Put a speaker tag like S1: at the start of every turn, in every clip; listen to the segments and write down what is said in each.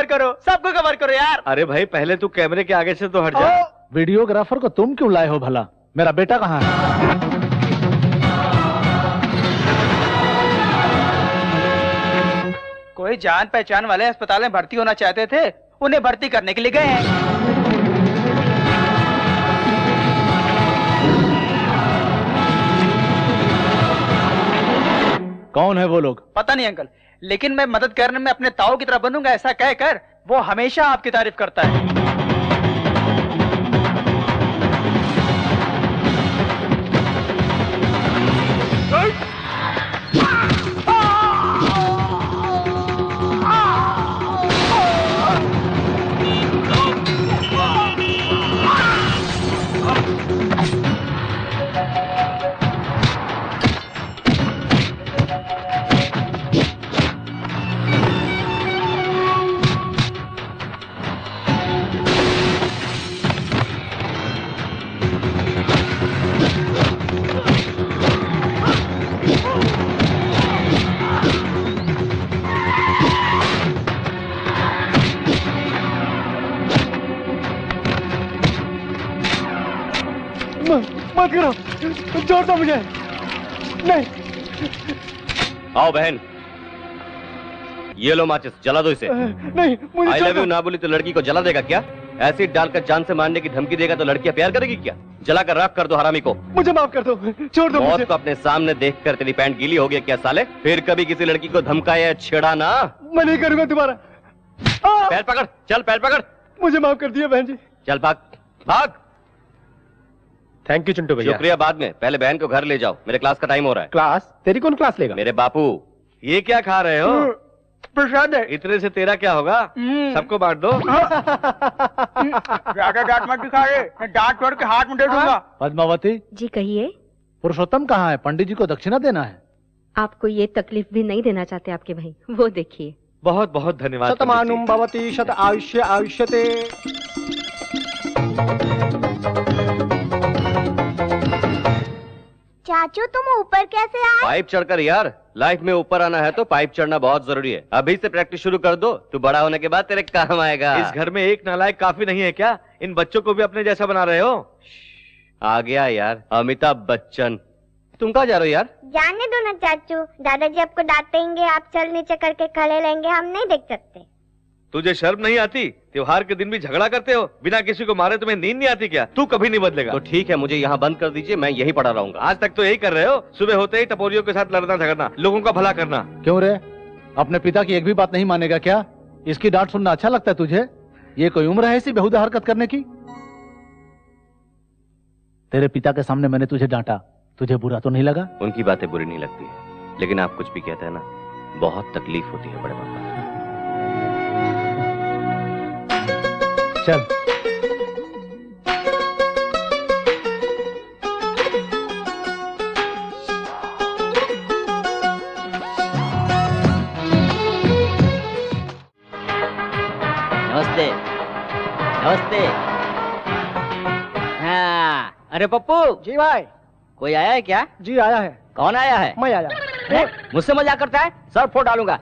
S1: Cover करो, सबको cover करो यार।
S2: अरे भाई पहले तू कैमरे के आगे से तो हट जा।
S3: वीडियोग्राफर को तुम क्यों लाए हो भला? मेरा बेटा कहाँ है?
S1: कोई जान पहचान वाले अस्पताल में भर्ती होना चाहते थे, उन्हें भर्ती करने के लिए गए हैं।
S3: कौन है वो लोग?
S1: पता नहीं अंकल, लेकिन मैं मदद करने में अपने ताऊ की तरह बनूंगा ऐसा कहकर वो हमेशा आपकी तारीफ करता है।
S3: मत करो, छोड़ दो मुझे। नहीं।
S2: आओ बहन, ये लो माचिस, जला दो इसे।
S3: नहीं, मुझे
S2: आई लव यू ना बोली तो लड़की को जला देगा क्या? एसिड डालकर जान से मारने की धमकी देगा तो लड़कियां प्यार करेगी क्या? जलाकर राख कर दो हरामी को।
S3: मुझे माफ कर दो, छोड़ दो मुझे।
S2: मौत को अपने सामने देखकर तेरी पैंट गीली हो गई क्या साले? फिर कभी किसी लड़की को धमकाया या छेड़ा ना।
S3: मैं नहीं करूंगा तुम्हारा।
S2: पैर पकड़, चल पैर पकड़।
S3: मुझे माफ कर दिया बहन जी।
S2: चल भाग भाग।
S3: थैंक यू चिंटू भैया।
S2: शुक्रिया बाद में, पहले बहन को घर ले जाओ, मेरे क्लास का टाइम हो रहा है।
S3: क्लास? तेरी कौन क्लास लेगा?
S2: मेरे बापू। ये क्या खा रहे हो?
S1: प्रसाद है।
S2: इतने से तेरा क्या होगा? सबको बांट दो।
S1: ज्यादा डांट मत दिखा रे, डांट छोड़ के हाथ में दे दूंगा।
S3: पद्मावती
S4: जी कहिए।
S3: पुरुषोत्तम कहाँ है? पंडित जी को दक्षिणा देना है।
S4: आपको ये तकलीफ भी नहीं देना चाहते आपके भाई, वो देखिए।
S2: बहुत बहुत धन्यवाद।
S3: शतमानुम भवति शत आयुष्य आयुष्यते।
S5: चाचू तुम ऊपर कैसे आए?
S2: पाइप चढ़कर यार, लाइफ में ऊपर आना है तो पाइप चढ़ना बहुत जरूरी है। अभी से प्रैक्टिस शुरू कर दो, तू बड़ा होने के बाद तेरे काम आएगा।
S6: इस घर में एक नालायक काफी नहीं है क्या? इन बच्चों को भी अपने जैसा बना रहे हो।
S2: आ गया यार अमिताभ बच्चन। तुम कहाँ जा रहे हो यार?
S5: जाने दो ना चाचू, दादाजी आपको डांटेंगे, आप चल नीचे करके खड़े रहेंगे, हम नहीं देख सकते।
S6: तुझे शर्म नहीं आती? त्योहार के दिन भी झगड़ा करते हो, बिना किसी को मारे तुम्हें नींद नहीं आती क्या? तू कभी नहीं बदलेगा।
S2: तो ठीक है, मुझे यहाँ बंद कर दीजिए, मैं यही पड़ा रहूंगा।
S6: आज तक तो यही कर रहे हो, सुबह होते ही टपोरियों के साथ लड़ना झगड़ना, लोगों का भला करना।
S3: क्यों रे, अपने पिता की एक भी बात नहीं मानेगा क्या? इसकी डांट सुनना अच्छा लगता है तुझे? ये कोई उम्र है ऐसी बेहुदा हरकत करने की? तेरे पिता के सामने मैंने तुझे डांटा, तुझे बुरा तो नहीं लगा?
S2: उनकी बातें बुरी नहीं लगती है, लेकिन आप कुछ भी कहते हैं ना, बहुत तकलीफ होती है बड़े पापा।
S3: चल।
S7: नमस्ते नमस्ते। हाँ, अरे पप्पू।
S3: जी भाई।
S7: कोई आया है क्या?
S3: जी आया है।
S7: कौन आया है?
S3: मैं आया।
S7: मुझसे मजाक करता है? सर फोड़ डालूंगा।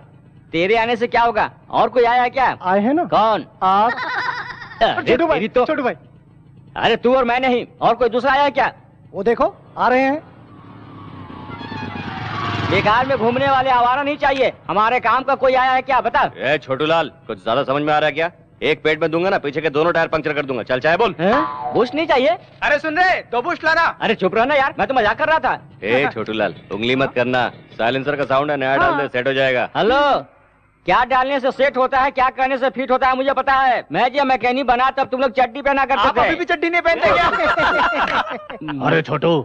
S7: तेरे आने से क्या होगा? और कोई आया है क्या?
S3: आए हैं ना।
S7: कौन?
S3: आप। छोटू भाई,
S7: तो
S3: छोटू भाई।
S7: अरे तू और मैं नहीं, और कोई दूसरा आया है क्या?
S3: वो देखो आ रहे हैं।
S7: बेकार में घूमने वाले आवारा नहीं चाहिए, हमारे काम का कोई आया है क्या? बता।
S2: ए छोटू लाल, कुछ ज्यादा समझ में आ रहा है क्या? एक पेट में दूंगा ना, पीछे के दोनों टायर पंक्चर कर दूंगा। चल चाहे बोल।
S7: बुश नहीं चाहिए?
S1: अरे सुन रहे, 2 बुश लाना।
S7: अरे चुप रहना यार, मैं तो मजाक कर रहा था।
S2: ए छोटू लाल, उंगली मत करना, साइलेंसर का साउंड है, नया डाल दे, सेट हो जाएगा।
S7: हेलो, क्या डालने से सेट होता है, क्या करने से फिट होता है मुझे पता है। मैं जब मैकेनिक बना तब तुम लोग चड्डी पहना करते थे।
S1: आप अभी भी चड्डी नहीं पहनते क्या?
S3: अरे छोटू,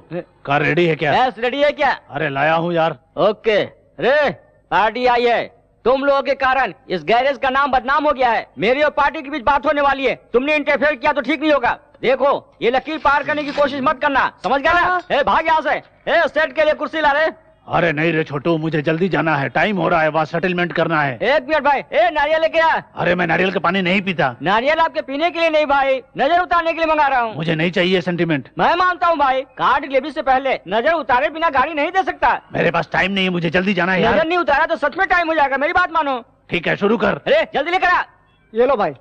S3: कार रेडी है क्या?
S7: बस रेडी है क्या?
S3: अरे लाया हूँ यार।
S7: ओके रे, पार्टी आई है। तुम लोगों के कारण इस गैरेज का नाम बदनाम हो गया है। मेरी और पार्टी के बीच बात होने वाली है, तुमने इंटरफेयर किया तो ठीक नहीं होगा। देखो, ये लकीर पार करने की कोशिश मत करना, समझ गया ना? ए, भाग यहाँ से। ए, सेट के लिए कुर्सी ला रहे।
S3: अरे नहीं रे छोटू, मुझे जल्दी जाना है, टाइम हो रहा है, वहाँ सेटलमेंट करना है।
S7: 1 मिनट भाई। ए, नारियल लेके आ।
S3: अरे मैं नारियल का पानी नहीं पीता।
S7: नारियल आपके पीने के लिए नहीं भाई, नजर उतारने के लिए मंगा रहा हूँ।
S3: मुझे नहीं चाहिए सेंटीमेंट।
S7: मैं मानता हूँ भाई, कार डिलीवरी से पहले नजर उतारे बिना गाड़ी नहीं दे सकता।
S3: मेरे पास टाइम नहीं है, मुझे जल्दी जाना है यार।
S7: नजर नहीं उतारा तो सच में टाइम हो जाएगा, मेरी बात मानो।
S3: ठीक है, शुरू कर।
S7: अरे जल्दी लेकर आ।
S8: ये लो भाई।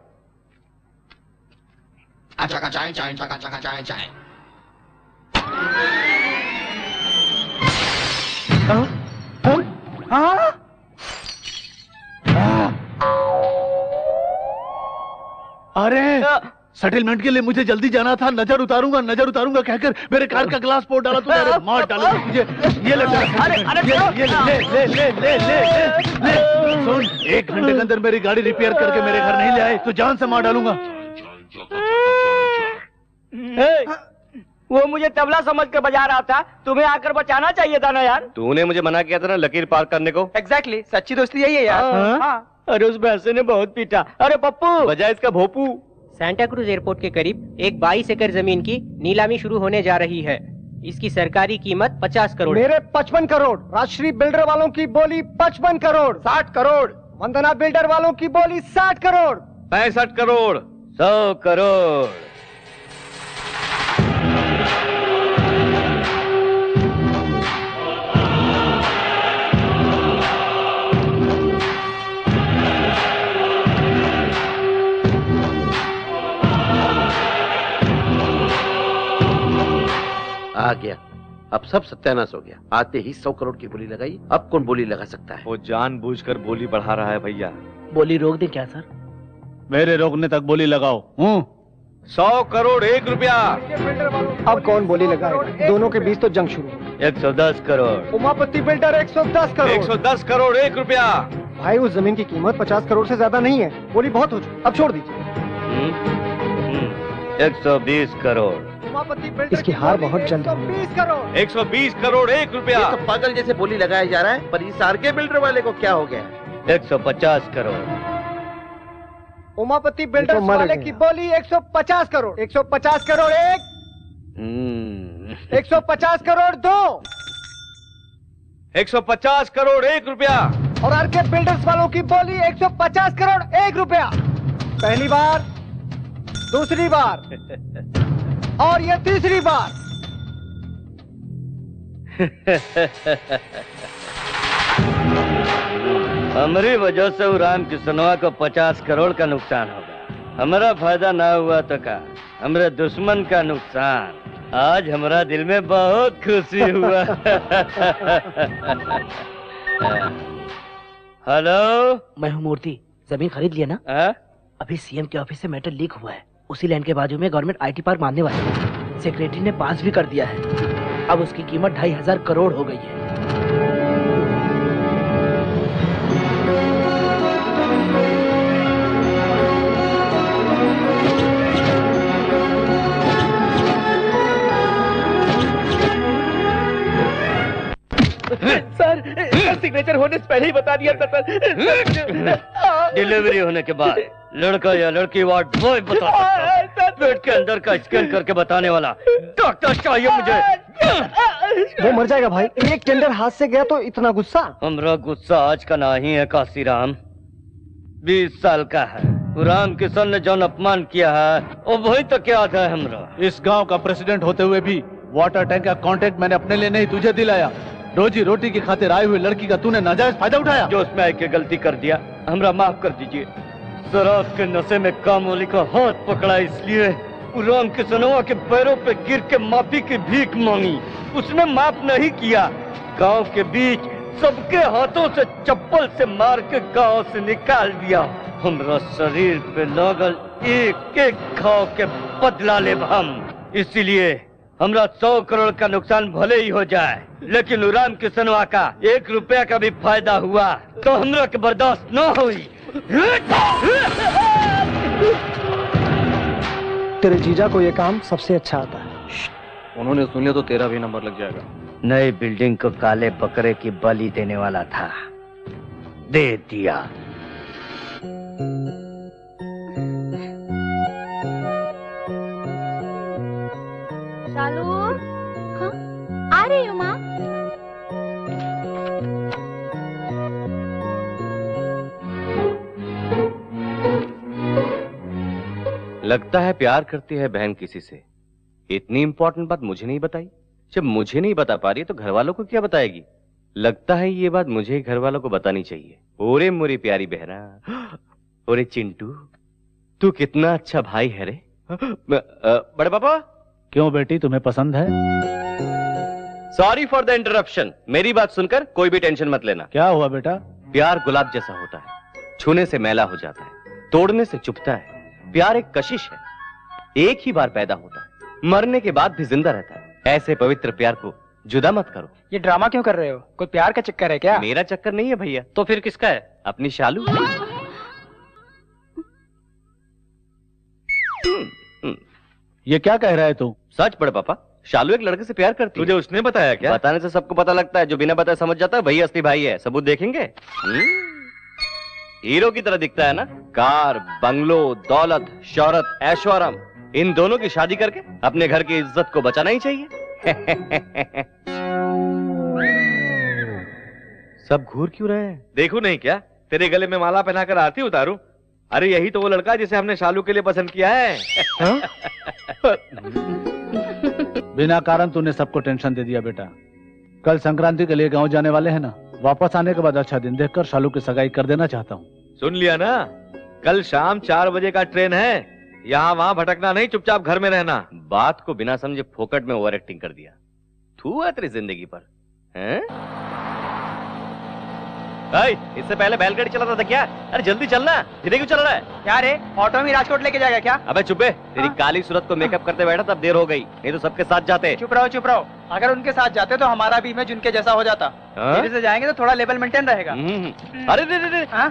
S3: अरे सेटलमेंट के लिए मुझे जल्दी जाना था। नजर उतारूंगा कहकर मेरे कार का ग्लास फोड़ डाला तूने। अरे मार डालूंगा तुझे। ये ले ले। सुन, 1 घंटे के अंदर मेरी गाड़ी रिपेयर करके मेरे घर नहीं ले आए तो जान से मार डालूंगा।
S7: वो मुझे तबला समझ कर बजा रहा था, तुम्हें आकर बचाना चाहिए था ना यार।
S2: तूने मुझे मना किया था ना लकीर पार करने को।
S1: एग्जैक्टली, सच्ची दोस्ती यही है यार। हाँ।
S7: अरे उस भैंसे ने बहुत पीटा। अरे पप्पू,
S2: बजाय इसका भोपू।
S9: सांता क्रूज एयरपोर्ट के करीब एक 22 एकड़ जमीन की नीलामी शुरू होने जा रही है। इसकी सरकारी कीमत 50 करोड़।
S8: मेरे 55 करोड़। राजश्री बिल्डर वालों की बोली 55 करोड़।
S1: 60 करोड़।
S8: वंदना बिल्डर वालों की बोली 60 करोड़।
S6: 65 करोड़।
S2: 100 करोड़।
S10: आ गया। अब सब सत्यानाश हो गया। आते ही 100 करोड़ की बोली लगाई। अब कौन बोली लगा सकता है?
S6: वो जानबूझकर बोली बढ़ा रहा है भैया।
S8: बोली रोक दे क्या सर?
S3: मेरे रोकने तक बोली लगाओ।
S6: 100 करोड़ 1 रुपया।
S8: अब कौन बोली लगाएगा? दोनों के बीच तो जंग शुरू।
S2: 110 करोड़।
S8: उमापति बिल्डर 110 करोड़।
S6: 110 करोड़ 1 रुपया।
S8: भाई उस जमीन की कीमत 50 करोड़ से ज्यादा नहीं है। बोली बहुत हो चुकी, अब छोड़ दीजिए।
S2: 120 करोड़।
S8: इसकी हार बहुत जल्द।
S6: 120 करोड़ 1 रुपया।
S10: ये तो पागल जैसे बोली लगाया जा रहा है, पर इस आर के बिल्डर वाले को क्या हो गया?
S2: 150 करोड़।
S8: उमापति बिल्डर वाले की बोली 150 करोड़। 150 करोड़ 1। 150 करोड़ 2।
S6: 150 करोड़ 1 रुपया।
S8: और आर के बिल्डर्स वालों की बोली 150 करोड़ 1 रुपया। पहली बार, दूसरी बार और ये तीसरी बार।
S2: हमारी वजह से राम किसनवा को 50 करोड़ का नुकसान होगा। हमारा फायदा ना हुआ तो का हमारे दुश्मन का नुकसान। आज हमारा दिल में बहुत खुशी हुआ। हेलो,
S11: मैं हूँ मूर्ति। जमीन खरीद लिया ना? अभी सीएम के ऑफिस से मैटर लीक हुआ है। उसी लैंड के बाजू में गवर्नमेंट आईटी पार्क बांधने वाली है। सेक्रेटरी ने पास भी कर दिया है। अब उसकी कीमत 2500 करोड़ हो गई है।
S1: सर, सिग्नेचर होने से पहले ही बता दिया था सर।
S2: डिलीवरी होने के बाद लड़का या लड़की वार्ड बॉय बता सकता है। पेट के अंदर का स्कैन करके बताने वाला डॉक्टर चाहिए मुझे।
S8: वो मर जाएगा भाई। एक टेंडर हाथ से गया तो इतना गुस्सा?
S2: हमारा गुस्सा आज का नहीं है काशीराम, 20 साल का है। राम किशन ने जो अपमान किया है वो वही तक याद है हमरा।
S3: इस गांव का प्रेसिडेंट होते हुए भी वाटर टैंक का कॉन्ट्रैक्ट मैंने अपने लिए नहीं तुझे दिलाया। रोजी रोटी की खातिर आई हुई लड़की का तूने नाजायज फायदा उठाया।
S2: जो उसमें आके गलती कर दिया हमरा माफ कर दीजिए। शराब के नशे में कामोली का हाथ पकड़ा इसलिए राम किशनवा के पैरों पे गिर के माफी की भीख मांगी। उसने माफ नहीं किया। गांव के बीच सबके हाथों से चप्पल से मार के गांव से निकाल दिया। हमरा शरीर पे लगल एक एक घाव के बदला ले हम। इसीलिए हमरा 100 करोड़ का नुकसान भले ही हो जाए, लेकिन राम किशनवा का 1 रुपया का भी फायदा हुआ तो हमरा के बर्दाश्त न हुई।
S8: तेरे जीजा को ये काम सबसे अच्छा आता है।
S3: उन्होंने सुन लिया तो तेरा भी नंबर लग जाएगा।
S2: नई बिल्डिंग को काले बकरे की बलि देने वाला था, दे दिया।
S5: शालू, हाँ? आ रही हूँ माँ।
S2: लगता है प्यार करती है बहन किसी से। इतनी इंपॉर्टेंट बात मुझे नहीं बताई। जब मुझे नहीं बता पा रही तो घर वालों को क्या बताएगी? लगता है ये बात मुझे घर वालों को बतानी चाहिए। ओरे मोरी प्यारी बहना, ओरे चिंटू, तू कितना अच्छा भाई है रे। बड़े पापा।
S3: क्यों बेटी, तुम्हें पसंद है?
S2: Sorry for the interruption. मेरी बात सुनकर कोई भी टेंशन मत लेना।
S3: क्या हुआ बेटा?
S2: प्यार गुलाब जैसा होता है, छूने से मैला हो जाता है, तोड़ने से चुभता है। प्यार एक कशिश है, एक ही बार पैदा होता है, मरने के बाद भी जिंदा रहता है। ऐसे पवित्र प्यार को जुदा मत करो।
S1: ये ड्रामा क्यों कर रहे हो? कोई प्यार का चक्कर है क्या?
S2: मेरा चक्कर नहीं है भैया।
S7: तो फिर किसका है?
S2: अपनी शालू।
S3: ये क्या कह रहा है तू?
S2: सच बड़े पापा, शालू एक लड़के से प्यार करती है।
S6: तुझे उसने बताया क्या?
S2: बताने से सबको पता लगता है, जो बिना बताए समझ जाता है वही असली भाई है। सबूत देखेंगे? हीरो की तरह दिखता है ना? कार, बंगलो, दौलत, शोहरत, ऐशोआराम, इन दोनों की शादी करके अपने घर की इज्जत को बचाना ही चाहिए। सब घूर क्यों रहे हैं?
S6: देखूं नहीं क्या? तेरे गले में माला पहनाकर आरती उतारूं? अरे यही तो वो लड़का जिसे हमने शालू के लिए पसंद किया है।
S3: बिना कारण तूने सबको टेंशन दे दिया बेटा। कल संक्रांति के लिए गांव जाने वाले हैं ना, वापस आने के बाद अच्छा दिन देखकर शालू की सगाई कर देना चाहता हूँ।
S6: सुन लिया ना? कल शाम 4 बजे का ट्रेन है। यहाँ वहाँ भटकना नहीं, चुपचाप घर में रहना।
S2: बात को बिना समझे फोकट में ओवर एक्टिंग कर दिया। थू है तेरी जिंदगी पर, हैं? इससे पहले बैलगाड़ी चलाता था क्या? अरे जल्दी चलना, धीरे क्यों चल रहा है?
S1: क्या रे, ऑटो में राजकोट लेके जाएगा क्या?
S2: अबे चुप है, तेरी काली सूरत को मेकअप करते बैठा तब देर हो गई, नहीं तो सबके साथ जाते।
S1: चुप रहो चुप रहो। अगर उनके साथ जाते तो हमारा भी इमेज उनके जैसा हो जाता। मेरे से जाएंगे तो थोड़ा लेवल मेंटेन रहेगा।
S2: अरे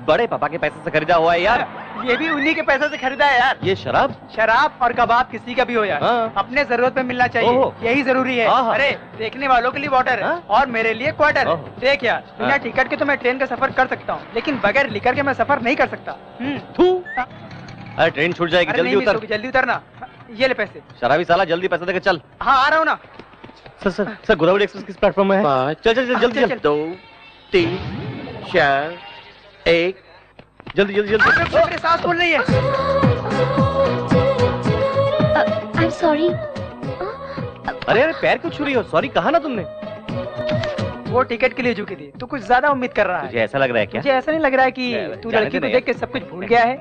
S2: बड़े पापा के पैसे से खरीदा हुआ है यार।
S1: ये भी उन्हीं के पैसे से खरीदा है यार।
S2: ये शराब
S1: शराब और कबाब किसी का भी हो यार, अपने जरूरत पे मिलना चाहिए, यही जरूरी है। अरे देखने वालों के लिए वाटर और मेरे लिए क्वार्टर। देख यार, बिना टिकट के तो मैं ट्रेन का सफर कर सकता हूँ, लेकिन बगैर लिकर के मैं सफर नहीं कर सकता।
S2: अरे ट्रेन छूट जाएगी, जल्दी उतर।
S1: जल्दी उतरना। ये ले पैसे।
S2: शराबी साला, जल्दी पैसे देकर चल।
S1: हाँ आ रहा हूँ ना।
S2: सर गोदावरी एक्सप्रेस किस प्लेटफॉर्म में है?
S10: 5
S2: चल चल जल्दी चल।
S10: 2 3 4 1
S2: जल्दी जल्दी जल्दी।
S1: मेरी सांस फूल रही है।
S5: I am sorry.
S2: अरे अरे पैर क्यों छू रही हो? सॉरी कहा ना तुमने।
S1: वो टिकट के लिए झुकी थी, तू कुछ ज्यादा उम्मीद कर रहा है।
S2: तुझे ऐसा लग रहा है क्या?
S1: मुझे ऐसा नहीं लग रहा है कि तू लड़की को देख के सब कुछ भूल गया है।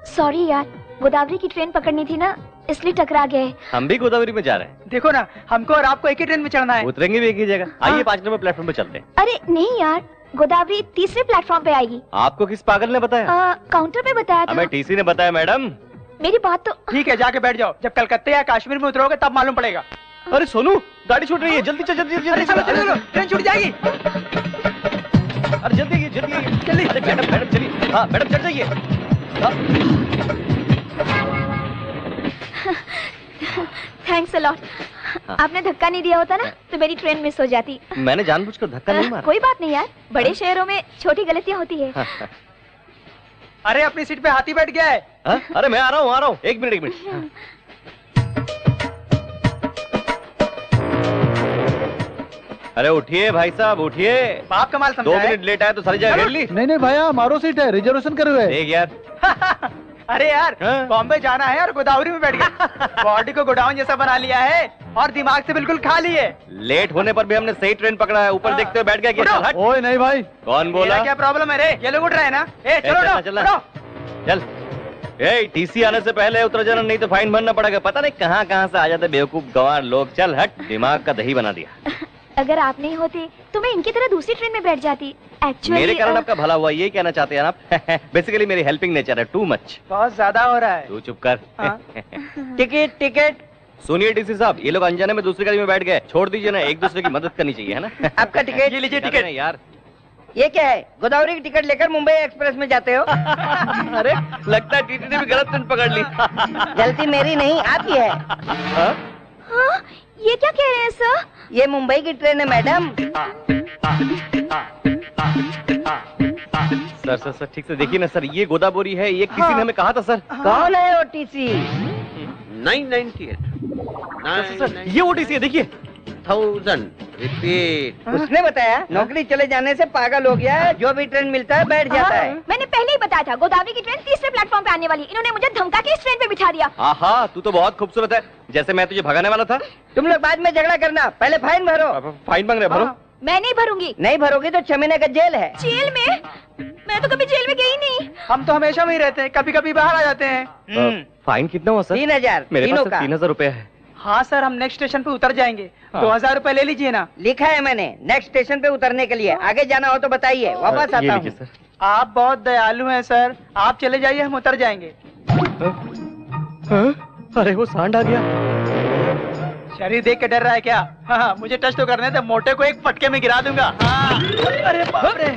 S5: सॉरी यार, गोदावरी की ट्रेन पकड़नी थी ना, इसलिए टकरा गए।
S2: हम भी गोदावरी में जा रहे हैं।
S1: देखो ना, हमको और आपको एक ही ट्रेन में चढ़ना है।
S2: उतरेंगे भी एक ही जगह। आइए 5 नंबर प्लेटफॉर्म पे चलते हैं।
S5: अरे नहीं यार, गोदावरी तीसरे प्लेटफॉर्म पे आएगी।
S2: आपको किस पागल ने बताया?
S5: काउंटर पे बताया था।
S2: हमें टीसी ने बताया मैडम।
S5: मेरी बात तो
S1: ठीक है, जाके बैठ जाओ। जब कलकत्ते या कश्मीर में उतरोगे तब मालूम पड़ेगा।
S2: अरे सोनू, गाड़ी छूट रही है, जल्दी चल जल्दी
S1: अरे चलो चलो चलो, ट्रेन छूट जाएगी।
S2: अरे जल्दी जल्दी जल्दी। अरे मैडम मैडम चलिए। हाँ मैडम चढ़ जाइए।
S5: Thanks a lot. आपने धक्का नहीं दिया होता ना तो मेरी ट्रेन मिस हो जाती।
S2: मैंने जानबूझकर धक्का नहीं मारा।
S5: कोई बात नहीं यार, बड़े शहरों में छोटी गलतियाँ होती है।
S1: अरे अपनी सीट पे हाथी बैठ गया है।
S2: अरे मैं आ रहा हूँ। एक मिनट। अरे उठिए भाई साहब, उठिए।
S1: बाप कमाल समझा
S2: 2 मिनट लेट आया तो सारी जगह घेर ली।
S3: नहीं भैया, हमारो सीट है, रिजर्वेशन करे हुए।
S2: देख यार।
S1: अरे यार, बॉम्बे जाना है और गोदावरी में बैठ गए। बॉडी को गोडाउन जैसा बना लिया है और दिमाग से बिल्कुल खाली है।
S2: लेट होने पर भी हमने सही ट्रेन पकड़ा है। ऊपर देखते हुए बैठ गया क्या?
S3: ओए नहीं भाई।
S2: कौन बोला?
S1: क्या प्रॉब्लम है रे? ये लोग उठ रहे हैं ना?
S2: चल। टीसी आने से पहले उतर जाना, नहीं तो फाइन भरना पड़ेगा। पता नहीं कहाँ से आ जाते बेवकूफ गंवार लोग। चल हट, दिमाग का दही बना दिया।
S5: अगर आप नहीं होते तो मैं इनकी तरह दूसरी ट्रेन में बैठ जाती। एक्चुअली
S2: मेरे कारण आपका भला हुआ, ये कहना चाहते हैं आप? बेसिकली मेरी हेल्पिंग नेचर है, टू मच।
S1: बहुत ज्यादा हो रहा है।
S2: तू चुप कर।
S7: Ticket ticket.
S2: सुनिए डीसी साहब, ये लोग अनजाने में दूसरी गाड़ी में बैठ गए। छोड़ दीजिए ना, एक दूसरे की मदद करनी चाहिए, है ना?
S7: आपका टिकट।
S1: ये लीजिए टिकट।
S2: यार
S7: ये क्या है? गोदावरी की टिकट लेकर मुंबई एक्सप्रेस में जाते हो?
S2: अरे लगता है टीटी ने भी गलत ट्रेन पकड़ ली।
S7: गलती मेरी नहीं, आपकी है।
S5: हाँ, ये क्या कह रहे हैं सर?
S7: ये मुंबई की ट्रेन है मैडम।
S2: सर ठीक से देखिए ना सर, ये गोदावरी है। ये किसी ने हमें कहा था सर।
S7: कौन है ओटीसी?
S10: 998
S2: सर ये ओटीसी है, देखिए।
S10: 1000 रिपीट।
S7: उसने बताया नौकरी चले जाने से पागल हो गया है, जो भी ट्रेन मिलता है बैठ जाता है।
S5: मैंने पहले ही बताया था गोदावरी की ट्रेन तीसरे प्लेटफॉर्म पे आने वाली। इन्होंने मुझे धमका के इस ट्रेन पे बिठा दिया।
S2: आहा, तू तो बहुत खूबसूरत है, जैसे मैं तुझे भगाने वाला था।
S7: तुम लोग बाद में झगड़ा करना, पहले फाइन भरो।
S2: फाइन मांग रहे, भरो।
S5: मैं नहीं भरूंगी।
S7: नहीं भरोगी तो 6 महीने का जेल है।
S5: जेल में?
S12: मैं तो कभी जेल में गई नहीं।
S1: हम तो हमेशा वहीं रहते हैं, कभी कभी बाहर आ जाते हैं।
S2: फाइन कितना हुआ सर?
S9: 3000
S2: मेरे
S9: तीनों
S2: पास
S9: का।
S2: 3000 रुपए है।
S1: हाँ सर, हम नेक्स्ट स्टेशन पे उतर जाएंगे। 2000 रुपए ले लीजिए ना।
S9: लिखा है मैंने नेक्स्ट स्टेशन पे उतरने के लिए। आगे जाना हो तो बताइए, वापस
S2: ये
S9: आता
S2: लीजिए
S9: हूँ।
S2: सर।
S1: आप बहुत दयालु हैं सर, आप चले जाइए, हम उतर जाएंगे।
S2: अरे वो सांड आ गया।
S1: शरीर देख के डर रहा है क्या? हाँ, मुझे टच तो करने दे, मोटे को एक फटके में गिरा दूंगा। हाँ। अरे बाप रे।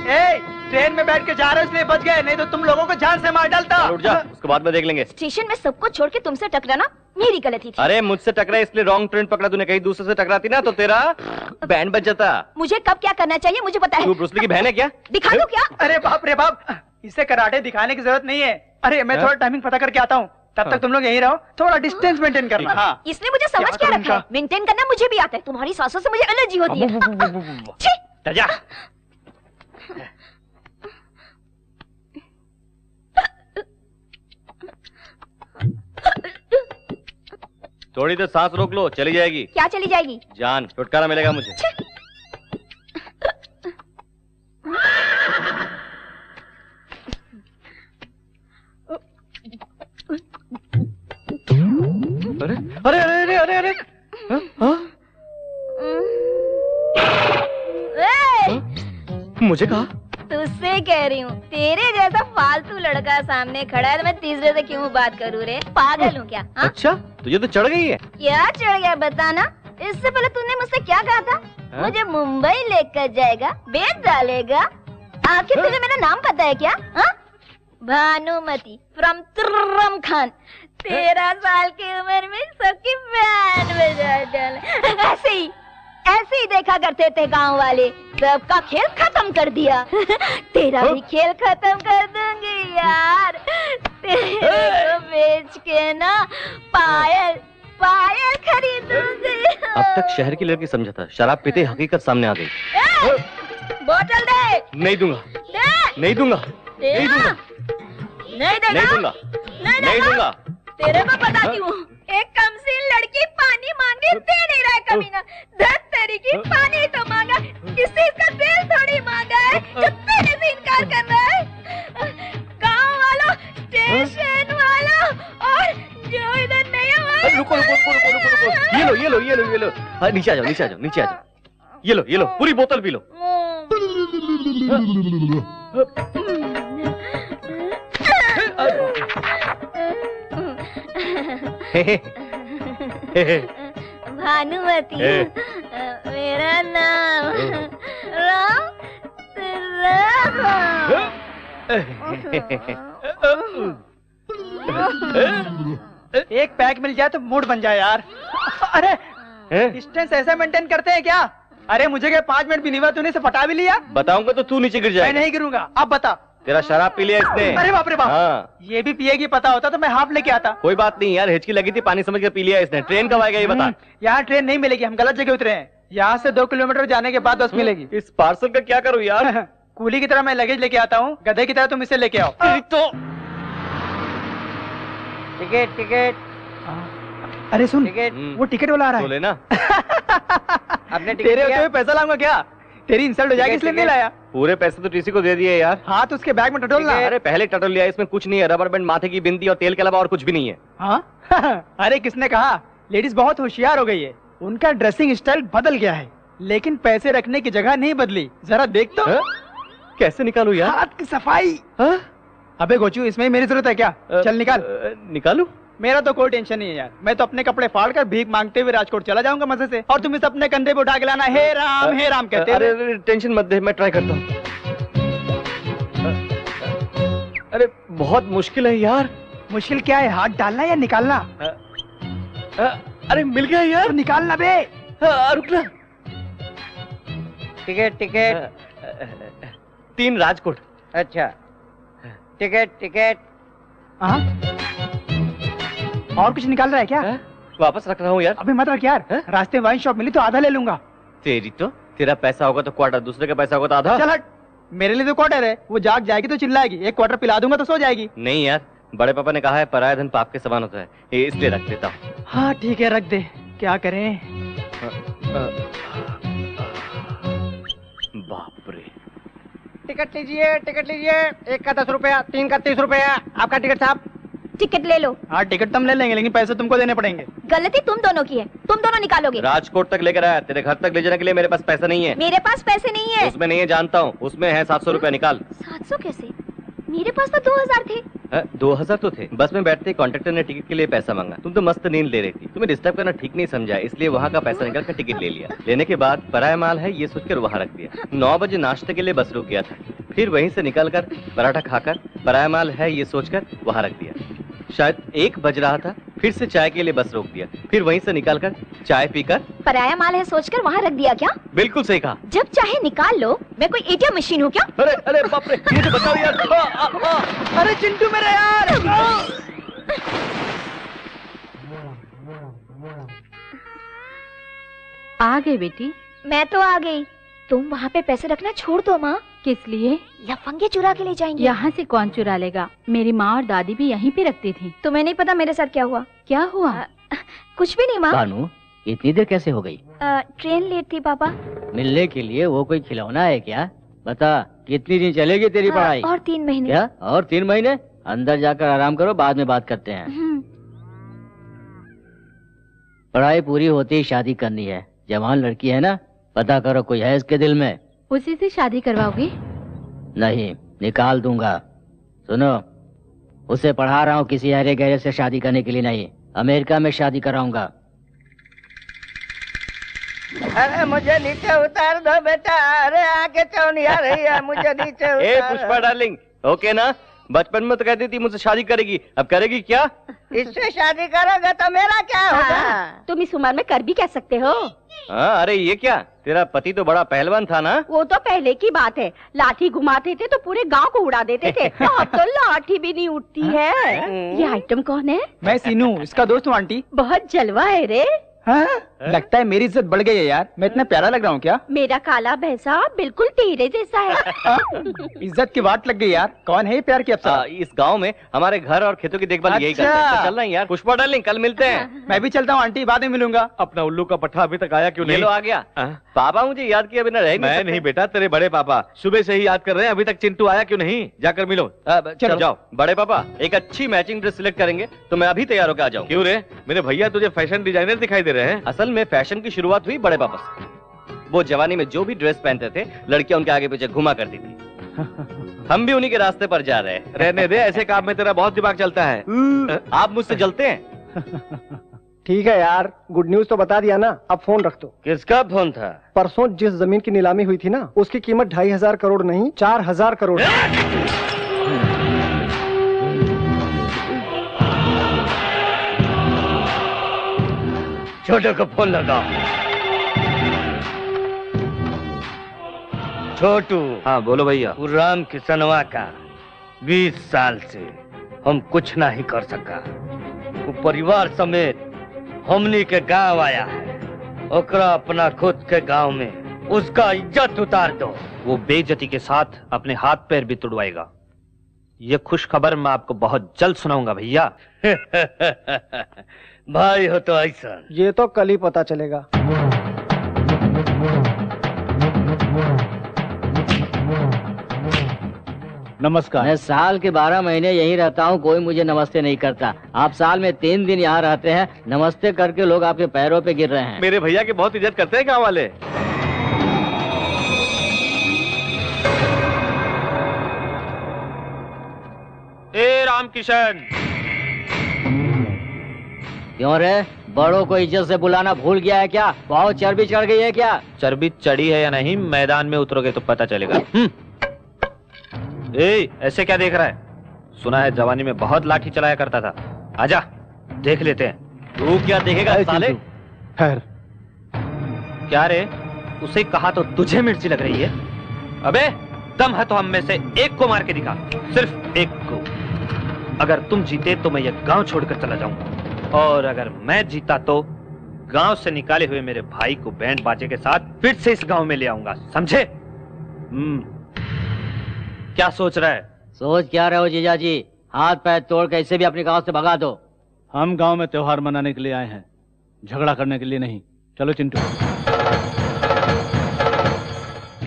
S1: ए, ट्रेन में बैठ के जा रहे इसलिए बच गए, नहीं तो तुम लोगों को जान से मार डालता।
S2: उठ जा, उसके बाद में देख लेंगे।
S12: स्टेशन में सबको छोड़ के तुमसे टकराना मेरी गलती थी।
S2: अरे मुझसे टकरा इसलिए रॉन्ग ट्रेन पकड़ा तूने, कहीं दूसरे से टकराती ना तो तेरा बैंड बज जाता।
S12: मुझे कब क्या करना चाहिए मुझे पता है।
S2: तू ब्रूस ली की बहन है क्या?
S12: दिखा दो क्या?
S1: अरे बाप रे बाप, इसे कराटे दिखाने की जरूरत नहीं है। अरे मैं थोड़ा टाइमिंग पता करके आता हूँ, तब तक तुम लोग यहीं रहो, थोड़ा डिस्टेंस मेंटेन करना। हाँ।
S12: इसने मुझे समझ क्या रखा है? मेंटेन करना मुझे भी आता है। तुम्हारी सांसों से मुझे एलर्जी होती है। छी!
S2: जा। थोड़ी देर सांस रोक लो, चली जाएगी।
S12: क्या चली जाएगी?
S2: जान, छुटकारा मिलेगा मुझे। अरे अरे अरे अरे अरे मुझे कहा?
S12: तुझसे कह रही हूँ, तेरे जैसा फालतू लड़का सामने खड़ा है तो मैं तीसरे से क्यों बात करूँ रे? पागल हूँ क्या? हा?
S2: अच्छा, तुझे तो चढ़ गई है।
S12: क्या चढ़ गया बताना? इससे पहले तूने मुझसे क्या कहा था? मुझे मुंबई लेकर जाएगा, बेच डालेगा। आखिर तुझे मेरा नाम पता है क्या? हा? भानुमति फ्रॉम तुर्रम खान। 13 साल की उम्र में सबकी बैंड बजा डाले। ऐसे ही देखा करते थे गांव वाले, सबका खेल खत्म कर दिया। तेरा भी खेल खत्म कर दूंगी यार। तेरे को बेच के ना पायल खरीदूंगी।
S2: अब तक शहर की लड़की समझा था, शराब पीते ही हकीकत सामने आ गई।
S12: बोतल दे।
S2: नहीं दूंगा। नहीं दूंगा। नहीं दूंगा।
S12: नहीं देगा।
S2: नहीं दूंगा। नहीं दूंगा।
S12: तेरे को बताती हूँ, एक कमसीन लड़की पानी मांगी, दे नहीं रहा है कमीना। धत तेरी की पानी तो मांगा, किसी का दिल थोड़ी मांगा है जो तेरे से इनकार कर रहा है। गाँव वालों, स्टेशन वालों और जो इधर नहीं है।
S2: रुको रुको रुको रुको रुको रुको। ये लो। हाँ, नीचे आ जाओ। ये लो, पूरी बोतल पी लो।
S12: भानुमति मेरा नाम राम।
S1: एक पैक मिल जाए तो मूड बन जाए यार। अरे डिस्टेंस ऐसे मेंटेन करते हैं क्या? अरे मुझे क्या 5 मिनट भी नहीं हुआ, तूने इसे पटा भी लिया?
S2: बताऊंगा तो तू नीचे गिर जाएगा।
S1: मैं नहीं गिरूंगा, अब बता।
S2: तेरा शराब पी लिया इसने।
S1: अरे बाप रे बाप।
S2: हाँ।
S1: ये भी पिएगी, पता होता तो मैं हाफ लेके आता।
S2: कोई बात नहीं यार, हिचकी लगी थी, पानी समझ के पी लिया इसने। ट्रेन कब आएगा ये बता।
S1: यहाँ ट्रेन नहीं मिलेगी, हम गलत जगह उतरे हैं। यहाँ से 2 किलोमीटर जाने के बाद बस मिलेगी।
S2: इस पार्सल का क्या करूँ यार?
S1: कूली की तरह मैं लगेज लेके आता हूँ, गधे की तरह तुम इसे लेके आओ।
S2: तो
S9: टिकट।
S1: अरे सुन,
S9: टिकट।
S1: वो टिकट वाला आ रहा है।
S2: तो लेना।
S9: अपने टिकट
S1: तेरे होते हुए पैसा लाऊंगा क्या? तेरी इंसल्ट हो जाएगी इसलिए नहीं लाया।
S2: पूरे पैसे तो टीसी को दे दिए यार।
S1: हाँ तो उसके बैग में टटोलना।
S2: अरे पहले टटोल लिया, इसमें कुछ नहीं है, रबर बैंड, माथे की बिंदी और तेल के अलावा और कुछ भी नहीं है।
S1: हाँ? अरे किसने कहा? लेडीज बहुत होशियार हो गई है, उनका ड्रेसिंग स्टाइल बदल गया है, लेकिन पैसे रखने की जगह नहीं बदली। जरा देख तो।
S2: कैसे निकालू यार?
S1: हाथ की सफाई। अबे गोचू, इसमें मेरी जरूरत है क्या? चल निकाल।
S2: निकालू?
S1: मेरा तो कोई टेंशन नहीं है यार, मैं तो अपने कपड़े फाड़ कर भीख मांगते हुए राजकोट चला जाऊंगा मजे से, और तुम इसे अपने कंधे पे उठा के लाना हे राम कहते।
S2: अरे टेंशन मत दे, मैं ट्राई करता हूँ। अरे बहुत मुश्किल है यार।
S1: मुश्किल क्या है, हाथ डालना या निकालना?
S2: अरे मिल गया यार।
S1: तो निकालना बे।
S2: रुकना।
S9: टिकट।
S2: 3 राजकोट।
S9: अच्छा, टिकट।
S1: और कुछ निकाल रहा है क्या?
S2: वापस रख रहा हूँ यार।
S1: अबे मत रख यार, रास्ते वाइन शॉप मिली तो आधा ले लूंगा।
S2: तेरी तो, तेरा पैसा होगा तो क्वार्टर, दूसरे का पैसा होगा तो आधा।
S1: चल हट, मेरे लिए तो क्वार्टर है, वो जाग जाएगी तो चिल्लाएगी, 1 क्वार्टर पिला दूंगा तो सो जाएगी।
S2: नहीं यार, बड़े पापा ने कहा है पराया धन पाप के समान होता है, ये इसलिए रख देता हूँ।
S1: हाँ ठीक है, रख दे, क्या करें।
S2: बाप रे।
S8: टिकट लीजिए, टिकट लीजिए। 1 का 10 रुपया, 3 का 30 रुपया। आपका टिकट साहब।
S12: टिकट ले लो।
S1: हाँ टिकट तो हम ले लेंगे, लेकिन पैसे तुमको देने पड़ेंगे।
S12: गलती तुम दोनों की है, तुम दोनों निकालोगे।
S2: राजकोट तक लेकर आया, तेरे घर तक ले जाने के लिए मेरे पास पैसा नहीं है।
S12: मेरे पास पैसे नहीं है।
S2: उसमें नहीं है, जानता हूँ। उसमें है 700 रुपया, निकाल।
S12: 700 कैसे? मेरे पास तो 2000 थे।
S2: 2000 तो थे। बस में बैठते कंडक्टर ने टिकट के लिए पैसा मांगा। तुम तो मस्त नींद ले रही थी, तुम्हें डिस्टर्ब करना ठीक नहीं समझा, इसलिए वहाँ का पैसा निकाल कर टिकट ले लिया। लेने के बाद पराया माल है ये सोचकर वहाँ रख दिया। 9 बजे नाश्ते के लिए बस रुक गया था, फिर वहीं से निकल कर पराठा खाकर पराया माल है ये सोचकर वहाँ रख दिया। शायद 1 बज रहा था, फिर से चाय के लिए बस रोक दिया, फिर वहीं से निकालकर चाय पीकर
S12: पराया माल है सोचकर वहाँ रख दिया क्या?
S2: बिल्कुल सही कहा।
S12: जब चाहे निकाल लो। मैं कोई एटीएम मशीन हूँ क्या?
S2: अरे अरे बाप रे, मुझे बताओ यार।
S1: अरे चिंटू मेरा यार।
S4: आ गए बेटी?
S12: मैं तो आ गई। तुम वहाँ पे पैसे रखना छोड़ दो माँ।
S4: किस लिए?
S12: लफंगे चुरा के ले जाएंगे।
S4: यहाँ से कौन चुरा लेगा? मेरी माँ और दादी भी यहीं पे रखती थी।
S12: तुम्हें नहीं पता मेरे साथ क्या हुआ?
S4: क्या हुआ?
S12: कुछ भी नहीं माँ।
S7: भानु, इतनी देर कैसे हो गई?
S12: ट्रेन लेट थी पापा।
S7: मिलने के लिए वो कोई खिलौना है क्या? बता, कितनी दिन चलेगी तेरी पढ़ाई?
S12: और 3 महीने।
S7: क्या? और 3 महीने? अंदर जाकर आराम करो, बाद में बात करते हैं। पढ़ाई पूरी होते ही शादी करनी है। जवान लड़की है ना, पता करो कोई है इसके दिल में।
S4: उसी से शादी करवाओगे?
S7: नहीं, निकाल दूंगा। सुनो, उसे पढ़ा रहा हूँ किसी हरे गहरे से शादी करने के लिए नहीं, अमेरिका में शादी कराऊंगा।
S11: अरे मुझे नीचे उतार दो बेटा। अरे आगे चौनी आ रही है, मुझे नीचे उतार।
S2: ए पुष्पा डार्लिंग, ओके ना? बचपन में तो कहती थी मुझसे शादी करेगी, अब करेगी क्या?
S11: इससे शादी करोगे तो मेरा क्या होगा?
S4: तुम इस उम्र में कर भी कह सकते हो।
S2: हाँ, अरे ये क्या, तेरा पति तो बड़ा पहलवान था ना?
S4: वो तो पहले की बात है, लाठी घुमाते थे तो पूरे गांव को उड़ा देते थे। अब तो लाठी भी नहीं उठती है। ये आइटम कौन है?
S1: मैं सीनू, इसका दोस्त हूँ आंटी।
S4: बहुत जलवा है रे।
S1: हाँ? लगता है मेरी इज्जत बढ़ गई है यार। मैं इतना प्यारा लग रहा हूँ क्या?
S4: मेरा काला भैंसा बिल्कुल तेरे जैसा है।
S1: इज्जत की बात लग गई यार। कौन है ये प्यार की अप्सरा?
S2: इस गांव में हमारे घर और खेतों की देखभाल यही करते हैं। तो चल रहे हैं यार। पुष्पा डार्लिंग, कल मिलते हैं।
S1: मैं भी चलता हूँ आंटी, बाद में मिलूंगा।
S6: अपना उल्लू का पट्टा अभी तक आया क्यों नहीं?
S2: ये लो आ गया। पापा मुझे याद किया बिना रह
S6: मैं नहीं बेटा, तेरे बड़े पापा सुबह से ही याद कर रहे हैं, अभी तक चिंटू आया क्यों नहीं? जाकर मिलो।
S2: चलो जाओ। बड़े पापा, एक अच्छी मैचिंग ड्रेस सिलेक्ट करेंगे तो मैं अभी तैयार होकर आ जाऊँ।
S6: क्यों रे, मेरे भैया तुझे फैशन डिजाइनर दिखाई दे रहे हैं?
S2: असल में फैशन की शुरुआत हुई बड़े पापा से। वो जवानी में जो भी ड्रेस पहनते थे, लड़कियां उनके आगे पीछे घुमा करती थी। हम भी उन्हीं के रास्ते पर जा रहे हैं।
S6: रहने दे, ऐसे काम में तेरा बहुत दिमाग चलता है।
S2: आप मुझसे जलते हैं?
S8: ठीक है यार, गुड न्यूज तो बता दिया ना, अब फोन रख दो।
S2: किसका फोन था?
S8: परसों जिस जमीन की नीलामी हुई थी ना, उसकी कीमत 2500 करोड़ नहीं 4000 करोड़।
S2: छोटे को फोन लगा। छोटू।
S6: हाँ बोलो भैया।
S2: राम किसनवा का 20 साल से हम कुछ नहीं कर सका। वो परिवार समेत हमनी के गांव आया है, ओकरा अपना खुद के गांव में उसका इज्जत उतार दो।
S13: वो बेइज्जती के साथ अपने हाथ पैर भी तुड़वाएगा। ये खुश खबर मैं आपको बहुत जल्द सुनाऊंगा भैया।
S2: भाई हो तो ऐसा।
S8: ये तो कल ही पता चलेगा।
S3: नमस्कार।
S7: मैं साल के 12 महीने यहीं रहता हूँ, कोई मुझे नमस्ते नहीं करता। आप साल में 3 दिन यहाँ रहते हैं, नमस्ते करके लोग आपके पैरों पे गिर रहे हैं।
S6: मेरे भैया की बहुत इज्जत करते हैं गाँव वाले।
S13: ए राम किशन।
S7: क्यों रे, बड़ों को इज्जत से बुलाना भूल गया है क्या? बहुत चर्बी चढ़ गई है क्या?
S13: चर्बी चढ़ी है या नहीं, मैदान में उतरोगे तो पता चलेगा। ए, ऐसे क्या देख रहा है? सुना है जवानी में बहुत लाठी चलाया करता था। आजा देख लेते हैं।
S2: तू क्या देखेगा साले?
S8: खैर
S13: क्या रे, उसे कहा तो तुझे मिर्ची लग रही है? अबे दम है तो हम में से एक को मार के दिखा, सिर्फ एक को। अगर तुम जीते तो मैं ये गांव छोड़कर चला जाऊंगा, और अगर मैं जीता तो गांव से निकाले हुए मेरे भाई को बैंड बाजे के साथ फिर से इस गांव में ले आऊंगा, समझे? क्या सोच रहा है?
S7: सोच क्या रहे हो जीजा जी? हाथ पैर तोड़ के इसे भी अपने गांव से भगा दो।
S3: हम गांव में त्योहार मनाने के लिए आए हैं, झगड़ा करने के लिए नहीं। चलो चिंटू।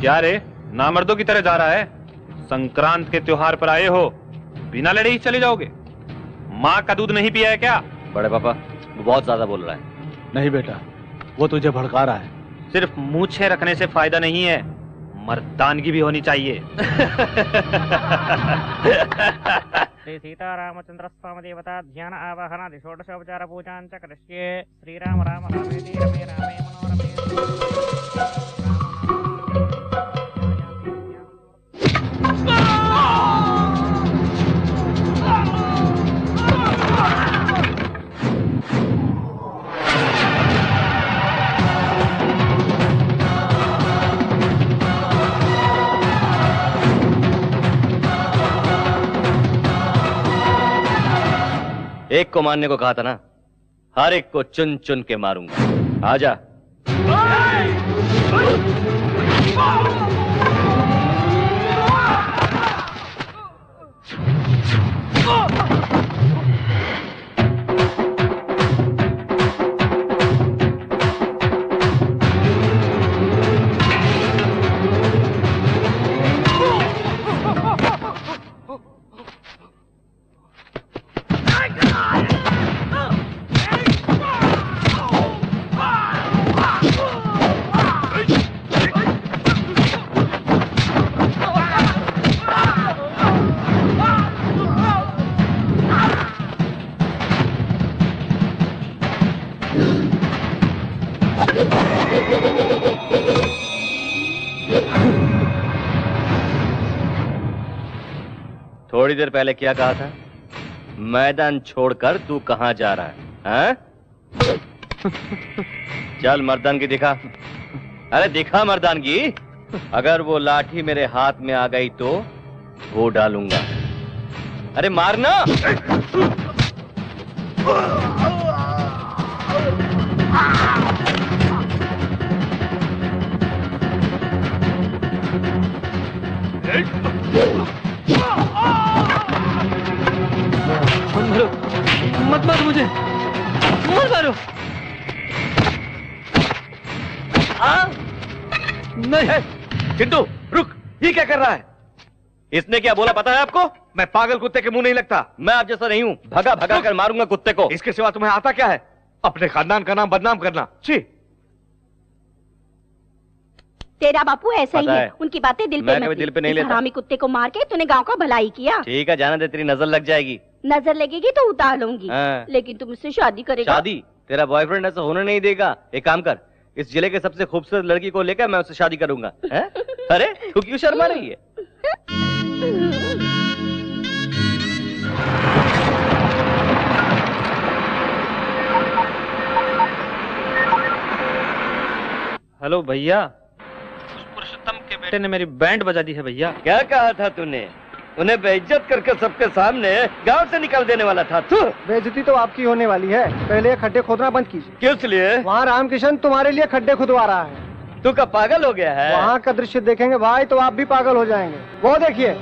S13: क्या रे, नामर्दों की तरह जा रहा है? संक्रांत के त्योहार पर आए हो, बिना लड़े ही चले जाओगे? माँ का दूध नहीं पिया है क्या?
S2: बड़े पापा, वो बहुत ज्यादा बोल रहा है।
S3: नहीं बेटा, वो तुझे भड़का रहा है।
S13: सिर्फ मूछें रखने से फायदा नहीं है, मर्दानगी भी होनी चाहिए।
S14: श्री सीतारामचंद्र स्वामी देवता ध्यान आवाहन षोडशोपचार पूजां च करिष्ये। श्रीराम राम रामेति रमे रामे मनोरमे।
S2: एक को मारने को कहा था ना, हर एक को चुन चुन के मारूंगा। आजा। थोड़ी देर पहले क्या कहा था? मैदान छोड़कर तू कहां जा रहा है? हाँ? चल मर्दानगी दिखा। अरे दिखा मर्दानगी। अगर वो लाठी मेरे हाथ में आ गई तो वो डालूंगा। अरे मारना।
S14: मत मारो मुझे, मत मारो।
S6: नहीं चिंटू रुक, ये क्या कर रहा है?
S2: इसने क्या बोला पता है आपको?
S6: मैं पागल कुत्ते के मुंह नहीं लगता।
S2: मैं आप जैसा नहीं हूं, भगा भगा कर मारूंगा कुत्ते को।
S6: इसके सिवा तुम्हें आता क्या है? अपने खानदान का नाम बदनाम करना। छी।
S4: तेरा बापू ऐसा ही है, उनकी बातें दिल पे
S2: मैं कभी दिल पे नहीं लेता।
S4: हरामी कुत्ते को मार के तूने गांव का भलाई किया।
S2: ठीक है, जाना दे, तेरी नजर लग जाएगी।
S4: नजर लगेगी तो उतार लूंगी।
S2: हाँ।
S4: लेकिन तुम मुझसे शादी करेगा?
S2: शादी? तेरा बॉयफ्रेंड ऐसा होने नहीं देगा। एक काम कर, इस जिले के सबसे खूबसूरत लड़की को लेकर मैं उससे शादी करूंगा। है? अरे तू क्यों शर्मा रही है?
S13: हेलो भैया, उस पुरुषोत्तम के बेटे ने मेरी बैंड बजा दी है भैया।
S2: क्या कहा था तूने? उन्हें बेइज्जत करके सबके सामने गांव से निकाल देने वाला था तू।
S8: बेइज्जती तो आपकी होने वाली है। पहले खड्डे खोदना बंद कीजिए।
S2: किस लिए?
S8: वहाँ रामकिशन तुम्हारे लिए खड्डे खुदवा रहा है।
S2: तू क्या पागल हो गया है?
S8: वहाँ का दृश्य देखेंगे भाई तो आप भी पागल हो जाएंगे। वो देखिए।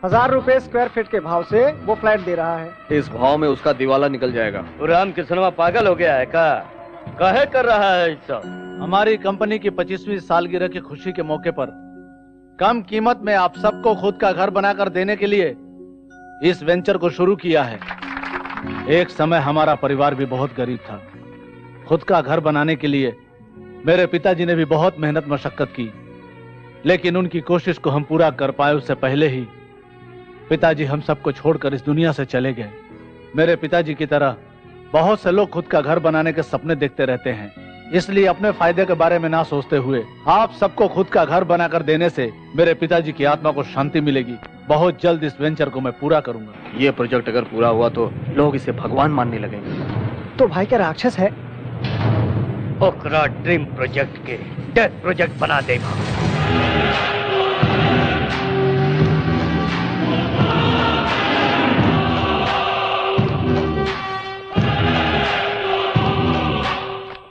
S8: ₹1000 स्क्वायर फीट के भाव से वो फ्लैट दे रहा है।
S10: इस भाव में उसका दिवाला निकल जाएगा।
S2: रामकिशनवा पागल हो गया है का? काहे कर रहा है ऐसा?
S3: हमारी कंपनी की 25वीं सालगिरह की खुशी के मौके पर कम कीमत में आप सबको खुद का घर बनाकर देने के लिए इस वेंचर को शुरू किया है। एक समय हमारा परिवार भी बहुत गरीब था। खुद का घर बनाने के लिए मेरे पिताजी ने भी बहुत मेहनत मशक्कत की, लेकिन उनकी कोशिश को हम पूरा कर पाए उससे पहले ही पिताजी हम सबको छोड़कर इस दुनिया से चले गए। मेरे पिताजी की तरह बहुत से लोग खुद का घर बनाने के सपने देखते रहते हैं, इसलिए अपने फायदे के बारे में ना सोचते हुए आप सबको खुद का घर बनाकर देने से मेरे पिताजी की आत्मा को शांति मिलेगी। बहुत जल्द इस वेंचर को मैं पूरा करूंगा।
S10: ये प्रोजेक्ट अगर पूरा हुआ तो लोग इसे भगवान मानने लगेंगे।
S8: तो भाई क्या राक्षस है?
S2: ओकरा ड्रीम प्रोजेक्ट के डेथ प्रोजेक्ट बना देगा।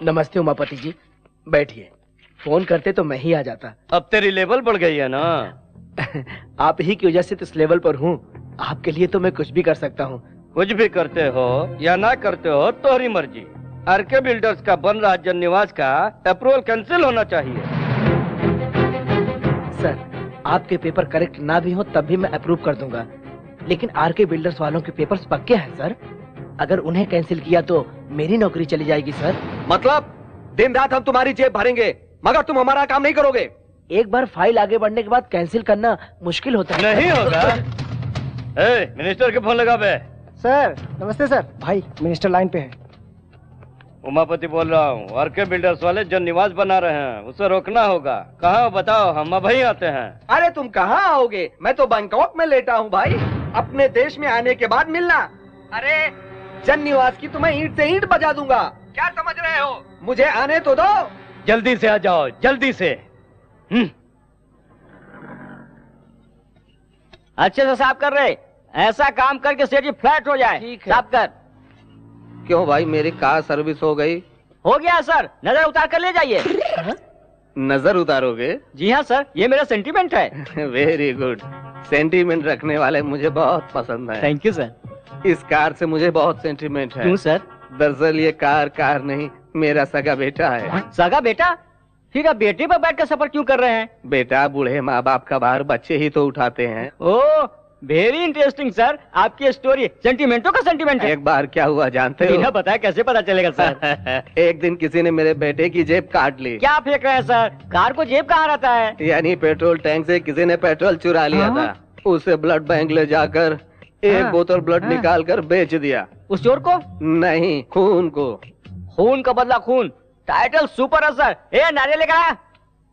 S11: नमस्ते उमापति जी, बैठिए। फोन करते तो मैं ही आ जाता।
S2: अब तेरी लेवल बढ़ गई है ना।
S11: आप ही की वजह से तो इस लेवल पर हूँ। आपके लिए तो मैं कुछ भी कर सकता हूँ।
S2: कुछ भी करते हो या ना करते हो तोहरी मर्जी। आरके बिल्डर्स का बन रहा जन निवास का अप्रूवल कैंसिल होना चाहिए।
S11: सर, आपके पेपर करेक्ट ना भी हो तब भी मैं अप्रूव कर दूंगा, लेकिन आरके बिल्डर्स वालों के पेपर्स पक्के हैं सर। अगर उन्हें कैंसिल किया तो मेरी नौकरी चली जाएगी सर।
S10: मतलब दिन रात हम तुम्हारी जेब भरेंगे मगर तुम हमारा काम नहीं करोगे।
S11: एक बार फाइल आगे बढ़ने के बाद कैंसिल करना मुश्किल होता है।
S2: नहीं होगा। मिनिस्टर के फोन लगा बे।
S8: सर नमस्ते सर। भाई मिनिस्टर लाइन पे है।
S2: उमापति बोल रहा हूँ। आरके बिल्डर्स वाले जन निवास बना रहे हैं, उसे रोकना होगा। कहाँ बताओ, हम अब ही आते हैं।
S10: अरे तुम कहाँ आओगे, मैं तो बैंकॉक में लेटा हूँ भाई। अपने देश में आने के बाद मिलना। अरे जन निवास की तुम्हें ईंट से ईंट बजा दूंगा, क्या समझ रहे हो? मुझे आने तो दो।
S2: जल्दी से आ जाओ, जल्दी से।
S7: अच्छे से साफ कर रहे, ऐसा काम करके सेठ जी फ्लैट हो जाए।
S11: ठीक है।
S7: साफ कर।
S10: क्यों भाई, मेरी कार सर्विस हो गई?
S7: हो गया सर, नजर उतार कर ले जाइए।
S10: नजर उतारोगे?
S7: जी हाँ सर, ये मेरा सेंटीमेंट है।
S10: Very good. सेंटीमेंट रखने वाले मुझे बहुत पसंद है।
S7: Thank you sir.
S10: इस कार से मुझे बहुत सेंटीमेंट है।
S7: क्यों सर?
S10: दरअसल ये कार नहीं, मेरा सगा बेटा है।
S7: सगा बेटा? फिर आप बेटे पर बैठ कर सफर क्यों कर रहे हैं?
S10: बेटा, बूढ़े माँ बाप का भार बच्चे ही तो उठाते हैं।
S7: ओह, वेरी इंटरेस्टिंग सर। आपकी स्टोरी सेंटीमेंटों का सेंटीमेंट है।
S10: एक बार क्या हुआ जानते हो?
S7: बिना बताया कैसे पता चलेगा सर?
S10: एक दिन किसी ने मेरे बेटे की जेब काट ली।
S7: क्या फेंक रहे हैं सर? कार को जेब कहाँ रहता है?
S10: यानी पेट्रोल टैंक से किसी ने पेट्रोल चुरा लिया था। उसे ब्लड बैंक ले जाकर एक बोतल ब्लड निकाल कर बेच दिया।
S7: उस चोर को?
S10: नहीं, खून को।
S7: खून का बदला खून, टाइटल सुपर है सर। ए नारियल लेकर आ।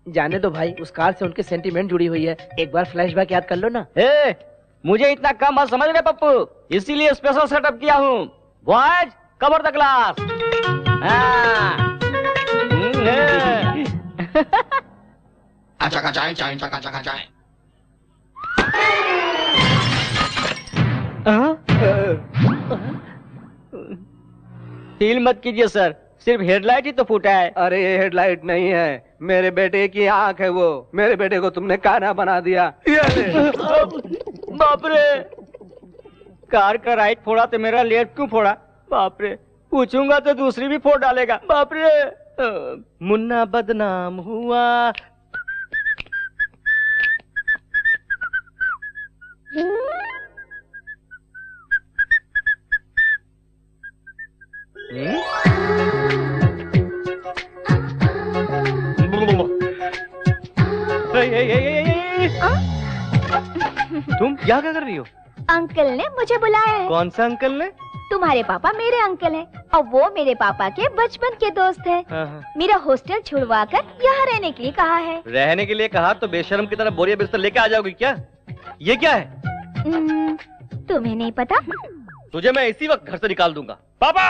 S11: जाने दो भाई, उस कार से उनके सेंटीमेंट जुड़ी हुई है। एक बार फ्लैशबैक याद कर लो ना।
S7: ए, मुझे इतना कम मत समझ रहे पप्पू, इसीलिए स्पेशल सेटअप किया हूँ। Boys, cover the glass. Feel मत कीजिए सर, सिर्फ हेडलाइट ही तो फूटा है।
S10: अरे ये हेडलाइट नहीं है, मेरे बेटे की आंख है वो। मेरे बेटे को तुमने काना बना दिया।
S7: बाप रे, कार का राइट फोड़ा तो मेरा लेफ्ट क्यों फोड़ा? बाप रे, पूछूंगा तो दूसरी भी फोड़ डालेगा। बाप रे, मुन्ना बदनाम हुआ।
S13: तुम यहाँ क्या कर रही हो?
S12: अंकल ने मुझे बुलाया है।
S13: कौन सा अंकल ने?
S12: तुम्हारे पापा मेरे अंकल हैं और वो मेरे पापा के बचपन के दोस्त हैं। मेरा हॉस्टल छुड़वा कर यहाँ रहने के लिए कहा है।
S13: रहने के लिए कहा तो बेशर्म की तरह बोरिया बिस्तर लेके आ जाओगी क्या? ये क्या है?
S12: तुम्हें नहीं पता?
S13: तुझे मैं इसी वक्त घर से निकाल दूंगा। पापा!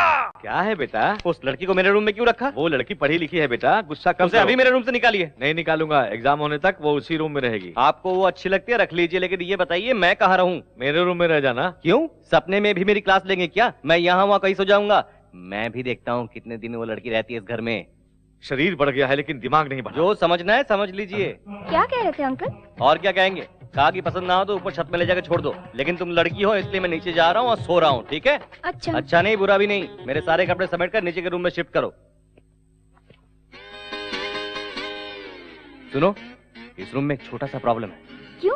S13: क्या है बेटा? उस लड़की को मेरे रूम में क्यों रखा? वो लड़की पढ़ी लिखी है बेटा, गुस्सा कम से अभी मेरे रूम से निकालिए। नहीं निकालूंगा, एग्जाम होने तक वो उसी रूम में रहेगी। आपको वो अच्छी लगती है रख लीजिए, लेकिन ये बताइए मैं कहाँ रहूं? मेरे रूम में रह जाना। क्यों? सपने में भी मेरी क्लास लेंगे क्या? मैं यहाँ वहाँ कहीं सो जाऊंगा। मैं भी देखता हूँ कितने दिन वो लड़की रहती है इस घर में। शरीर बढ़ गया है लेकिन दिमाग नहीं बढ़ा। जो समझना है समझ लीजिए।
S12: क्या कह रहे थे अंकल?
S13: और क्या कहेंगे? कहा कि पसंद ना हो तो ऊपर छत में ले जाकर छोड़ दो, लेकिन तुम लड़की हो इसलिए मैं नीचे जा रहा हूँ और सो रहा हूँ, ठीक है?
S12: अच्छा।
S13: अच्छा नहीं, बुरा भी नहीं। मेरे सारे कपड़े समेट कर नीचे के रूम में शिफ्ट करो। सुनो, इस रूम में एक छोटा सा प्रॉब्लम है।
S12: क्यों?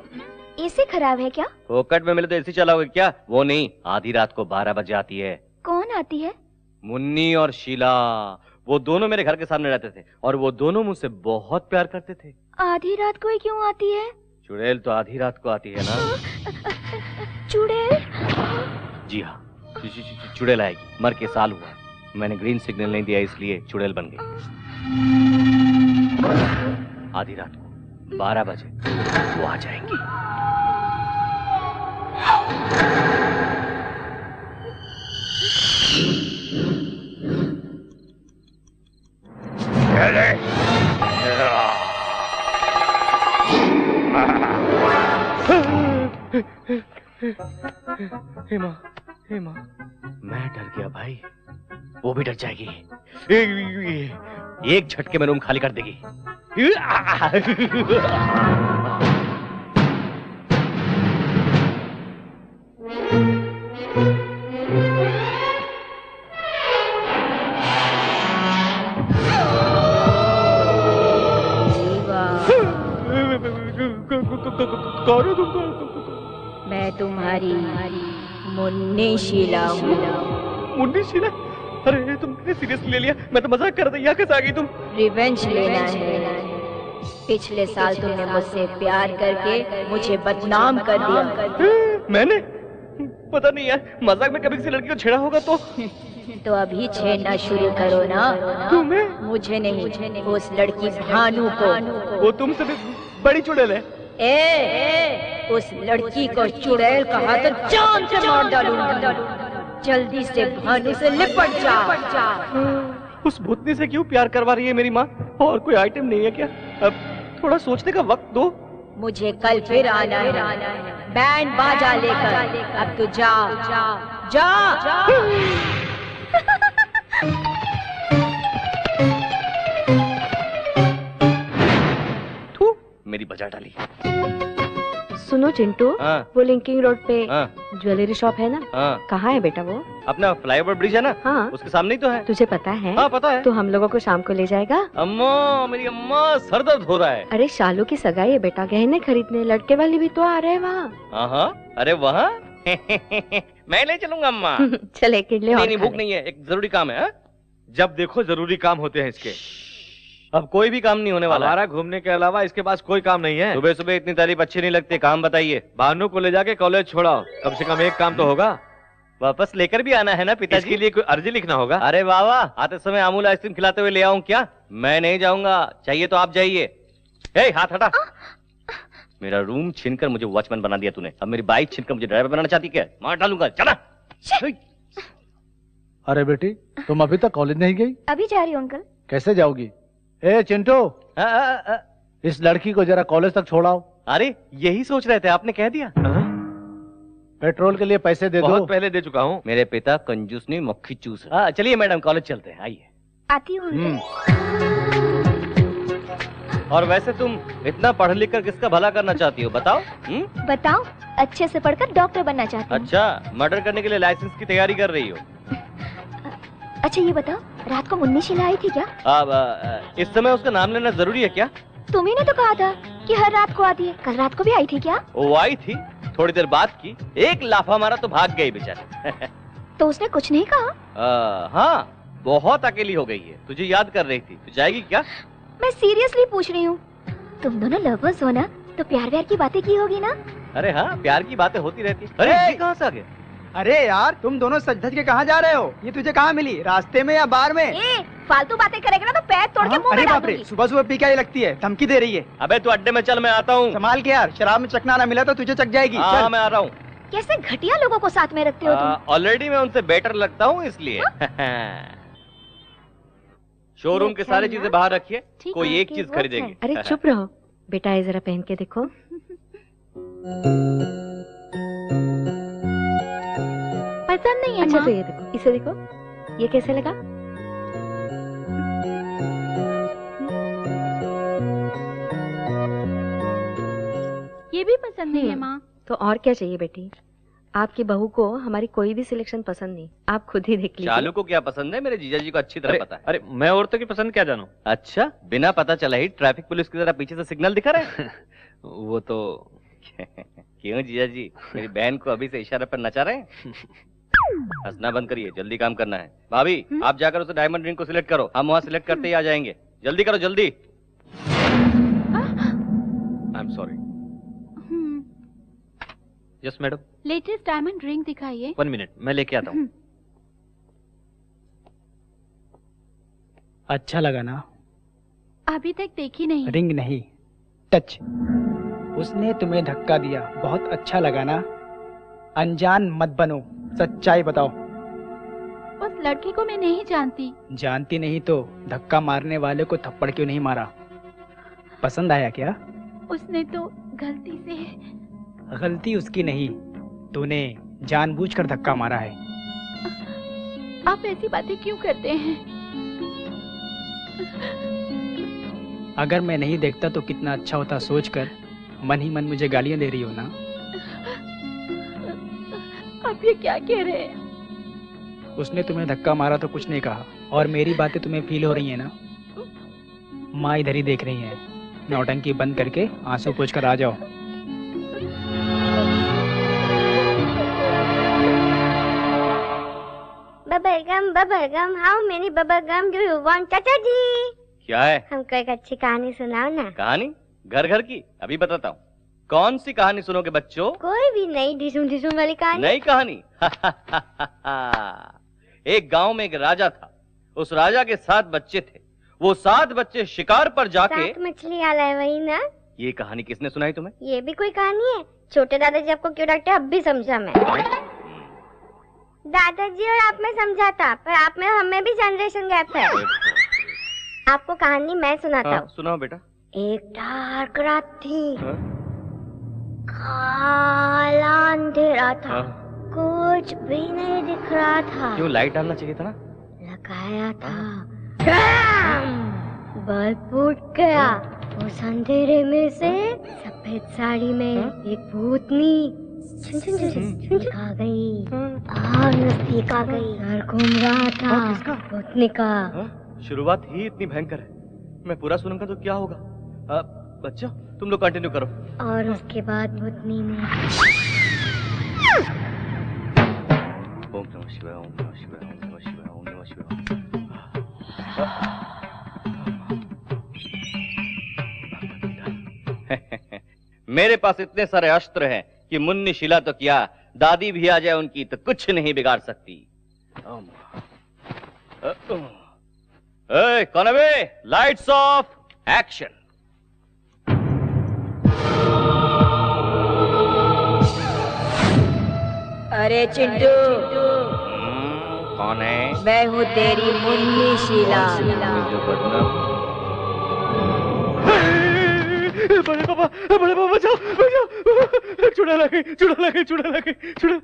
S12: एसी खराब है क्या?
S13: फोकट में मिले तो एसी चलाओगे क्या? वो नहीं, आधी रात को 12 बजे आती है।
S12: कौन आती है?
S13: मुन्नी और शीला। वो दोनों मेरे घर के सामने रहते थे और वो दोनों मुझसे बहुत प्यार करते थे।
S12: आधी रात को ही क्यों आती है?
S13: चुड़ैल तो आधी रात को आती है ना।
S12: चुड़ैल?
S13: जी हाँ, चुड़ैल आएगी। मर के साल हुआ, मैंने ग्रीन सिग्नल नहीं दिया इसलिए चुड़ैल बन गई। आधी रात को 12 बजे वो आ जाएंगी। हेमा, मैं डर गया भाई, वो भी डर जाएगी। एक झटके में रूम खाली कर देगी।
S2: कौन हो तुम?
S12: मैं तुम्हारी मुन्नी शीला हूँ।
S2: मुन्नी शीला? अरे तुमने सीरियसली ले लिया? मैं तो मजाक कर रहा था, यहाँ कैसे आ गई तुम?
S12: रिवेंज लेना है। पिछले साल तुमने मुझसे प्यार करके मुझे बदनाम कर दिया।
S2: मैंने? पता नहीं यार, मजाक में कभी किसी लड़की को छेड़ा होगा तो
S12: अभी छेड़ना शुरू करो ना।
S2: तुम्हें?
S12: मुझे नहीं, उस लड़की भानु को।
S2: वो तुमसे भी बड़ी चुड़ैल है।
S12: उस लड़की को चुड़ैल कहा तो जान से मार डालूंगा। जल्दी से भानु से लिपट जा।
S2: उस भूतनी से क्यों प्यार करवा रही है मेरी माँ? और कोई आइटम नहीं है क्या? अब थोड़ा सोचने का वक्त दो।
S12: मुझे कल फिर आना है बैंड बाजा लेकर। अब तो जा।
S2: मेरी बजा डाली।
S15: सुनो चिंटू, वो लिंकिंग रोड पे ज्वेलरी शॉप है ना? कहाँ है बेटा वो?
S2: अपना फ्लाईओवर ब्रिज है ना?
S15: हाँ,
S2: उसके सामने ही तो है।
S15: तुझे पता है?
S2: हाँ पता है।
S15: तो हम लोगों को शाम को ले जाएगा?
S2: अम्मा, मेरी अम्मा, सर दर्द हो रहा है।
S15: अरे शालू की सगाई है बेटा, गहने खरीदने, लड़के वाली भी तो आ रहे हैं वहाँ।
S2: हाँ, अरे वहाँ? मैं ले चलूंगा अम्मा।
S15: चले किडले।
S2: नहीं, भूख नहीं है, एक जरूरी काम है। जब देखो जरूरी काम होते हैं इसके। अब कोई भी काम नहीं होने वाला। हमारा घूमने के अलावा इसके पास कोई काम नहीं है। सुबह सुबह इतनी तारीफ अच्छी नहीं लगती। काम बताइए। भानु को ले जाके कॉलेज छोड़ाओ, कम से कम एक काम तो होगा। वापस लेकर भी आना है ना पिताजी? इसके लिए कोई अर्जी लिखना होगा। अरे वाह, आते समय अमूल आइसक्रीम खिलाते हुए ले आऊं क्या? मैं नहीं जाऊंगा, चाहिए तो आप जाइए। हाथ हटा। मेरा रूम छीनकर मुझे वॉचमैन बना दिया तूने, अब मेरी बाइक छीनकर मुझे ड्राइवर बनाना चाहती क्या? मार डालूंगा, चला।
S3: अरे बेटी, तुम अभी तक कॉलेज नहीं गई?
S12: अभी जा रही हूँ अंकल।
S3: कैसे जाओगी? चिंटू, इस लड़की को जरा कॉलेज तक छोड़ाओ।
S2: अरे यही सोच रहे थे, आपने कह दिया।
S3: पेट्रोल के लिए पैसे दे दो।
S2: बहुत पहले दे चुका हूँ। मेरे पिता कंजूस नहीं, मक्खी चूस। चलिए मैडम, कॉलेज चलते हैं, आइए।
S12: आती हूँ।
S2: और वैसे तुम इतना पढ़ लिख कर किसका भला करना चाहती हो, बताओ?
S12: बताओ, अच्छे से पढ़कर डॉक्टर बनना चाहती हूँ।
S2: अच्छा, मर्डर करने के लिए लाइसेंस की तैयारी कर रही हो?
S12: अच्छा ये बताओ, रात को मुन्नी शीला आई थी क्या?
S2: अब इस समय उसका नाम लेना जरूरी है क्या?
S12: तुम्ही ने तो कहा था कि हर रात को आती है। कल रात को भी आई थी क्या?
S2: वो आई थी, थोड़ी देर बात की, एक लाफा मारा तो भाग गई बेचारी।
S12: तो उसने कुछ नहीं कहा?
S2: हाँ, बहुत अकेली हो गई है, तुझे याद कर रही थी। तू जाएगी क्या?
S12: मैं सीरियसली पूछ रही हूँ। तुम दोनों लवर्स हो ना, तो प्यार व्यार की बातें की होगी ना?
S2: अरे हाँ, प्यार की बातें होती रहती। अरे कहाँ से आ गए?
S1: अरे यार, तुम दोनों सज धज के कहाँ जा रहे हो? ये तुझे कहाँ मिली, रास्ते में या बार में?
S12: फालतू बातें करेगा ना तो पैर तोड़ के मुंह में डाल दूंगी।
S1: सुबह सुबह पी के लगती है, धमकी दे रही है।
S2: अबे तू अड्डे में चल, मैं आता हूँ।
S1: संभाल के यार, शराब में चखना ना मिला तो तुझे चख जाएगी।
S2: हाँ, मैं आ रहा हूँ।
S12: कैसे घटिया लोगों को साथ में रखते हो तुम?
S2: ऑलरेडी मैं उनसे बेटर लगता हूँ इसलिए। शोरूम के सारी चीजें बाहर रखिए, कोई एक चीज खरीदेगी।
S15: अरे चुप रहो बेटा, ये जरा पहन के देखो।
S12: पसंद नहीं है?
S15: अच्छा तो ये देखो, इसे देखो, ये कैसे लगा?
S12: ये भी पसंद नहीं है माँ।
S15: तो और क्या चाहिए बेटी? आपकी बहू को हमारी कोई भी सिलेक्शन पसंद नहीं, आप खुद ही देख लीजिए।
S2: चालू को क्या पसंद है मेरे जीजा जी को अच्छी तरह पता है।
S13: अरे मैं औरतों की पसंद क्या जानूं?
S2: अच्छा, बिना पता चला ही ट्रैफिक पुलिस की तरह पीछे से सिग्नल दिखा रहे?
S13: वो तो
S2: क्यों जीजा जी, मेरी बहन को अभी से इशारे पर नचा रहे हैं? हंसना बंद करिए, जल्दी काम करना है। भाभी, आप जाकर उसे डायमंड रिंग को सिलेक्ट करो, हम वहाँ सिलेक्ट करते ही आ जाएंगे। जल्दी करो, जल्दी।
S13: I am sorry. Yes madam.
S12: Latest diamond ring दिखाइए।
S13: 1 मिनट, मैं लेके आता हूँ।
S16: अच्छा लगा ना?
S12: अभी तक देखी नहीं।
S16: रिंग नहीं, टच। उसने तुम्हें धक्का दिया, बहुत अच्छा लगा ना? अनजान मत बनो, सच्चाई बताओ।
S12: उस लड़के को मैं नहीं जानती।
S16: जानती नहीं तो धक्का मारने वाले को थप्पड़ क्यों नहीं मारा? पसंद आया क्या?
S12: उसने तो गलती से।
S16: गलती उसकी नहीं, तूने जानबूझकर धक्का मारा है।
S12: आप ऐसी बातें क्यों करते हैं?
S16: अगर मैं नहीं देखता तो कितना अच्छा होता सोचकर मन ही मन मुझे गालियां दे रही हो ना?
S12: आप ये क्या कह रहे हैं?
S16: उसने तुम्हें धक्का मारा तो कुछ नहीं कहा, और मेरी बातें तुम्हें फील हो रही है ना? माँ इधर ही देख रही है। नौटंकी बंद करके आंसू पोंछ कर आ जाओ।
S5: Bubble gum, how many bubble gum do you want चाचा जी?
S2: क्या है?
S5: हमको एक अच्छी कहानी सुनाओ ना।
S2: कहानी? घर घर की? अभी बताता हूँ। कौन सी कहानी सुनोगे बच्चों?
S5: कोई भी नई ढिसुम ढिसुम वाली कहानी।
S2: नई कहानी? एक गांव में एक राजा था। उस राजा के 7 बच्चे थे। वो 7 बच्चे शिकार पर जाके
S5: 7 मछली आला है वही ना?
S2: ये कहानी किसने सुनाई तुम्हें?
S5: ये भी कोई कहानी है? छोटे दादाजी आपको क्यों डांटते? अब भी समझा मैं। दादाजी और आप में समझा था, पर आप में हमें भी जनरेशन गैप है। आपको कहानी मैं सुनाता हूँ।
S2: सुनाओ बेटा।
S5: एक डार्क रात थी। काला अंधेरा था। कुछ भी नहीं दिख रहा था।
S2: क्यों? लाइट डालना चाहिए था ना।
S5: लगाया था, बल्ब फूट गया। उस अंधेरे में से सफेद साड़ी में एक भूतनी आ गई और नजदीक आ गई। सर घूम रहा था भूतनी का।
S2: शुरुआत ही इतनी भयंकर है। मैं पूरा सुनूंगा तो क्या होगा? बच्चों तुम लोग कंटिन्यू करो।
S5: और उसके बाद भूतनी ने
S2: ओम नमः शिवाय, ओम नमः शिवाय, ओम नमः शिवाय, ओम नमः शिवाय। मेरे पास इतने सारे अस्त्र हैं कि मुन्नी शिला तो क्या, दादी भी आ जाए उनकी तो कुछ नहीं बिगाड़ सकती। कौन है बे? Lights off, action.
S4: अरे चिंटू,
S2: कौन है?
S4: मैं हूँ तेरी मुन्नी शीला।
S2: बड़े पापा बचाओ बचाओ, चुड़ैल आ गई, चुड़ैल आ गई, चुड़ैल आ गई, चुड़ैल।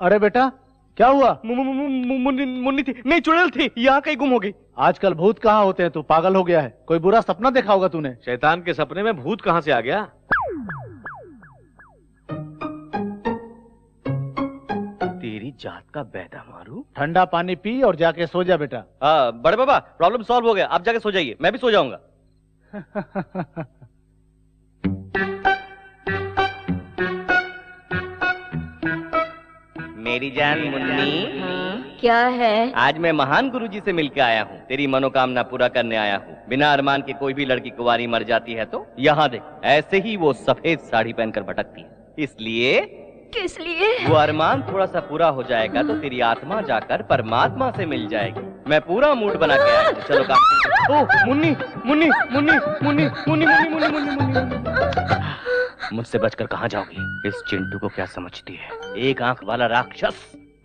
S3: अरे बेटा क्या हुआ?
S2: मुन्नी थी, नहीं चुड़ैल थी, यहाँ कहीं गुम हो गई।
S3: आजकल भूत कहाँ होते हैं? तू पागल हो गया है? कोई बुरा सपना देखा होगा तूने।
S6: शैतान के सपने में भूत कहाँ से आ गया?
S2: तेरी जात का बैदा मारू।
S3: ठंडा पानी पी और जाके सो जा बेटा।
S2: बड़े बाबा प्रॉब्लम सॉल्व हो गया, आप जाके सो जाइए, मैं भी सो जाऊंगा। मेरी जान मुन्नी।
S4: क्या है?
S2: आज मैं महान गुरुजी से मिलकर आया हूँ, तेरी मनोकामना पूरा करने आया हूँ। बिना अरमान के कोई भी लड़की कुंवारी मर जाती है तो यहाँ देख, ऐसे ही वो सफेद साड़ी पहनकर भटकती है। इसलिए
S4: किस लिए?
S2: वो अरमान थोड़ा सा पूरा हो जाएगा तो तेरी आत्मा जाकर परमात्मा से मिल जाएगी। मैं पूरा मूड बना के आया हूँ, चलो काम। ओह मुन्नी मुन्नी मुन्नी मुन्नी मुन्नी मुन्नी मुन्नी मुन्नी मुन्नी। मुझसे बचकर कहाँ जाओगी? इस चिंटू को क्या समझती है? एक आंख वाला राक्षस।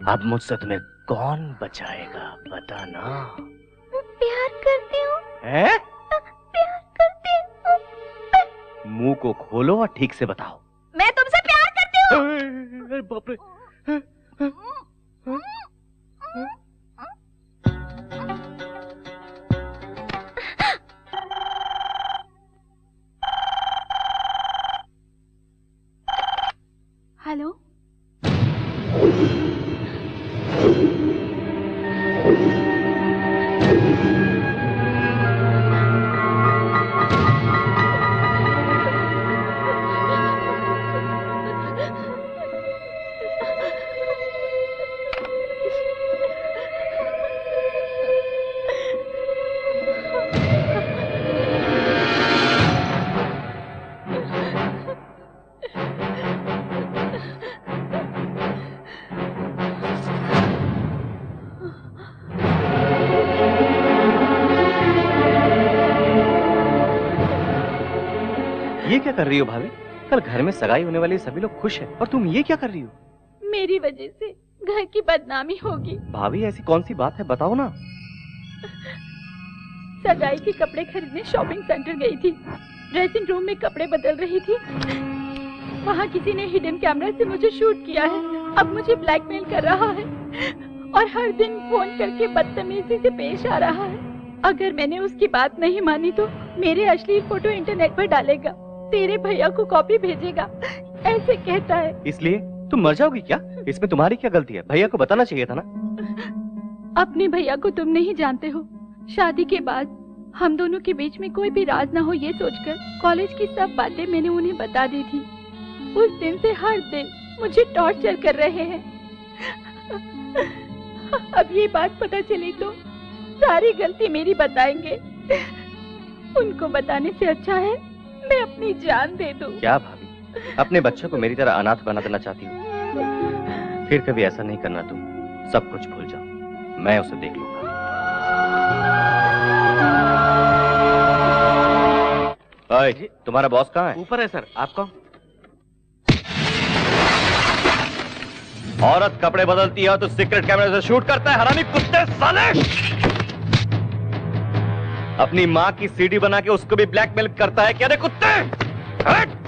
S2: अब मुझसे तुम्हें कौन बचाएगा बताना।
S12: प्यार करती हूँ।
S2: हैं?
S12: प्यार करती हूँ।
S2: मुंह को खोलो और ठीक से बताओ।
S12: मैं तुमसे प्यार करती हूँ।
S2: अरे बाप रे।
S12: हेलो।
S2: ये क्या कर रही हो भाभी? कल घर में सगाई होने वाली सभी लोग खुश हैं और तुम ये क्या कर रही हो?
S12: मेरी वजह से घर की बदनामी होगी।
S2: भाभी ऐसी कौन सी बात है, बताओ ना।
S12: सगाई के कपड़े खरीदने शॉपिंग सेंटर गई थी। ड्रेसिंग रूम में कपड़े बदल रही थी। वहाँ किसी ने हिडन कैमरा से मुझे शूट किया है। अब मुझे ब्लैकमेल कर रहा है और हर दिन फोन करके बदतमीजी से पेश आ रहा है। अगर मैंने उसकी बात नहीं मानी तो मेरे अश्लील फोटो इंटरनेट पर डालेगा, तेरे भैया को कॉपी भेजेगा, ऐसे कहता है।
S2: इसलिए तुम मर जाओगी क्या? इसमें तुम्हारी क्या गलती है? भैया को बताना चाहिए था ना।
S15: अपने भैया को तुम नहीं जानते हो। शादी के बाद हम दोनों के बीच में कोई भी राज ना हो ये सोचकर कॉलेज की सब बातें मैंने उन्हें बता दी थी। उस दिन से हर दिन मुझे टॉर्चर कर रहे हैं। अब ये बात पता चली तो सारी गलती मेरी बताएंगे। उनको बताने से अच्छा है मैं अपनी जान दे दूं।
S2: क्या भाभी, अपने बच्चों को मेरी तरह अनाथ बना देना चाहती हो? फिर कभी ऐसा नहीं करना तुम। सब कुछ भूल जाओ, मैं उसे देख लूंगा। ओए, तुम्हारा बॉस कहाँ है?
S6: ऊपर है सर। आप कौन?
S2: औरत कपड़े बदलती है तो सीक्रेट कैमरे से शूट करता है, हरामी कुत्ते साले! अपनी माँ की सीडी बना के उसको भी ब्लैकमेल करता है क्या रे कुत्ते? हट!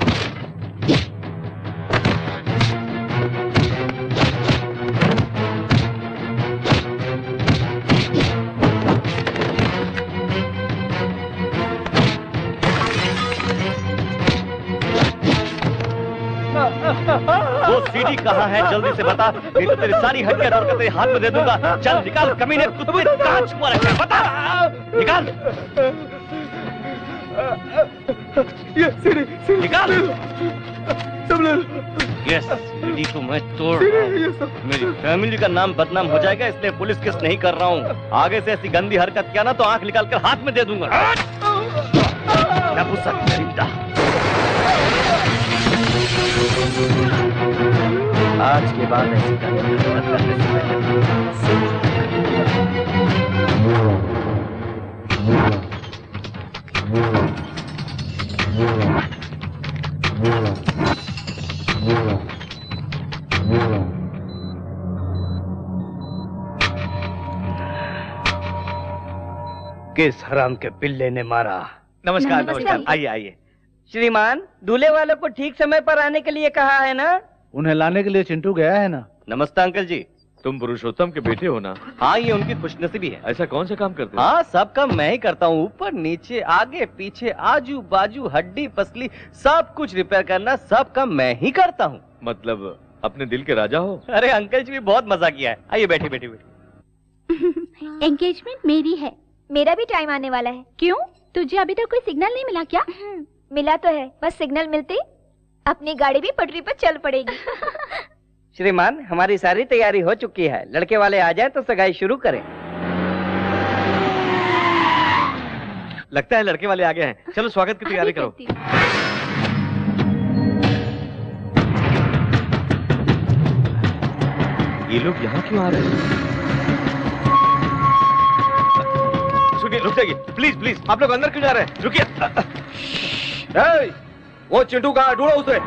S2: वो सीडी कहाँ है जल्दी से बता, नहीं तो तेरी सारी हड्डियां तोड़कर तेरे हाथ में दे दूंगा। चल निकाल कमीने कुत्ते, कहाँ छुपा रखा है बता, निकाल। ये सीडी निकाल। सब ले लो। ये सीडी को मैं तोड़ रहा हूं। मेरी फैमिली का नाम बदनाम हो जाएगा, इसलिए पुलिस केस नहीं कर रहा हूँ। आगे से ऐसी गंदी हरकत किया ना तो आंख निकाल कर हाथ में दे दूंगा। नपुंसक दरिंदा। आज के बाद ऐसी गंदी हरकत करने से किस हराम के पिल्ले ने मारा?
S7: नमस्कार नमस्कार, आइए आइए। श्रीमान, दूल्हे वालों को ठीक समय पर आने के लिए कहा है ना?
S3: उन्हें लाने के लिए चिंटू गया है ना।
S2: नमस्ते अंकल जी।
S6: तुम पुरुषोत्तम के बेटे हो ना?
S2: हाँ, ये उनकी खुशनसीबी है।
S6: ऐसा कौन सा काम करते हो?
S2: हाँ, सब काम मैं ही करता हूँ। ऊपर नीचे आगे पीछे आजू बाजू हड्डी पसली सब कुछ रिपेयर करना, सब काम मैं ही करता हूँ।
S6: मतलब अपने दिल के राजा हो?
S2: अरे अंकल जी भी बहुत मजा किया है। आइए बैठिए बैठिए बैठिए।
S12: एंगेजमेंट मेरी है, मेरा भी टाइम आने वाला है।
S4: क्यों, तुझे अभी तक कोई सिग्नल नहीं मिला क्या?
S12: मिला तो है, बस सिग्नल मिलते अपनी गाड़ी भी पटरी पर चल पड़ेगी।
S7: श्रीमान, हमारी सारी तैयारी हो चुकी है। लड़के वाले आ जाए तो सगाई शुरू करें।
S6: लगता है लड़के वाले आ गए हैं। चलो स्वागत की तैयारी करो। ये लोग यहाँ क्यों आ रहे हैं? सुनिए, रुक जाइए प्लीज प्लीज। आप लोग अंदर क्यों जा रहे हैं? रुकिए। वो चिंटू कहाँ? ढूंढो उसे।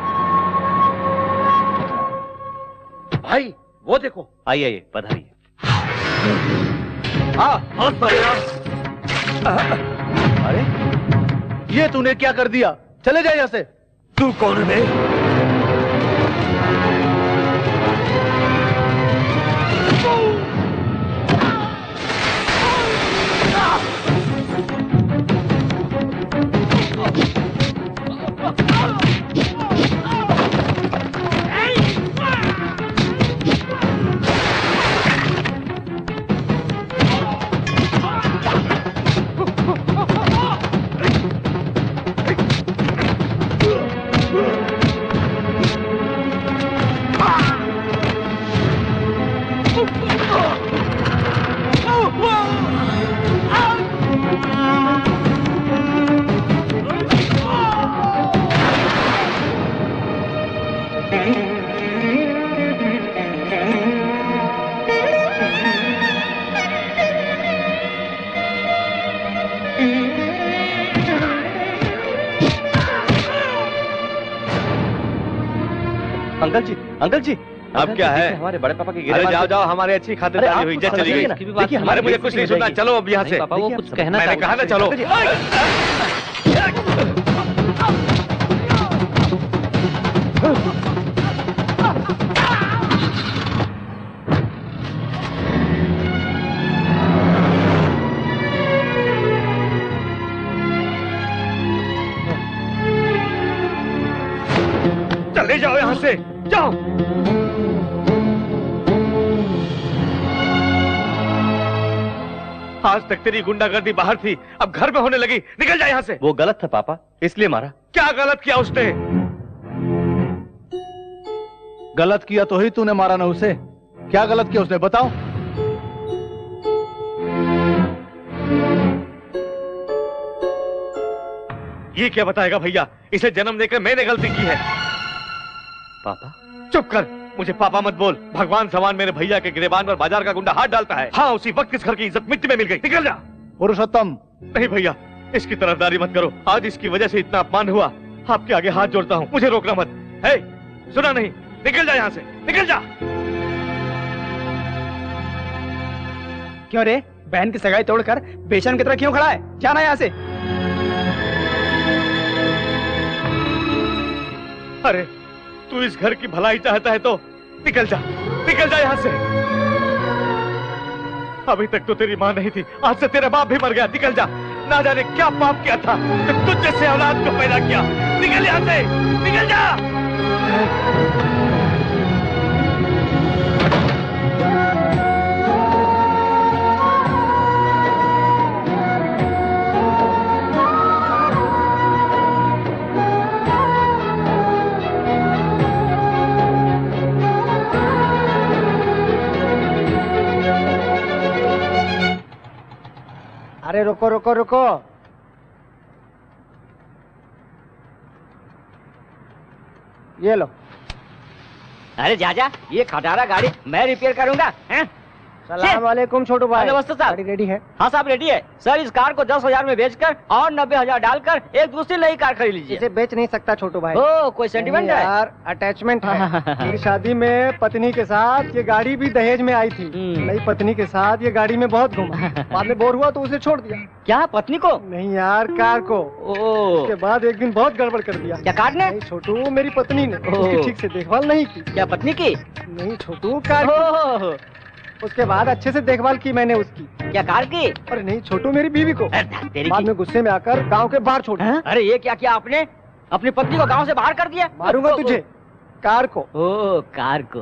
S6: भाई वो देखो।
S2: आइए आइए, पधारिए।
S3: अरे ये तूने क्या कर दिया? चले जाए यहाँ से।
S6: तू कौन है?
S2: अंकल जी, अंकल जी,
S6: अब क्या है?
S2: हमारे बड़े पापा की
S6: अरे जाओ जाओ, हमारी अच्छी खातिरदारी हुई, इज्जत चली गई।
S2: देखिए
S6: हमारे मुझे कुछ नहीं सुनना, चलो अब यहाँ से।
S9: पापा वो कुछ कहना
S6: मैंने कहा ना चलो। चले जाओ यहाँ से, जाओ। आज तक तेरी गुंडागर्दी बाहर थी, अब घर में होने लगी। निकल जा यहाँ से।
S2: वो गलत था पापा, इसलिए मारा।
S6: क्या गलत किया उसने?
S3: गलत किया तो ही तूने मारा ना उसे। क्या गलत किया उसने बताओ।
S6: ये क्या बताएगा भैया? इसे जन्म देकर मैंने गलती की है।
S2: पापा
S6: चुप कर, मुझे पापा मत बोल। भगवान समान मेरे भैया के गिरेबान पर बाजार का गुंडा हाथ डालता है। हाँ, उसी वक्त इस घर की इज्जत मिट्टी में मिल गई। निकल जा।
S3: पुरुषोत्तम।
S6: नहीं भैया, इसकी तरफदारी मत करो। आज इसकी वजह से इतना अपमान हुआ। आपके आगे हाथ जोड़ता हूँ, मुझे रोकना मत। है, सुना नहीं? निकल जा यहाँ से, निकल जा।
S1: क्यों रे, बहन की सगाई तोड़कर बेशर्म की तरह क्यों खड़ा है? जाना यहाँ से।
S6: अरे तू इस घर की भलाई चाहता है तो निकल जा, निकल जा यहाँ से। अभी तक तो तेरी माँ नहीं थी, आज से तेरा बाप भी मर गया। निकल जा। ना जाने क्या पाप किया था कि तुझ जैसे औलाद को पैदा किया। निकल यहाँ से, निकल जा।
S8: अरे रुको रुको रुको। ये लो।
S7: अरे जाजा, ये खटारा गाड़ी मैं रिपेयर करूंगा।
S8: सलाम वालेकुम छोटू भाई।
S7: नमस्ते साहब।
S8: गाड़ी रेडी है?
S7: हाँ साहब रेडी है। सर इस कार को 10,000 में बेचकर और 90,000 डालकर एक दूसरी नई कार खरीद लीजिए।
S8: इसे बेच नहीं सकता छोटू भाई।
S7: ओ, कोई सेंटिमेंट है?
S8: यार अटैचमेंट है। मेरी शादी में पत्नी के साथ ये गाड़ी भी दहेज में आई थी। नई पत्नी के साथ ये गाड़ी में बहुत घूमा, बाद में बोर हुआ तो उसे छोड़ दिया।
S7: क्या पत्नी को?
S8: नहीं यार, कार को। उसके बाद एक दिन बहुत गड़बड़ कर दिया।
S7: क्या कार ने?
S8: नहीं छोटू, मेरी पत्नी ने उसकी ठीक से देखभाल नहीं की।
S7: क्या पत्नी की?
S8: नहीं छोटू, कार की। उसके बाद अच्छे से देखभाल की मैंने उसकी।
S7: क्या कार की?
S8: अरे नहीं छोटू, मेरी बीवी को। बाद में गुस्से में आकर गांव के बाहर छोड़ दिया।
S7: अरे ये क्या किया आपने? अपनी पत्नी को गांव से बाहर कर दिया?
S8: मारूंगा तुझे। कार को।
S7: ओ, कार को।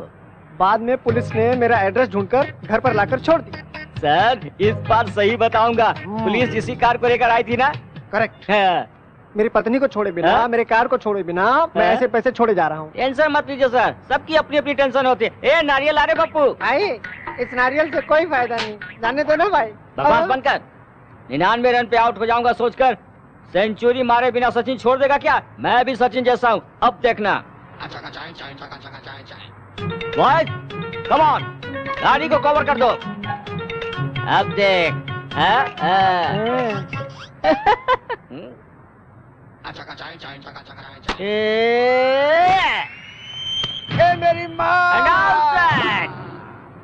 S8: बाद में पुलिस ने मेरा एड्रेस ढूंढकर घर पर लाकर छोड़ दिया।
S7: सर इस बार सही बताऊंगा, पुलिस जिसी कार को लेकर आई थी ना?
S8: करेक्ट। मेरी पत्नी को छोड़े बिना, मेरे कार को छोड़े बिना मैं ऐसे पैसे छोड़े जा रहा हूँ।
S7: टेंशन मत लीजिए सर, सबकी अपनी अपनी टेंशन होती है। ए नारियल आ रहे पप्पू।
S8: भाई इस नारियल से कोई फायदा नहीं, जाने दो ना भाई।
S7: बकवास बंद कर। 99 रन पे आउट हो जाऊंगा सोचकर सेंचुरी मारे बिना सचिन छोड़ देगा क्या? मैं भी सचिन जैसा हूँ, अब देखना। बॉयज कम ऑन, गाड़ी को कवर कर दो। अब देख।
S8: मेरी माँ।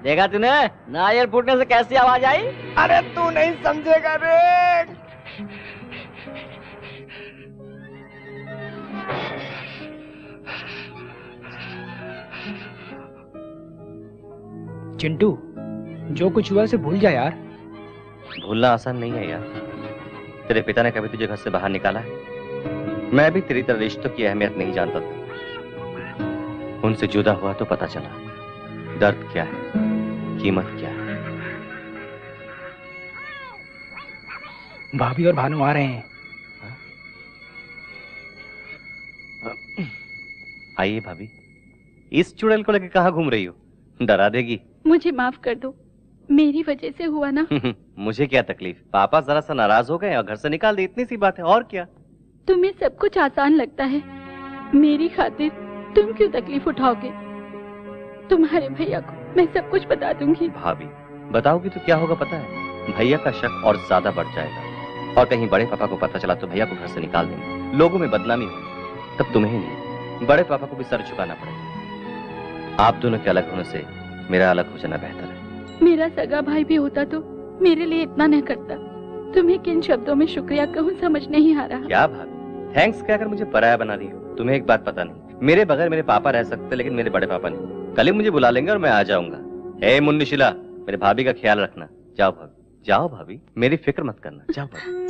S7: देखा तूने नारियल फूटने से कैसी आवाज आई?
S8: अरे तू नहीं समझेगा रे।
S16: चिंटू, जो कुछ हुआ उसे भूल जा यार।
S2: भूलना आसान नहीं है यार। तेरे पिता ने कभी तुझे घर से बाहर निकाला है? मैं भी तेरी तरह रिश्तों की अहमियत नहीं जानता था। उनसे जुदा हुआ तो पता चला दर्द क्या है, कीमत क्या है।
S16: भाभी और भानु आ रहे हैं।
S2: आइए भाभी। इस चुड़ैल को लेकर कहाँ घूम रही हो? डरा देगी।
S15: मुझे माफ कर दो, मेरी वजह से हुआ ना।
S2: मुझे क्या तकलीफ, पापा जरा सा नाराज हो गए और घर से निकाल दी, इतनी सी बात है, और क्या।
S15: तुम्हें सब कुछ आसान लगता है, मेरी खातिर तुम क्यों तकलीफ उठाओगे? तुम्हारे भैया को मैं सब कुछ बता दूंगी।
S2: भाभी बताओगी तो क्या होगा पता है? भैया का शक और ज्यादा बढ़ जाएगा, और कहीं बड़े पापा को पता चला तो भैया को घर से निकाल देंगे, लोगों में बदनामी होगी। तब तुम्हें नहीं, बड़े पापा को भी सर झुकाना पड़ेगा। आप दोनों के अलग होने से मेरा अलग हो जाना बेहतर है।
S15: मेरा सगा भाई भी होता तो मेरे लिए इतना न करता। तुम्हें किन शब्दों में शुक्रिया कहूँ समझ नहीं आ रहा।
S2: क्या भाभी, थैंक्स कहकर मुझे पराया बना रही हो? तुम्हें एक बात पता नहीं, मेरे बगैर मेरे पापा रह सकते लेकिन मेरे बड़े पापा नहीं। कल ही मुझे बुला लेंगे और मैं आ जाऊंगा। हे मुन्नीशिला, मेरे भाभी का ख्याल रखना। जाओ भाभी, जाओ भाभी, मेरी फिक्र मत करना, जाओ भाभी।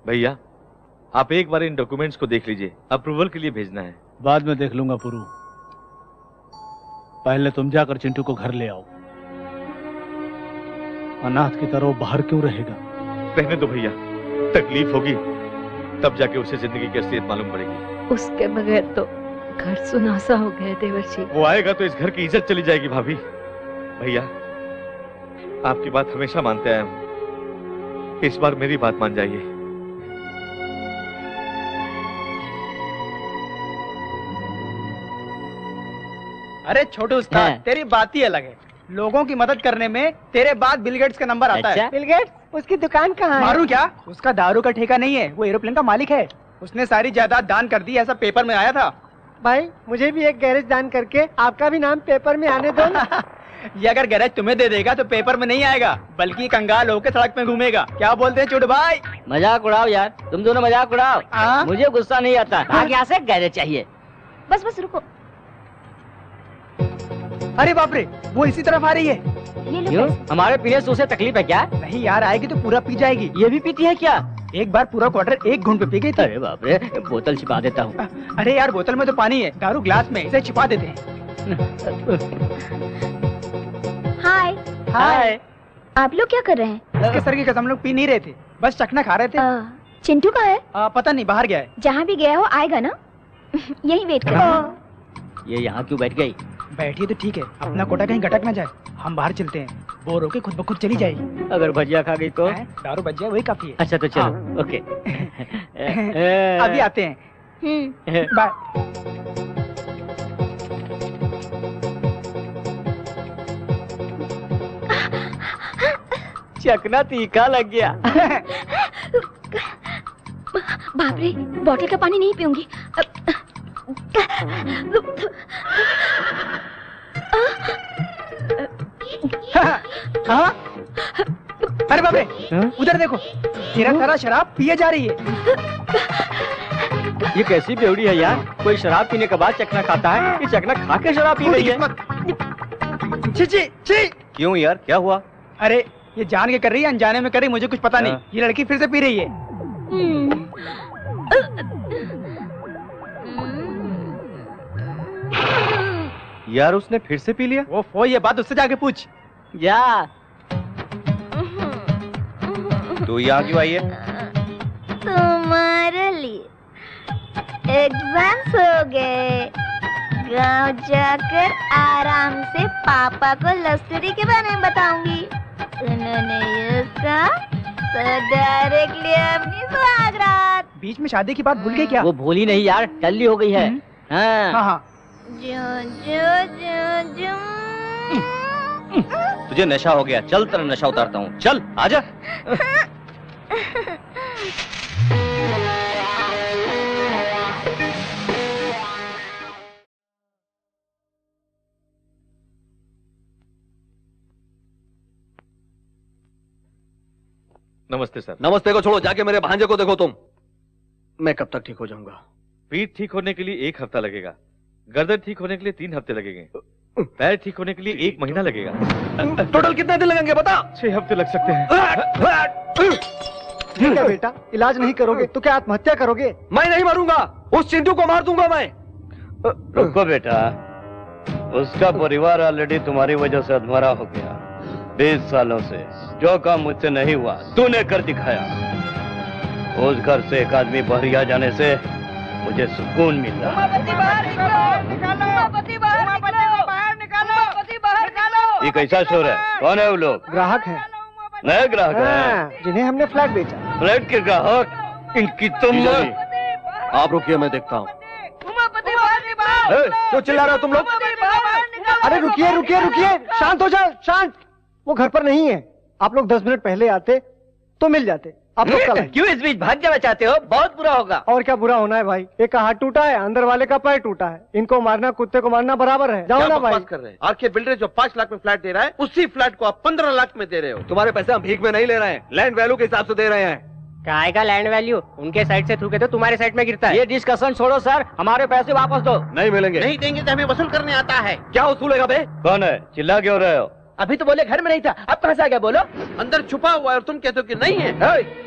S6: भैया आप एक बार इन डॉक्यूमेंट्स को देख लीजिए, अप्रूवल के लिए भेजना है।
S3: बाद में देख लूंगा पुरू, पहले तुम जाकर चिंटू को घर ले आओ। अनाथ की तरह वो बाहर क्यों रहेगा?
S6: रहने दो भैया, तकलीफ होगी तब जाके उसे जिंदगी की असलियत मालूम पड़ेगी।
S17: उसके बगैर तो घर सुनासा हो गया देवर्षि।
S6: वो आएगा तो इस घर की इज्जत चली जाएगी भाभी। भैया आपकी बात हमेशा मानते आया हूं, इस बार मेरी बात मान जाइए।
S1: अरे छोटू उस्ताद, तेरी बात ही अलग है। लोगों की मदद करने में तेरे बाद बिल गेट्स का नंबर आता है।
S16: Bill Gates? उसकी दुकान कहाँ है?
S1: मारू क्या? उसका दारू का ठेका नहीं है, वो एरोप्लेन का मालिक है। उसने सारी जायदाद दान कर दी, ऐसा पेपर में आया था।
S16: भाई मुझे भी एक गैरेज दान करके आपका भी नाम पेपर में आने दो ना।
S1: ये अगर गैरेज तुम्हें दे देगा तो पेपर में नहीं आएगा, बल्कि कंगाल होकर सड़क में घूमेगा। क्या बोलते हैं छोटू भाई?
S7: मजाक उड़ाओ यार, तुम दोनों मजाक उड़ाओ। मुझे गुस्सा नहीं आता। आगे यहाँ से गैरेज चाहिए।
S12: बस बस रुको।
S1: अरे बाप रे, वो इसी तरफ आ रही है।
S7: क्यों? हमारे पीने से उसे तकलीफ है क्या?
S1: नहीं यार, आएगी तो पूरा पी जाएगी।
S7: ये भी पीती है क्या?
S1: एक बार पूरा क्वार्टर एक घूंट पे पी गई थी।
S7: अरे बाप रे, बोतल छिपा देता हूँ।
S1: अरे यार, बोतल में तो पानी है, दारू ग्लास में, इसे छिपा देते हैं।
S12: हाय।
S1: हाय।
S12: आप लोग क्या कर रहे हैं?
S1: इसके सर की कसम, लोग पी नहीं रहे थे, बस चखना खा रहे थे।
S12: चिंटू कहाँ है?
S1: पता नहीं, बाहर गया है।
S12: जहाँ भी गया हो आएगा ना। यही वेट कर।
S7: ये यहाँ क्यों बैठ गई?
S1: बैठी तो ठीक है, अपना कोटा कहीं गटक ना जाए। हम बाहर चलते हैं, बोर होके खुद ब खुद चली जाएगी।
S7: अगर भजिया खा गई तो?
S1: दारू बच जाए वही काफी है।
S7: अच्छा तो चलो। ओके।
S1: अभी आते हैं। बाय।
S7: चकना तीखा लग गया।
S12: बाप रे, बोतल का पानी नहीं पीऊंगी।
S1: हाँ? अरे बाप रे, उधर देखो, तेरा सारा शराब पिए जा रही है।
S7: ये कैसी बेवड़ी है यार? कोई शराब पीने के बाद चकना खाता है, ये चकना खा के शराब पी रही है।
S1: छी छी छी।
S13: क्यों यार, क्या हुआ?
S1: अरे ये जान के कर रही है, अनजाने में कर रही, मुझे कुछ पता नहीं। ये लड़की फिर से पी रही है।
S13: यार उसने फिर से पी लिया?
S1: वो ये बात उससे जाके पूछ।
S7: या
S13: तू यहाँ क्यों आई है?
S12: तुम्हारे लिए एग्जाम्स हो गए, गांव जाकर आराम से पापा को लव स्टोरी के बारे में बताऊंगी। उन्होंने ये कहा तो डायरेक्टली अपनी सुहागरात।
S1: बीच में शादी की बात भूल गई क्या?
S7: वो भूली नहीं यार, टल्ली हो गई है।
S1: हाँ।
S13: तुझे नशा हो गया, चल तेरा नशा उतारता हूँ, चल आजा।
S6: नमस्ते सर।
S10: नमस्ते को छोड़ो, जाके मेरे भांजे को देखो तुम। मैं कब तक ठीक हो जाऊंगा?
S6: पीठ ठीक होने के लिए 1 हफ्ता लगेगा, गर्दन ठीक होने के लिए 3 हफ्ते लगेंगे, पैर ठीक होने के लिए 1 महीना लगेगा।
S10: टोटल कितने दिन लगेंगे बता?
S6: 6 हफ्ते लग सकते हैं।
S8: ठीक है बेटा, इलाज नहीं करोगे तो क्या आत्महत्या करोगे?
S10: मैं नहीं मरूंगा, उस चिंटू को मार दूंगा मैं।
S2: रुको बेटा, उसका परिवार ऑलरेडी तुम्हारी वजह से अधमरा हो गया। 20 सालों से जो काम मुझसे नहीं हुआ तूने कर दिखाया। उस घर से एक आदमी बहरिया जाने से मुझे सुकून मिल रहा है। ये कैसा शोर है? कौन है वो लोग?
S8: ग्राहक है।
S2: नए ग्राहक हैं
S8: जिन्हें हमने फ्लैट बेचा।
S2: फ्लैट के ग्राहक? इनकी तुम
S10: आप रुकिए, मैं देखता हूँ। क्यों चिल्ला रहे हो तुम लोग?
S8: अरे रुकिए रुकिए रुकिए, शांत हो जाओ, शांत। वो घर पर नहीं है, आप लोग 10 मिनट पहले आते तो मिल जाते। आप लोग कल आए।
S7: क्यों इस बीच भाग जाना चाहते हो? बहुत बुरा होगा।
S8: और क्या बुरा होना है भाई? एक का हाथ टूटा है, अंदर वाले का पैर टूटा है। इनको मारना कुत्ते को मारना बराबर है। जाओ ना भाई।
S18: कर रहे हैं? आखिर बिल्डर जो 5 लाख में फ्लैट दे रहा है, उसी फ्लैट को आप 15 लाख में दे रहे हो।
S10: तुम्हारे पैसे हम भीख में नहीं ले रहे हैं, लैंड वैल्यू के हिसाब से दे रहे हैं।
S9: काय का लैंड वैल्यू? उनके साइड से थूके तो तुम्हारे साइड में गिरता है।
S7: ये डिस्कशन छोड़ो सर, हमारे पैसे वापस दो।
S10: नहीं मिलेंगे।
S18: नहीं देंगे तो हमें वसूल करने आता है।
S10: क्या वसूलेगा बे?
S2: कौन है? चिल्ला क्यों रहे हो?
S11: अभी तो बोले घर में नहीं था, अब कहाँ से आ गया बोलो?
S18: अंदर छुपा हुआ है और तुम कहते हो कि नहीं है।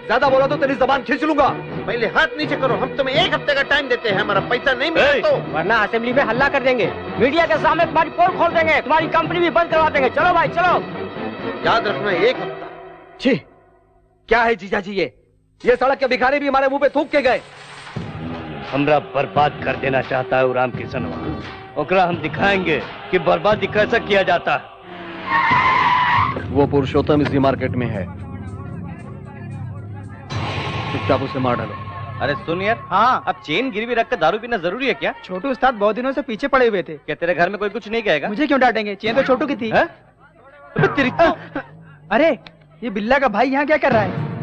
S10: ज्यादा बोला तो तेरी जबान खींच लूंगा।
S18: पहले हाथ नीचे करो, हम तुम्हें 1 हफ्ते का टाइम देते हैं, हमारा पैसा नहीं मिला तो
S7: वरना असेंबली में हल्ला कर देंगे, मीडिया के सामने तुम्हारी पोल खोल देंगे, तुम्हारी कंपनी भी बंद करवा देंगे। चलो भाई चलो।
S18: याद रखना 1 हफ्ता।
S10: छी, क्या है जीजा जी ये सड़क के भिखारी भी हमारे मुंह पे थूक के गए।
S2: हमरा बर्बाद कर देना चाहता है राम किशनवा, ओकरा हम दिखाएंगे कि बर्बादी कैसे किया जाता है।
S10: वो पुरुषोत्तम इसी मार्केट में है, चुपचाप उसे मार डालो।
S13: अरे सुन यार, हाँ अब चेन गिरवी रख कर दारू पीना जरूरी है क्या?
S1: छोटू उस्ताद बहुत दिनों से पीछे पड़े हुए थे।
S13: क्या तेरे घर में कोई कुछ नहीं कहेगा?
S1: मुझे क्यों डांटेंगे, चेन तो छोटू की थी। अरे ये बिल्ला का भाई यहाँ क्या कर रहा है?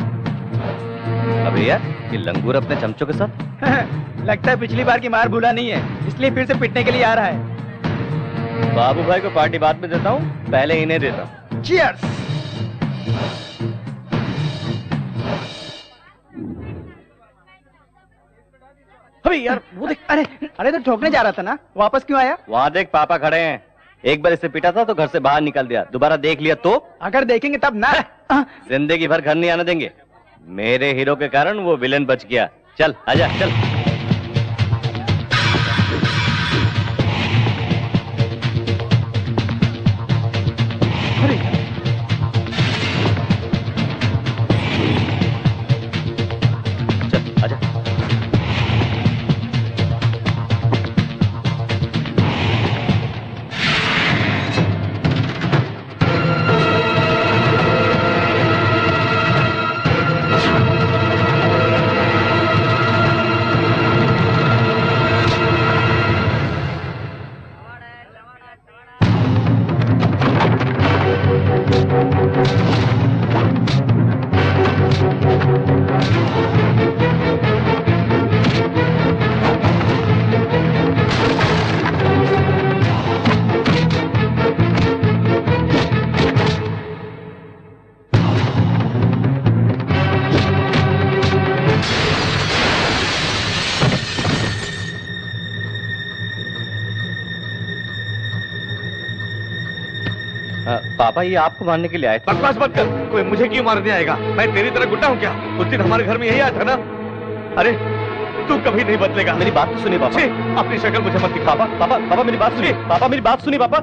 S13: अबे यार ये लंगूर अपने चमचों के साथ
S1: लगता है पिछली बार की मार भूला नहीं है, इसलिए फिर से पिटने के लिए आ रहा है।
S2: बाबू भाई को पार्टी बाद में देता हूँ, पहले इन्हें देता हूँ।
S1: चीयर्स।
S2: अबे यार वो देख,
S1: अरे तो ठोकने जा रहा था ना, वापस क्यों आया?
S2: वहाँ देख पापा खड़े हैं, एक बार इसे पिटा था तो घर से बाहर निकल दिया, दोबारा देख लिया तो?
S1: अगर देखेंगे तब ना।
S2: जिंदगी भर घर नहीं आने देंगे। मेरे हीरो के कारण वो विलेन बच गया। चल आजा चल। चल आजा। पापा ये आपको मारने के लिए आए थे।
S6: बकवास मत कर, कोई मुझे क्यों मारने आएगा? मैं तेरी तरह गुंडा हूँ क्या? उस दिन हमारे घर में यही आया था ना। अरे तू कभी नहीं बदलेगा।
S2: मेरी बात तो सुनिए पापा।
S6: अपनी शक्ल मुझे मत दिखा।
S2: पापा मेरी बात सुनिए। पापा मेरी बात सुनिए पापा।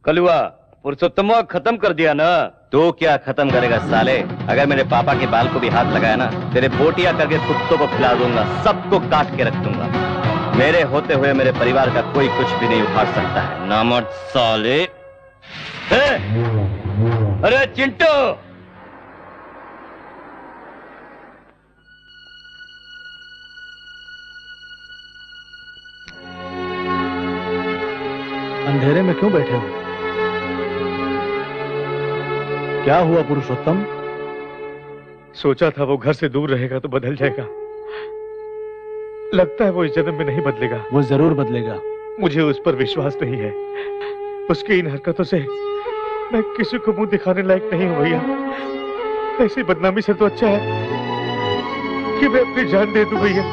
S2: कलुआ पुरुषोत्तम खत्म कर दिया ना? तो क्या खत्म करेगा साले? अगर मेरे पापा के बाल को भी हाथ लगाया ना, तेरे बोटियां करके कुत्तों को खिला दूंगा, सबको काट के रख दूंगा। मेरे होते हुए मेरे परिवार का कोई कुछ भी नहीं उखाड़ सकता है। नामर्द साले। अरे चिंटू,
S3: अंधेरे में क्यों बैठे हो? क्या हुआ पुरुषोत्तम?
S6: सोचा था वो घर से दूर रहेगा तो बदल जाएगा, लगता है वो इस जन्म में नहीं बदलेगा।
S3: वो जरूर बदलेगा।
S6: मुझे उस पर विश्वास नहीं है। उसकी इन हरकतों से मैं किसी को मुंह दिखाने लायक नहीं हूं भैया। ऐसी बदनामी से तो अच्छा है कि मैं अपनी जान दे दूं भैया।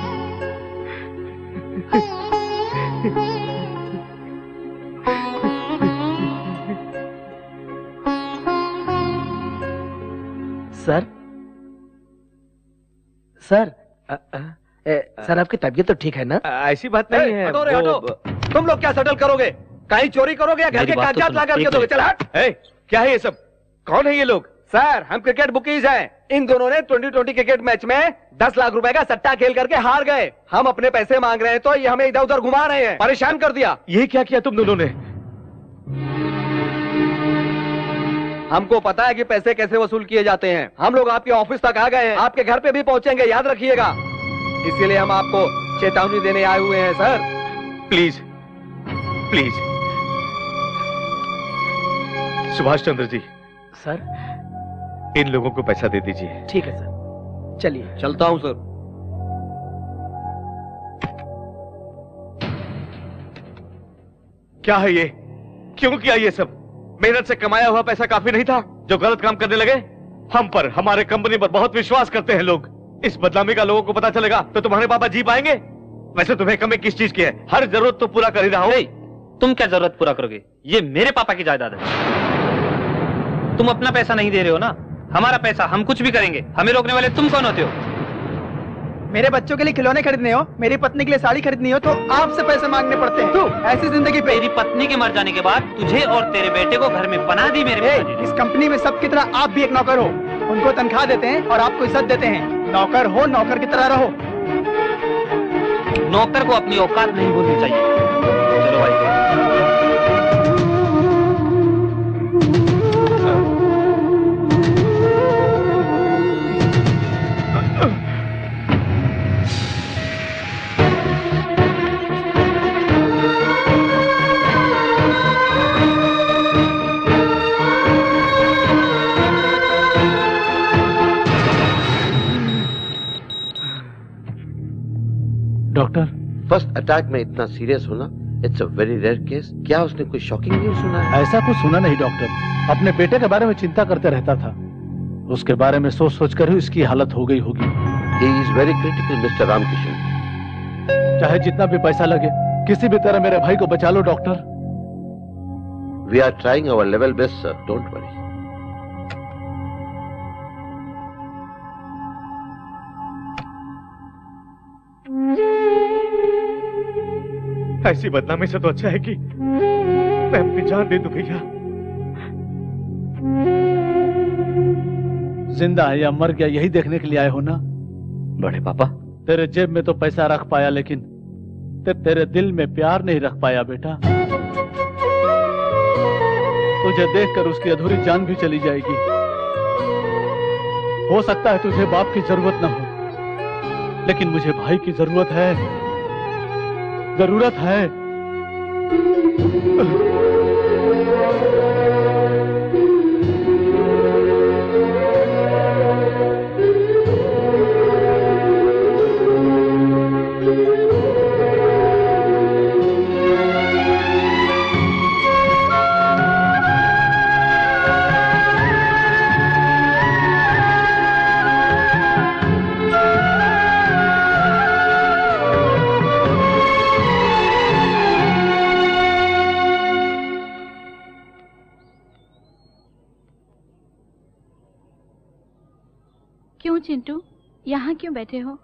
S11: सर सर सर आपकी तबीयत तो ठीक है ना?
S6: ऐसी बात नहीं है।
S10: हटो रे हटो। तुम लोग क्या सेटल करोगे? कहीं चोरी करोगे या घर के कागजात ला करके दोगे? चल हट।
S6: क्या है ये सब? कौन है ये लोग?
S10: सर हम क्रिकेट बुकीज हैं। इन दोनों ने 2020 क्रिकेट मैच में 10 लाख रुपए का सट्टा खेल करके हार गए। हम अपने पैसे मांग रहे हैं तो ये हमें इधर उधर घुमा रहे हैं, परेशान कर दिया।
S6: ये क्या किया तुम दोनों ने?
S10: हमको पता है कि पैसे कैसे वसूल किए जाते हैं। हम लोग आपके ऑफिस तक आ गए हैं, आपके घर पे भी पहुंचेंगे, याद रखिएगा। इसीलिए हम आपको चेतावनी देने आए हुए हैं sir.
S6: Please please. Subhash Chandra ji.
S11: Sir
S6: इन लोगों को पैसा दे दीजिए।
S11: ठीक है सर, चलिए।
S10: चलता हूं सर।
S6: क्या है ये? क्यों किया ये सब? मेहनत से कमाया हुआ पैसा काफी नहीं था? जो गलत काम करने लगे। हम पर, हमारे कंपनी पर बहुत विश्वास करते हैं लोग। इस बदनामी का लोगों को पता चलेगा तो तुम्हारे पापा जी पाएंगे। वैसे तुम्हें कमी किस चीज की है? हर जरूरत तो पूरा कर ही रहा हूं।
S13: तुम क्या जरूरत पूरा करोगे? ये मेरे पापा की जायदाद है। तुम अपना पैसा नहीं दे रहे हो ना, हमारा पैसा, हम कुछ भी करेंगे। हमें रोकने वाले तुम कौन होते हो?
S1: मेरे बच्चों के लिए खिलौने खरीदने हो, मेरी पत्नी के लिए साड़ी खरीदनी हो तो आपसे पैसे मांगने पड़ते हैं। तू ऐसी जिंदगी पे।
S13: मेरी पत्नी के मर जाने के बाद तुझे और तेरे बेटे को घर में पनाह दी मेरे पिताजी ने।
S1: इस कंपनी में सबकी तरह आप भी एक नौकर हो। उनको तनख्वाह देते हैं और आपको इज्जत देते हैं। नौकर हो, नौकर की तरह रहो।
S13: नौकर को अपनी औकात नहीं भूलनी चाहिए। चलो भाई।
S3: डॉक्टर,
S18: फर्स्ट अटैक में इतना सीरियस होना, it's a very rare case. क्या उसने कोई शॉकिंग न्यूज़ सुना है?
S3: ऐसा कुछ सुना नहीं डॉक्टर। अपने बेटे के बारे में चिंता करते रहता था। उसके बारे में सोच सोच कर ही इसकी हालत हो गई होगी।
S18: He is very critical mister Ramkishan.
S3: चाहे जितना भी पैसा लगे, किसी भी तरह मेरे भाई को बचा लो doctor.
S18: We are trying our level best sir, don't worry.
S6: ऐसी बदनामी से तो अच्छा है कि मैं अपनी जान दे दूं भैया।
S3: जिंदा है या मर गया यही देखने के लिए आए हो ना?
S13: बड़े पापा,
S3: तेरे जेब में तो पैसा रख पाया, लेकिन तेरे दिल में प्यार नहीं रख पाया बेटा। तुझे देखकर उसकी अधूरी जान भी चली जाएगी। हो सकता है तुझे बाप की जरूरत ना हो, लेकिन मुझे भाई की जरूरत है, जरूरत है।
S15: चिंटू, यहाँ क्यों बैठे हो?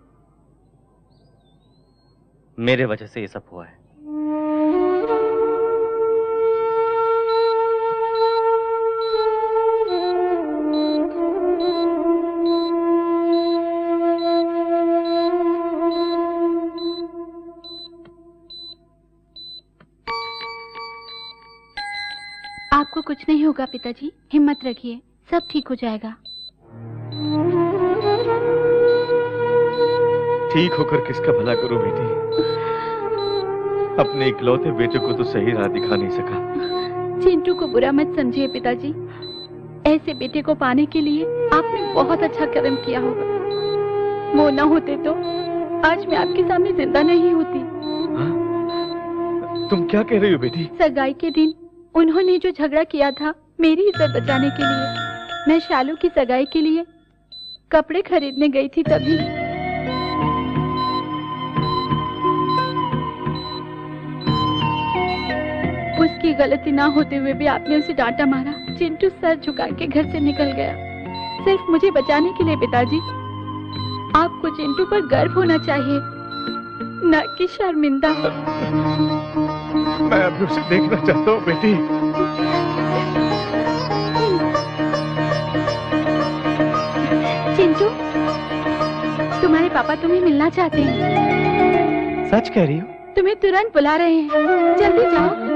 S13: मेरे वजह से ये सब हुआ है।
S15: आपको कुछ नहीं होगा पिताजी, हिम्मत रखिए, सब ठीक हो जाएगा।
S6: ठीक होकर किसका भला करूं बेटी? अपने इकलौते बेटे को तो सही राह दिखा नहीं सका।
S15: चिंटू को बुरा मत समझिए पिताजी, ऐसे बेटे को पाने के लिए आपने बहुत अच्छा कर्म किया होगा। वो न होते तो आज मैं आपके सामने जिंदा नहीं होती।
S6: तुम क्या कह रही हो बेटी?
S15: सगाई के दिन उन्होंने जो झगड़ा किया था मेरी इज्जत बचाने के लिए, मैं शालू की सगाई के लिए कपड़े खरीदने गई थी, तभी उसकी गलती ना होते हुए भी आपने उसे डांटा मारा। चिंटू सर झुका के घर से निकल गया, सिर्फ मुझे बचाने के लिए। पिताजी, आपको चिंटू पर गर्व होना चाहिए, न कि शर्मिंदा।
S6: मैं अभी उसे देखना चाहता हूँ बेटी।
S15: चिंटू, तुम्हारे पापा तुम्हें मिलना चाहते हैं।
S16: सच कह रही हो?
S15: तुम्हें तुरंत बुला रहे हैं, जल्दी जाओ।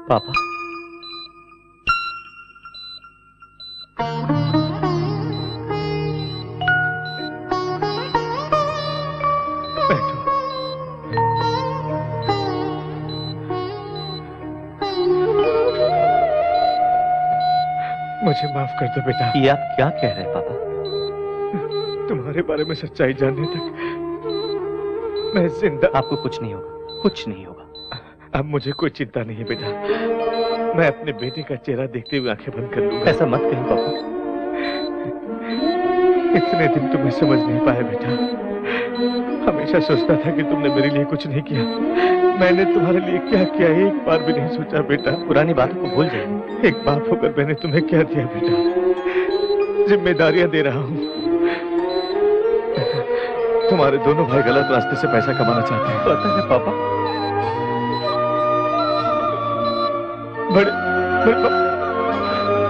S13: पापा,
S6: मुझे माफ कर दो बेटा।
S13: ये आप क्या कह रहे हैं पापा?
S6: तुम्हारे बारे में सच्चाई जानने तक मैं जिंदा।
S13: आपको कुछ नहीं होगा, कुछ नहीं होगा।
S6: अब मुझे कोई चिंता नहीं है बेटा। मैं अपने बेटे का चेहरा देखते हुए आंखें बंद कर लूंगा।
S13: ऐसा मत कहिए पापा।
S6: इतने दिन तुम्हें समझ नहीं पाया बेटा। हमेशा सोचता था कि तुमने मेरे लिए कुछ नहीं किया। मैंने तुम्हारे लिए क्या किया एक बार भी नहीं सोचा बेटा।
S13: पुरानी बातों को भूल जाइए।
S6: एक बाप होकर मैंने तुम्हें क्या दिया बेटा? जिम्मेदारियां दे रहा हूँ। तुम्हारे दोनों भाई गलत रास्ते से पैसा कमाना चाहते हैं।
S13: पता है पापा।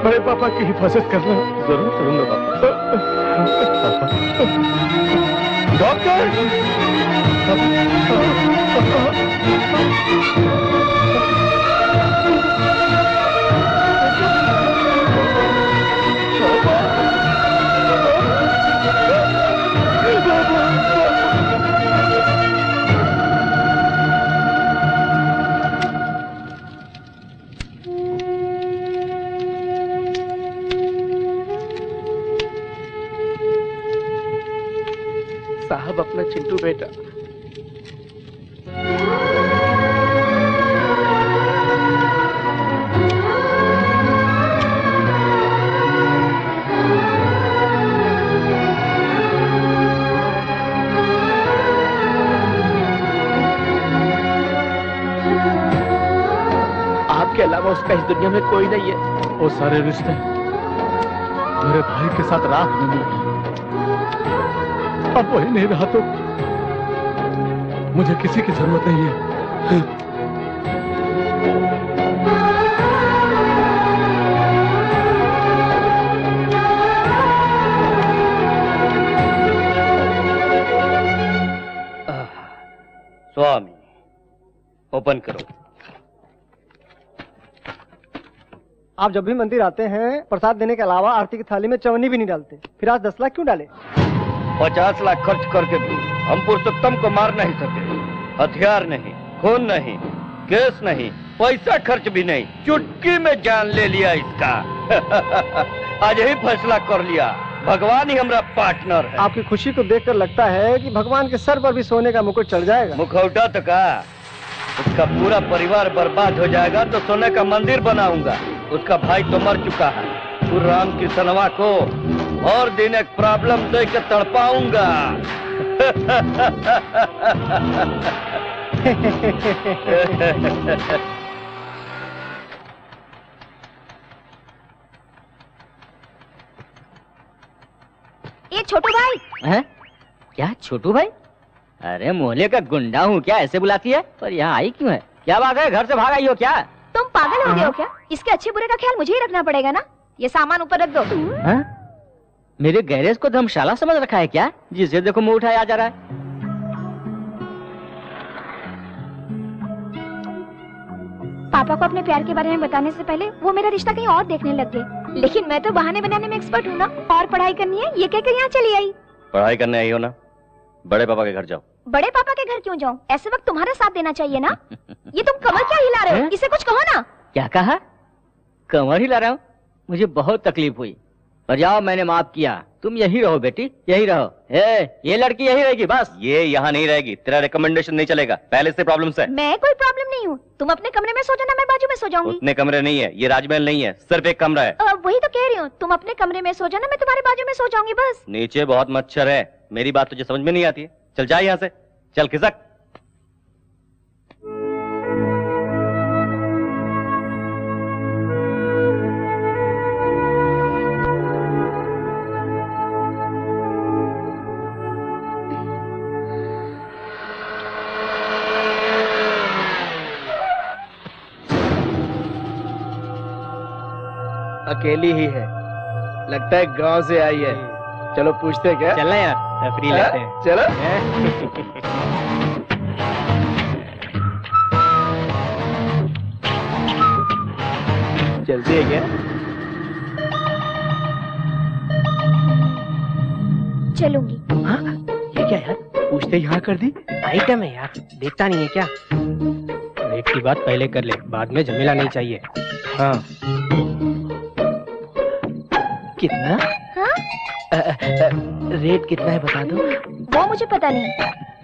S6: बड़े पापा की हिफाजत करना।
S13: जरूर करूंगा पापा।
S6: डॉक्टर!
S11: साहब अपना चिंटू बेटा। आपके अलावा उसका इस दुनिया में कोई नहीं है।
S3: वो सारे रिश्ते मेरे भाई के साथ राख में मिल गए। अब वही नहीं रहा तो मुझे किसी की जरूरत नहीं है।
S2: स्वामी ओपन करो।
S8: आप जब भी मंदिर आते हैं प्रसाद देने के अलावा आरती की थाली में चवन्नी भी नहीं डालते, फिर आज 10 लाख क्यों डाले?
S2: 50 लाख खर्च करके भी हम पुरुषोत्तम को मार नहीं सके। हथियार नहीं, खून नहीं, केस नहीं, पैसा खर्च भी नहीं, चुटकी में जान ले लिया इसका। आज ही फैसला कर लिया, भगवान ही हमारा पार्टनर है।
S8: आपकी खुशी को देखकर लगता है कि भगवान के सर पर भी सोने का मुकुट चढ़ जाएगा।
S2: मुखौटा तो का उसका पूरा परिवार बर्बाद हो जाएगा तो सोने का मंदिर बनाऊंगा। उसका भाई तो मर चुका है। तू राम की सनवा को और दिन एक प्रॉब्लम दे के तड़पाऊंगा।
S12: ये छोटू भाई
S7: हैं? क्या छोटू भाई? अरे मोहल्ले का गुंडा हूँ क्या, ऐसे बुलाती है? पर यहाँ आई क्यों है? क्या बात है, घर से भाग आई हो क्या?
S12: तुम पागल हो गए हो क्या? इसके अच्छे बुरे का ख्याल मुझे ही रखना पड़ेगा ना। ये सामान ऊपर रख दो।
S7: हाँ? मेरे गैरेज को धर्मशाला समझ रखा है क्या? जिसे देखो मुंह उठाया जा रहा है।
S12: पापा को अपने प्यार के बारे में बताने से पहले वो मेरा रिश्ता कहीं और देखने लग गए। लेकिन मैं तो बहाने बनाने में एक्सपर्ट हूँ ना। और पढ़ाई करनी है ये कहकर यहाँ चली आई।
S13: पढ़ाई करने आई हो ना, बड़े पापा के घर जाओ।
S12: बड़े पापा के घर क्यों जाऊँ? ऐसे वक्त तुम्हारा साथ देना चाहिए ना। ये तुम कमर क्या हिला रहे हो? इसे कुछ कहो ना।
S7: क्या कहा? कमर हिला रहा हूँ? मुझे बहुत तकलीफ हुई, पर जाओ मैंने माफ किया। तुम यही रहो बेटी, यही रहो। ये लड़की यही रहेगी बस।
S13: ये यहाँ नहीं रहेगी, तेरा रिकमेंडेशन नहीं चलेगा, पहले से प्रॉब्लम्स है।
S12: मैं कोई प्रॉब्लम नहीं हूँ। तुम अपने कमरे में सो जाना, मैं बाजू में सो जाऊंगी।
S13: उतने कमरे नहीं है, ये राजमहल नहीं है, सिर्फ एक कमरा है।
S12: वही तो कह रही हूँ, तुम अपने कमरे में सो जाना, मैं तुम्हारे बाजू में सो जाऊंगी बस।
S13: नीचे बहुत मच्छर है, मेरी बात तुझे समझ में नहीं आती है। चल जा यहाँ से, चल खिसक।
S11: अकेली ही है, लगता है गांव से आई है। चलो पूछते क्या?
S9: चलना यार, तफरी लेते हैं।
S11: चलो। जल्दी है क्या?
S12: चलूंगी।
S11: हाँ? ये क्या यार, पूछते यहाँ कर दी?
S9: आइटम है यार, देखता नहीं है क्या? रेट की बात पहले कर ले, बाद में झमेला नहीं चाहिए।
S11: हाँ। कितना? रेट कितना है बता दो।
S12: वो मुझे पता नहीं,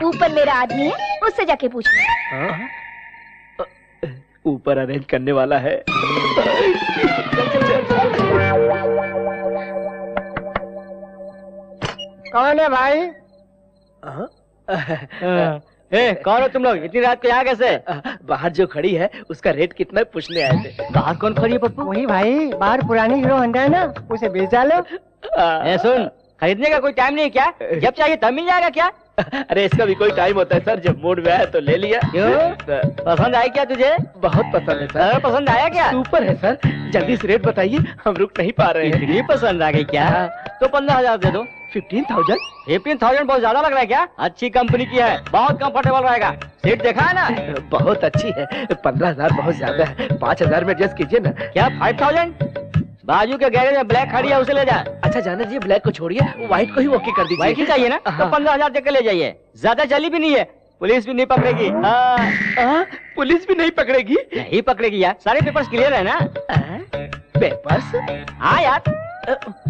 S12: ऊपर मेरा आदमी है, उससे जाके पूछ लो।
S11: ऊपर अरेंज करने वाला है।
S8: कौन है भाई?
S7: कौन हो तुम लोग? इतनी रात को यहाँ कैसे?
S11: बाहर जो खड़ी है उसका रेट कितना है पूछने आए थे।
S7: बाहर कौन खड़ी है पप्पू?
S8: वही भाई, बाहर पुरानी हीरो होंडा है ना, उसे बेच डालो।
S7: सुन, खरीदने का कोई टाइम नहीं क्या? जब चाहिए तब मिल जाएगा क्या?
S11: अरे इसका भी कोई टाइम होता है सर, जब मूड में आया तो ले लिया।
S7: क्यों? पसंद आई क्या तुझे?
S11: बहुत पसंद है सर।
S7: पसंद आया क्या?
S11: सुपर है सर, जल्दी से रेट बताइए, हम रुक नहीं पा रहे हैं।
S7: इतनी पसंद आ गई क्या? तो 15,000 दे दो।
S11: 15,000?
S7: 15,000 बहुत ज्यादा लग रहा है क्या? अच्छी कंपनी की है, बहुत कंफर्टेबल रहेगा। सीट देखा है ना?
S11: बहुत अच्छी है। 15,000 बहुत ज्यादा है, 5,000 में एडजस्ट कीजिए ना।
S7: क्या 5,000? बाजू के गैरेज में ब्लैक खड़ी है, उसे ले जा।
S11: अच्छा जाना जी, ब्लैक को छोड़िए, व्हाइट को ही ओके कर दीजिए।
S7: व्हाइट ही चाहिए ना? तो 15,000 देकर ले जाइए। ज्यादा चली भी नहीं है, पुलिस भी नहीं पकड़ेगी।
S11: पुलिस भी नहीं पकड़ेगी?
S7: नहीं पकड़ेगी यार, सारे पेपर्स क्लियर है ना?
S11: पेपर्स?
S7: हाँ यार,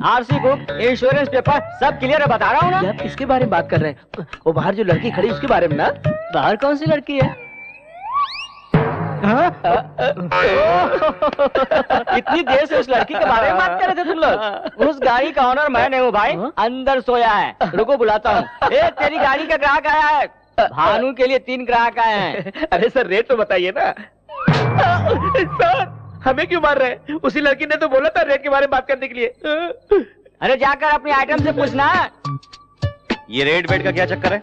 S7: आरसी बुक, इंश्योरेंस पेपर सब क्लियर है, बता रहा हूँ ना।
S11: आप किसके बारे में बात कर रहे हैं? वो बाहर जो लड़की खड़ी उसके बारे में ना?
S7: बाहर कौन सी लड़की है? इतनी देर से उस लड़की के बारे में बात कर रहे थे तुम लोग? उस गाड़ी का ऑनर मैं नहीं हूँ भाई, अंदर सोया है। रुको बुलाता हूँ। तेरी गाड़ी का ग्राहक आया है, भानु के लिए 3 ग्राहक आए हैं।
S11: अरे सर रेट तो बताइए ना। सर हमें क्यों मार रहे हैं? उसी लड़की ने तो बोला था रेट के बारे में बात करने के लिए।
S7: अरे जाकर अपने आइटम से पूछना।
S2: ये रेट वेट का क्या चक्कर है?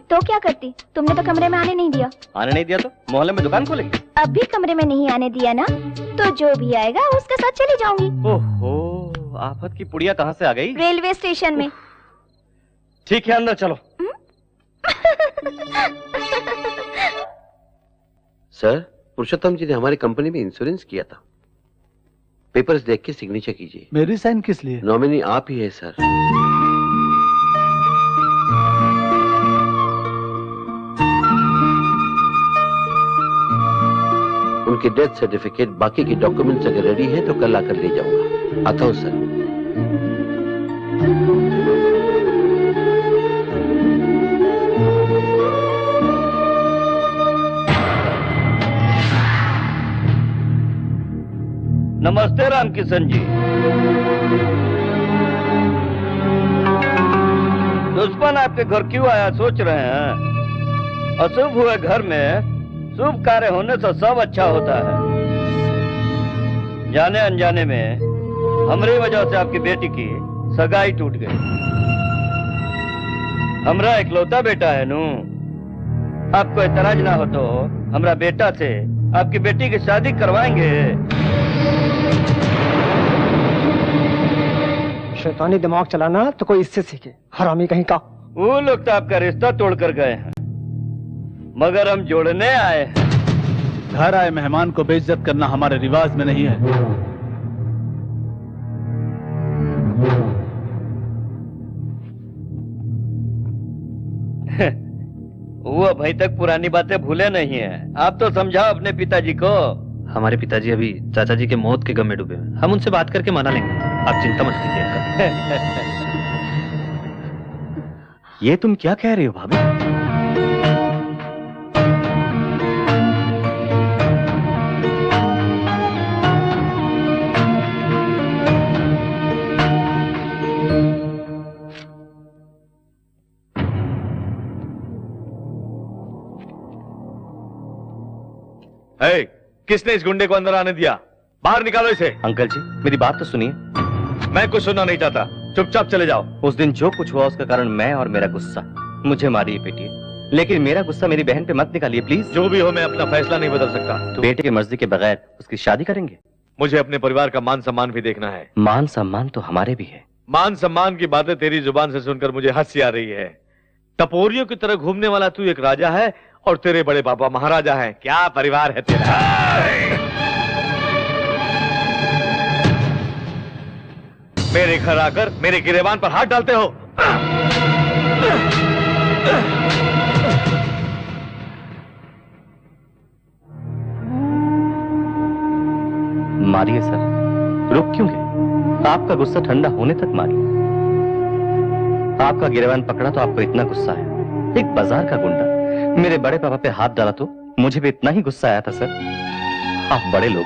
S12: तो क्या करती? तुमने तो कमरे में आने नहीं दिया।
S2: आने नहीं दिया तो मोहल्ले में दुकान खोलेगी?
S12: अब भी कमरे में नहीं आने दिया ना, तो जो भी आएगा उसके साथ चली जाऊंगी।
S2: ओहो, आफत की पुड़िया कहाँ से आ गई?
S12: रेलवे स्टेशन में।
S2: ठीक है, अंदर चलो।
S18: सर, पुरुषोत्तम जी ने हमारी कंपनी में इंश्योरेंस किया था। पेपर्स देख के सिग्नेचर कीजिए।
S3: मेरी साइन किस लिए?
S18: नॉमिनी आप ही है सर। उनके डेथ सर्टिफिकेट, बाकी के डॉक्यूमेंट्स अगर रेडी है तो कल आकर ले जाऊंगा। आता हूं सर।
S2: नमस्ते रामकिशन जी। दुश्मन आपके घर क्यों आया सोच रहे हैं? अशुभ हुए घर में शुभ कार्य होने से सब अच्छा होता है। जाने अनजाने में हमारी वजह से आपकी बेटी की सगाई टूट गई। हमरा इकलौता बेटा है नू। आपको एतराज ना हो तो हमरा बेटा से आपकी बेटी की शादी करवाएंगे।
S8: शैतानी दिमाग चलाना तो कोई इससे सीखे, हरामी कहीं का।
S2: वो लोग तो आपका रिश्ता तोड़ कर गए हैं, मगर हम जोड़ने आए हैं।
S3: घर आए मेहमान को बेइज्जत करना हमारे रिवाज में नहीं है।
S2: वो अभी तक पुरानी बातें भूले नहीं है। आप तो समझाओ अपने पिताजी को।
S13: हमारे पिताजी अभी चाचा जी के मौत के गम में डूबे हैं। हम उनसे बात करके मना लेंगे, आप चिंता मत कीजिए। ये तुम क्या कह रही हो भाभी?
S6: hey, किसने इस गुंडे को अंदर आने दिया? बाहर निकालो इसे।
S13: अंकल जी मेरी बात तो सुनिए।
S6: मैं कुछ सुनना नहीं चाहता, चुपचाप चले जाओ।
S13: उस दिन जो कुछ हुआ उसका कारण मैं और मेरा गुस्सा। मुझे मारिए पीटिए, लेकिन मेरा गुस्सा मेरी बहन पे मत निकालिए प्लीज।
S6: जो भी हो मैं अपना फैसला नहीं बदल सकता।
S13: तो बेटे की मर्जी के बगैर उसकी शादी करेंगे?
S6: मुझे अपने परिवार का मान सम्मान भी देखना है।
S13: मान सम्मान तो हमारे भी है।
S6: मान सम्मान की बातें तेरी जुबान से सुनकर मुझे हंसी आ रही है। टपोरियों की तरह घूमने वाला तू एक राजा है और तेरे बड़े पापा महाराजा हैं। क्या परिवार है तेरा? मेरे घर आकर मेरे गिरेबान पर हाथ डालते हो।
S13: मारिए सर, रुक क्यों गए?
S2: आपका गुस्सा ठंडा होने तक मारिए। आपका गिरबान पकड़ा तो आपको इतना गुस्सा आया। एक बाजार का गुंडा मेरे बड़े पापा पे हाथ डाला तो मुझे भी इतना ही गुस्सा आया था सर। आप बड़े लोग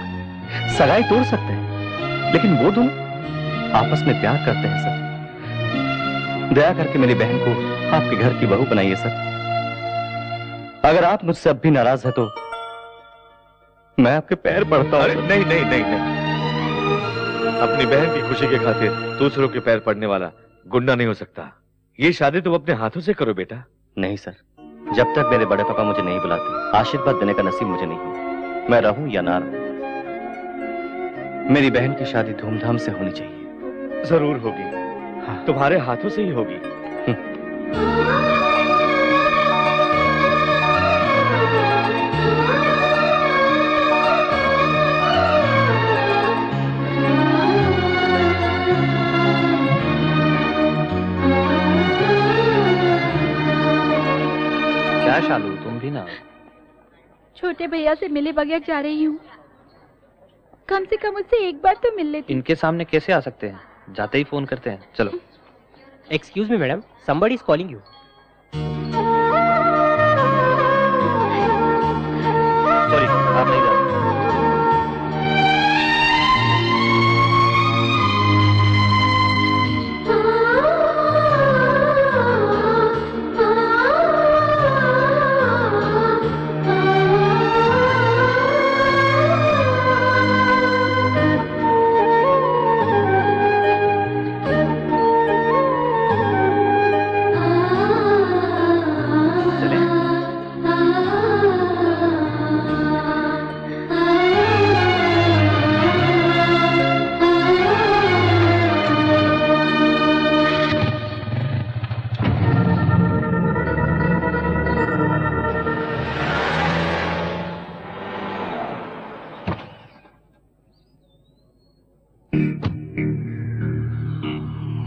S2: सगाई तोड़ सकते हैं, लेकिन वो दोनों आपस में प्यार करते हैं सर। दया करके मेरी बहन को आपके घर की बहू बनाइए सर। अगर आप मुझसे अब भी नाराज है तो मैं आपके पैर पड़ता हूं।
S6: नहीं नहीं नहीं नहीं, अपनी बहन की खुशी के खातिर दूसरों के पैर पड़ने वाला गुंडा नहीं हो सकता। ये शादी तुम अपने हाथों से करो बेटा।
S2: नहीं सर, जब तक मेरे बड़े पापा मुझे नहीं बुलाते आशीर्वाद देने का नसीब मुझे नहीं है। मैं रहूं या ना रहूं, मेरी बहन की शादी धूमधाम से होनी चाहिए।
S6: जरूर होगी। हाँ। तुम्हारे हाथों से ही होगी।
S13: क्या शालू, तुम भी ना?
S15: छोटे भैया से मिले बगैर जा रही हूँ। कम से कम उससे एक बार तो मिल लेती।
S13: इनके सामने कैसे आ सकते हैं? जाते ही फोन करते हैं। चलो।
S9: Excuse me madam, somebody is calling you.
S13: Sorry, आप नहीं जा सकते।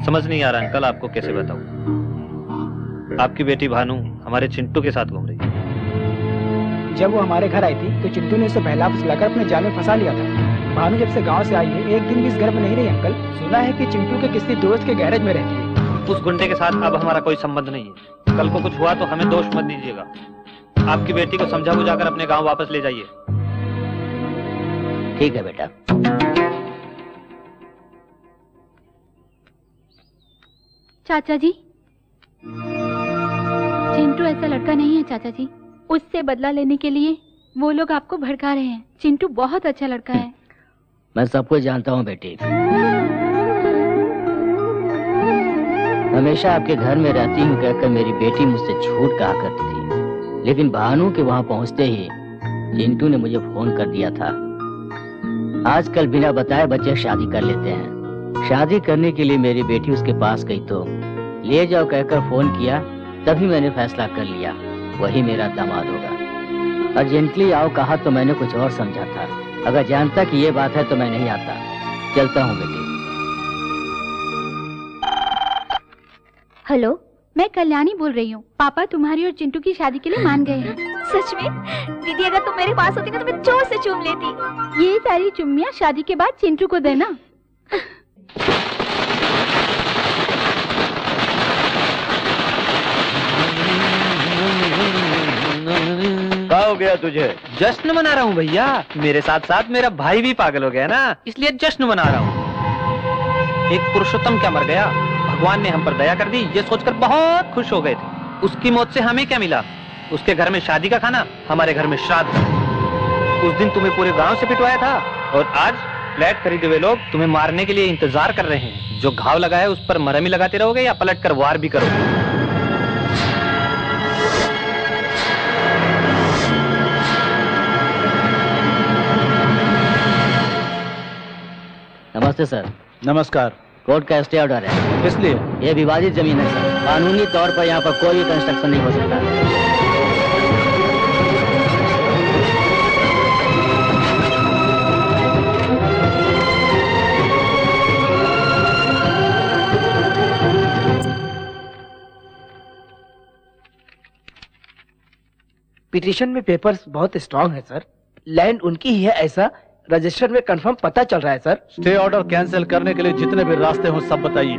S13: समझ नहीं आ रहा अंकल, आपको कैसे बताऊं। आपकी बेटी भानु हमारे चिंटू के साथ घूम रही है।
S16: जब वो हमारे घर आई थी तो चिंटू ने उसे बहला फुसलाकर अपने जाल में फंसा लिया था। भानु जब से गांव से आई है एक दिन भी इस घर में नहीं रही अंकल। सुना है कि चिंटू के किसी दोस्त के गैरेज में रहती है।
S13: उस गुंडे के साथ अब हमारा कोई संबंध नहीं है। कल को कुछ हुआ तो हमें दोष मत दीजिएगा। आपकी बेटी को समझा बुझाकर अपने गाँव वापस ले जाइए।
S11: ठीक है बेटा।
S15: चाचा जी, चिंटू ऐसा लड़का नहीं है चाचा जी। उससे बदला लेने के लिए वो लोग आपको भड़का रहे हैं। चिंटू बहुत अच्छा लड़का है।
S11: मैं सब कुछ जानता हूँ बेटी। हमेशा आपके घर में रहती हूँ कहकर मेरी बेटी मुझसे झूठ कहा करती थी, लेकिन भानु के वहाँ पहुँचते ही चिंटू ने मुझे फोन कर दिया था। आजकल बिना बताए बच्चे शादी कर लेते हैं। शादी करने के लिए मेरी बेटी उसके पास गई तो ले जाओ कहकर फोन किया, तभी मैंने फैसला कर लिया वही मेरा दामाद होगा। अर्जेंटली आओ कहा तो मैंने कुछ और समझा था। अगर जानता कि ये बात है तो मैं नहीं आता। चलता हूँ बेटी।
S15: हेलो, मैं कल्याणी बोल रही हूँ। पापा तुम्हारी और चिंटू की शादी के लिए मान गए हैं।
S12: सच में? दीदी अगर तुम मेरे पास होती ना तो मैं जोर से चूम लेती।
S15: ये सारी चुम्मियाँ शादी के बाद चिंटू को देना।
S2: क्या हो गया तुझे?
S13: जश्न मना रहा हूँ भैया। मेरे साथ साथ मेरा भाई भी पागल हो गया ना, इसलिए जश्न मना रहा हूँ। एक पुरुषोत्तम क्या मर गया, भगवान ने हम पर दया कर दी, ये सोचकर बहुत खुश हो गए थे। उसकी मौत से हमें क्या मिला? उसके घर में शादी का खाना, हमारे घर में श्राद्ध। उस दिन तुम्हें पूरे गांव से पिटवाया था और आज फ्लैट खरीदे हुए लोग तुम्हें मारने के लिए इंतजार कर रहे हैं। जो घाव लगा है उस पर मरहम ही लगाते रहोगे या पलट कर वार भी करोगे?
S11: नमस्ते सर।
S3: नमस्कार।
S11: कोर्ट का स्टे ऑर्डर है।
S3: इसलिए
S11: ये विवादित जमीन है सर। कानूनी तौर पर यहाँ पर कोई भी कंस्ट्रक्शन नहीं हो सकता।
S8: पिटीशन में पेपर्स बहुत स्ट्रांग है सर। लैंड उनकी ही है ऐसा
S11: रजिस्टर में कंफर्म पता चल रहा है सर।
S3: स्टे ऑर्डर कैंसिल करने के लिए जितने भी रास्ते हो सब बताइए।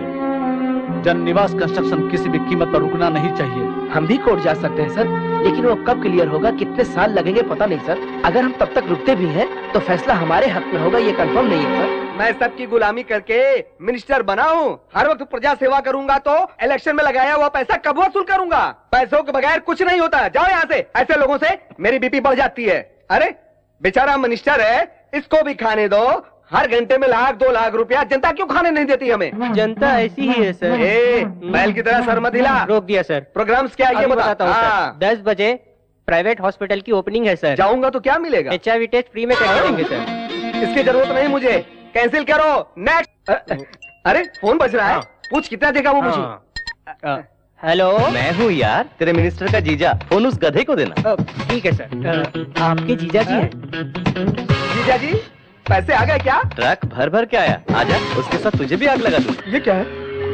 S3: जन निवास कंस्ट्रक्शन किसी भी कीमत पर रुकना नहीं चाहिए।
S11: हम भी कोर्ट जा सकते हैं सर, लेकिन वो कब क्लियर होगा, कितने साल लगेंगे पता नहीं सर। अगर हम तब तक रुकते भी हैं तो फैसला हमारे हक में होगा, ये कंफर्म नहीं है सर।
S10: मैं सबकी गुलामी करके मिनिस्टर बना हूँ, हर वक्त प्रजा सेवा करूंगा तो इलेक्शन में लगाया हुआ पैसा कब वसूल करूंगा? पैसों के बगैर कुछ नहीं होता। जाओ यहाँ से, ऐसे लोगों से मेरी बीपी बढ़ जाती है। अरे बेचारा मिनिस्टर है, इसको भी खाने दो। हर घंटे में 1-2 लाख रुपया जनता क्यों खाने नहीं देती हमें?
S9: जनता ऐसी ही है सर।
S10: बैल की तरह सर मत हिला।
S9: रोक दिया सर।
S10: प्रोग्राम्स क्या है ये
S9: बताता हूँ सर। 10 बजे प्राइवेट हॉस्पिटल की ओपनिंग है सर।
S10: जाऊंगा तो क्या मिलेगा?
S9: HIV टेस्ट फ्री में करके देंगे सर।
S10: इसकी जरूरत नहीं मुझे, कैंसिल करो। नेक्स्ट। अरे फोन बज रहा है, पूछ कितना देगा वो मुझे।
S9: हेलो,
S2: मैं हूँ यार, तेरे मिनिस्टर का जीजा। फोन उस गधे को देना।
S9: ठीक है सर। आपके जीजा जी हैं?
S10: जीजा जी पैसे आ गए क्या?
S2: ट्रक भर भर के आया। आजा, उसके साथ तुझे भी आग लगा दूं।
S10: ये क्या है?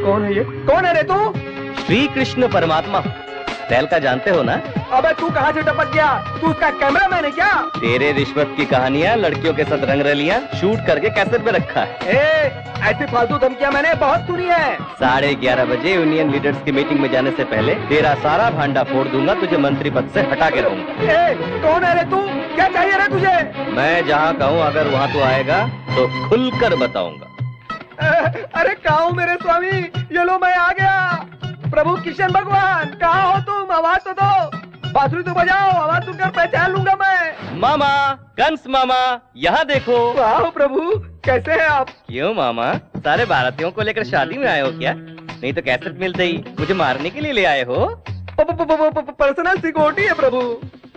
S10: कौन है ये? कौन है रे तू?
S2: श्री कृष्ण परमात्मा टहल का जानते हो ना?
S10: अबे तू कहाँ से टपक गया? तू उसका कैमरामैन है क्या?
S2: तेरे रिश्वत की कहानियाँ, लड़कियों के साथ रंगरलियाँ शूट करके कैसेट में रखा है।
S10: ऐसी फालतू धमकियाँ मैंने बहुत सुनी है।
S2: 11:30 बजे यूनियन लीडर्स की मीटिंग में जाने से पहले तेरा सारा भांडा फोड़ दूंगा, तुझे मंत्री पद से हटा के रहूंगा।
S10: कौन है रे तू? क्या चाहिए रे तुझे?
S2: मैं जहाँ कहूँ अगर वहाँ तू आएगा तो खुलकर बताऊंगा।
S10: अरे कहाँ हूँ मेरे स्वामी? ये लो मैं आ गया। प्रभु किशन भगवान कहाँ हो तुम? आवाज तो दो, बांसुरी तो बजाओ, आवाज सुनकर पहचान लूंगा मैं।
S2: मामा, कंस मामा, यहाँ देखो।
S10: वाह प्रभु, कैसे हैं आप?
S2: क्यों मामा, सारे भारतीयों को लेकर शादी में आए हो क्या? नहीं तो कैसेट मिलते ही मुझे मारने के लिए ले आए हो?
S10: पर्सनल सिक्योरिटी है प्रभु,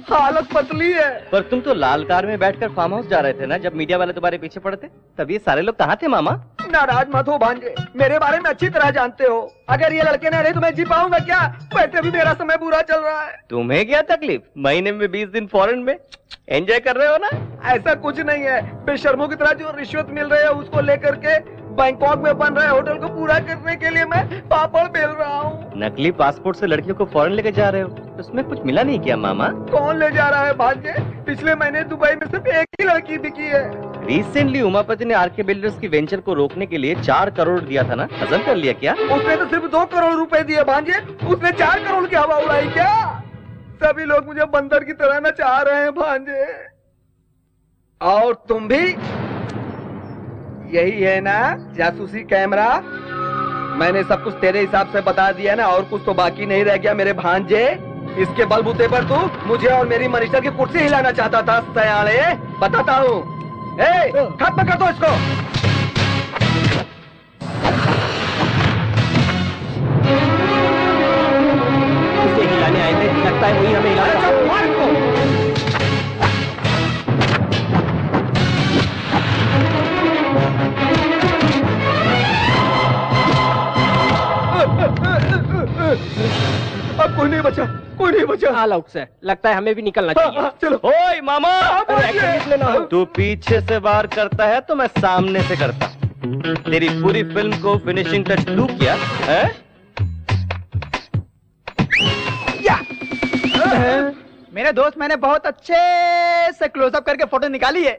S10: हालत पतली है।
S2: पर तुम तो लाल कार में बैठकर फार्म हाउस जा रहे थे ना, जब मीडिया वाले तुम्हारे पीछे पड़े थे, तब ये सारे लोग कहाँ थे मामा?
S10: नाराज मत हो भांजे, मेरे बारे में अच्छी तरह जानते हो। अगर ये लड़के न रहे तो मैं जी पाऊंगा क्या? वैसे भी मेरा समय बुरा चल रहा है।
S2: तुम्हें क्या तकलीफ? महीने में 20 दिन फॉरेन में एंजॉय कर रहे हो ना?
S10: ऐसा कुछ नहीं है, बेशर्मों की तरह जो रिश्वत मिल रही है उसको लेकर के बैंकॉक में बन रहे होटल को पूरा करने के लिए मैं पापड़ बेल रहा हूँ।
S2: नकली पासपोर्ट से लड़कियों को फॉरेन लेके जा रहे हो, उसमें कुछ मिला नहीं क्या मामा?
S10: कौन ले जा रहा है भांजे? पिछले महीने दुबई में सिर्फ एक ही लड़की बिकी है।
S2: रिसेंटली उमापति ने आरके बिल्डर्स की वेंचर को रोकने के लिए 4 करोड़ दिया था ना, हजम कर लिया क्या?
S10: उसने तो सिर्फ 2 करोड़ रुपए दिए भांजे, उसने 4 करोड़ की हवा उड़ाई क्या? सभी लोग मुझे बंदर की तरह नचा रहे हैं भांजे। और तुम भी यही है ना जासूसी कैमरा? मैंने सब कुछ तेरे हिसाब से बता दिया ना, और कुछ तो बाकी नहीं रह गया मेरे भांजे। इसके बलबूते पर तू मुझे और मेरी मिनिस्टर की कुर्सी हिलाना चाहता था सयाने। बताता हूँ, खत्म कर दो इसको।
S9: इसे हिलाने आए थे, लगता है वही हमें हिलाना चाहते हैं।
S10: अब कोई नहीं बचा, कोई नहीं बचा।
S9: ऑल आउट सर, लगता है हमें भी निकलना चाहिए।
S10: चलो।
S2: ओए मामा,
S10: लेना।
S2: तू पीछे से वार करता है तो मैं सामने से करता। तेरी पूरी फिल्म को फिनिशिंग टच तू किया है?
S1: मेरे दोस्त, मैंने बहुत अच्छे से क्लोजअप करके फोटो निकाली है।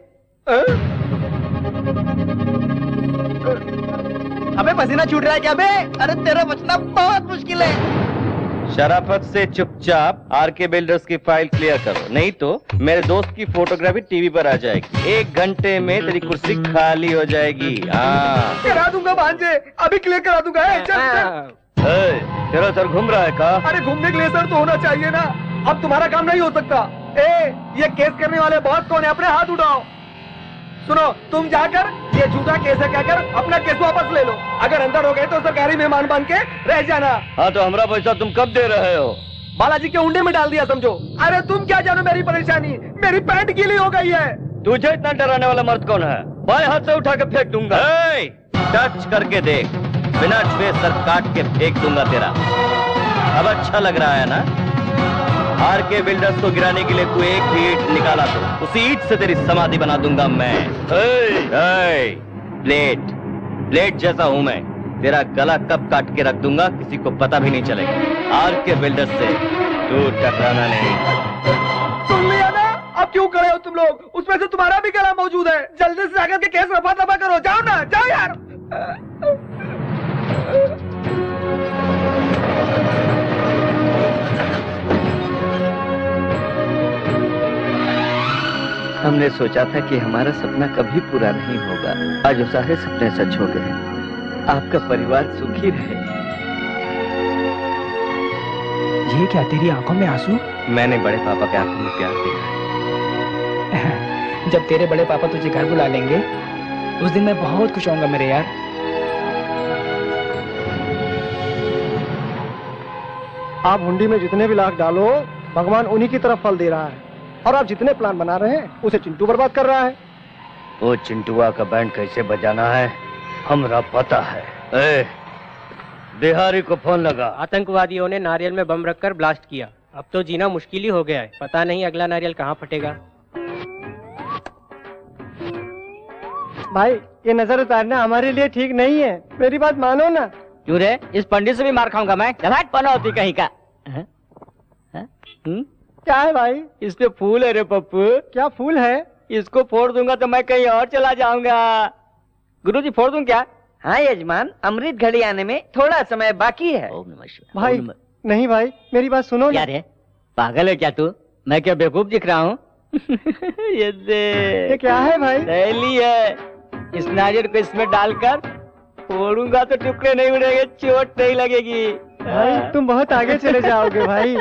S1: अबे पसीना छूट रहा है क्या बे? अरे तेरा बचना बहुत मुश्किल है।
S2: शराफत से चुपचाप आरके बिल्डर्स की फाइल क्लियर करो, नहीं तो मेरे दोस्त की फोटोग्राफी टीवी पर आ जाएगी। 1 घंटे में तेरी कुर्सी खाली हो जाएगी। हाँ
S10: करा दूंगा भांजे, अभी क्लियर करा दूंगा। चल।
S2: तेरा सर घूम रहा है का?
S10: अरे घूमने के लिए सर तो होना चाहिए ना, अब तुम्हारा काम नहीं हो सकता। ये केस करने वाले बॉस कौन है? अपने हाथ उठाओ। सुनो, तुम जाकर ये झूठा केस है कहकर अपना केस वापस ले लो। अगर अंदर हो गए तो सरकारी मेहमान बन के रह जाना।
S2: हाँ तो हमारा पैसा तुम कब दे रहे हो?
S10: बालाजी के उंडे में डाल दिया समझो। अरे तुम क्या जानो मेरी परेशानी, मेरी पैंट गीली हो गई है।
S2: तुझे इतना डराने वाला मर्द कौन है? बाएं हाथ से उठा के फेंक दूंगा। टच करके देख, बिना छुए सर काट के फेंक दूंगा तेरा। अब अच्छा लग रहा है ना? आरके बिल्डर्स को गिराने के लिए तू एक भी ईंट निकाला तो उसी ईंट से तेरी समाधि बना दूंगा मैं। ब्लेड जैसा हूं मैं, तेरा गला कब काट के रख दूंगा किसी को पता भी नहीं चलेगा। आरके बिल्डर्स से तू टकराना नहीं।
S10: सुन लिया ना, अब क्यों खड़े हो तुम लोग? उसमें से तुम्हारा भी गला मौजूद है। जल्दी से जाकर के केस रफा दफा करो। जाओ ना, जाओ यार।
S2: हमने सोचा था कि हमारा सपना कभी पूरा नहीं होगा। आज वो सारे सपने सच हो गए। आपका परिवार सुखी रहे।
S16: ये क्या तेरी आंखों में आंसू?
S2: मैंने बड़े पापा के आंखों में प्यार देखा है।
S16: जब तेरे बड़े पापा तुझे घर बुला लेंगे उस दिन मैं बहुत खुश होऊंगा मेरे यार।
S8: आप हुंडी में जितने भी लाख डालो भगवान उन्हीं की तरफ फल दे रहा है, और आप जितने प्लान बना रहे हैं उसे चिंटू बर्बाद कर रहा है।
S2: वो चिंटुआ का बैंड कैसे बजाना है हमरा पता है। ए, बिहारी को फोन लगा।
S9: आतंकवादियों ने नारियल में बम रखकर ब्लास्ट किया। अब तो जीना मुश्किल ही हो गया है। पता नहीं अगला नारियल कहाँ फटेगा।
S8: भाई ये नजर उतारना हमारे लिए ठीक नहीं है, मेरी बात मानो ना।
S7: क्यों रे? इस पंडित से भी मार खाऊंगा मैं। पनौती कहीं का।
S8: क्या है भाई?
S7: इस पे फूल है रे पप्पू।
S8: क्या फूल है?
S7: इसको फोड़ दूंगा तो मैं कहीं और चला जाऊंगा। गुरुजी फोड़ दूं क्या?
S19: हाँ यजमान, अमृत घड़ी आने में थोड़ा समय बाकी है।
S8: भाई नहीं भाई, मेरी बात सुनो।
S7: क्या रे? पागल है क्या तू? मैं क्या बेवकूफ दिख रहा हूँ?
S8: ये क्या है भाई?
S7: थैली है। इस नारियल को इसमें डालकर फोड़ूंगा तो टुकड़े नहीं उड़ेंगे, चोट नहीं लगेगी।
S8: भाई तुम बहुत आगे चले जाओगे भाई।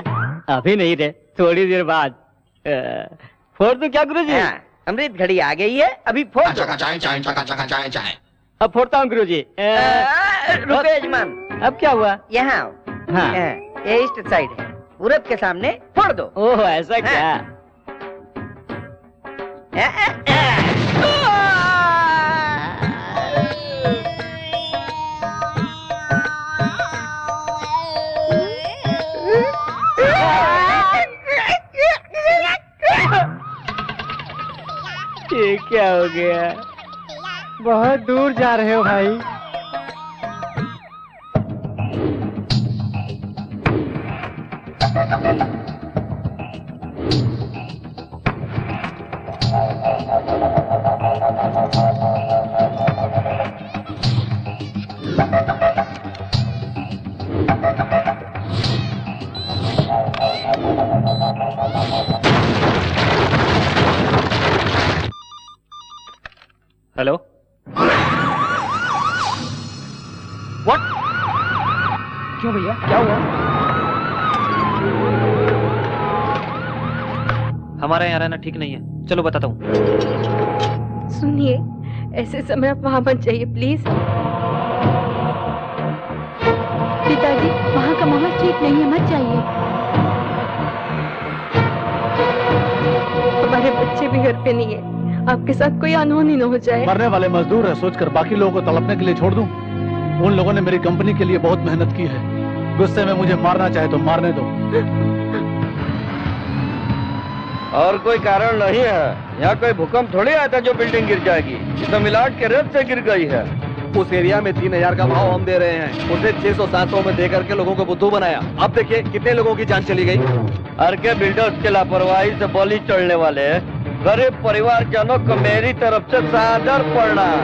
S7: अभी नहीं रे, थोड़ी देर बाद। फोड़ दूं क्या गुरुजी?
S19: अमृत घड़ी आ गई है, अभी फोड़ दो।
S7: अब फोड़ता हूँ गुरुजी।
S19: रुको यजमान।
S7: अब क्या हुआ?
S19: यहाँ आओ।
S7: हाँ।
S19: ये ईस्ट साइड है, पूरब के सामने फोड़ दो।
S7: ओह ऐसा क्या? ये क्या हो गया?
S8: बहुत दूर जा रहे हो भाई।
S13: Hello,
S16: what? क्यों भैया, क्या हुआ?
S13: हमारा यहाँ रहना ठीक नहीं है। चलो बताता हूँ।
S17: सुनिए, ऐसे समय आप वहाँ मत जाइए प्लीज।
S15: पिताजी, वहाँ का माहौल ठीक नहीं है, मत जाइए।
S17: हमारे बच्चे भी घर पे नहीं है, आपके साथ कोई अनहोनी न हो जाए।
S3: मरने वाले मजदूर है सोचकर बाकी लोगों को तड़पने के लिए छोड़ दूं? उन लोगों ने मेरी कंपनी के लिए बहुत मेहनत की है। गुस्से में मुझे मारना चाहे तो मारने दो।
S2: और कोई कारण नहीं है। यहाँ कोई भूकंप थोड़ी आया था जो बिल्डिंग गिर जाएगी। तो मिलाट के रेत से गिर गई है।
S10: उस एरिया में 3000 का भाव हम दे रहे हैं, उसे 600-700 में दे करके लोगों को बुद्धू बनाया। अब देखिए कितने लोगों की जान चली गई।
S2: हर के बिल्डर्स के लापरवाही से बलि चढ़ने वाले गरीब परिवार जनों को मेरी तरफ से सादर प्रणाम।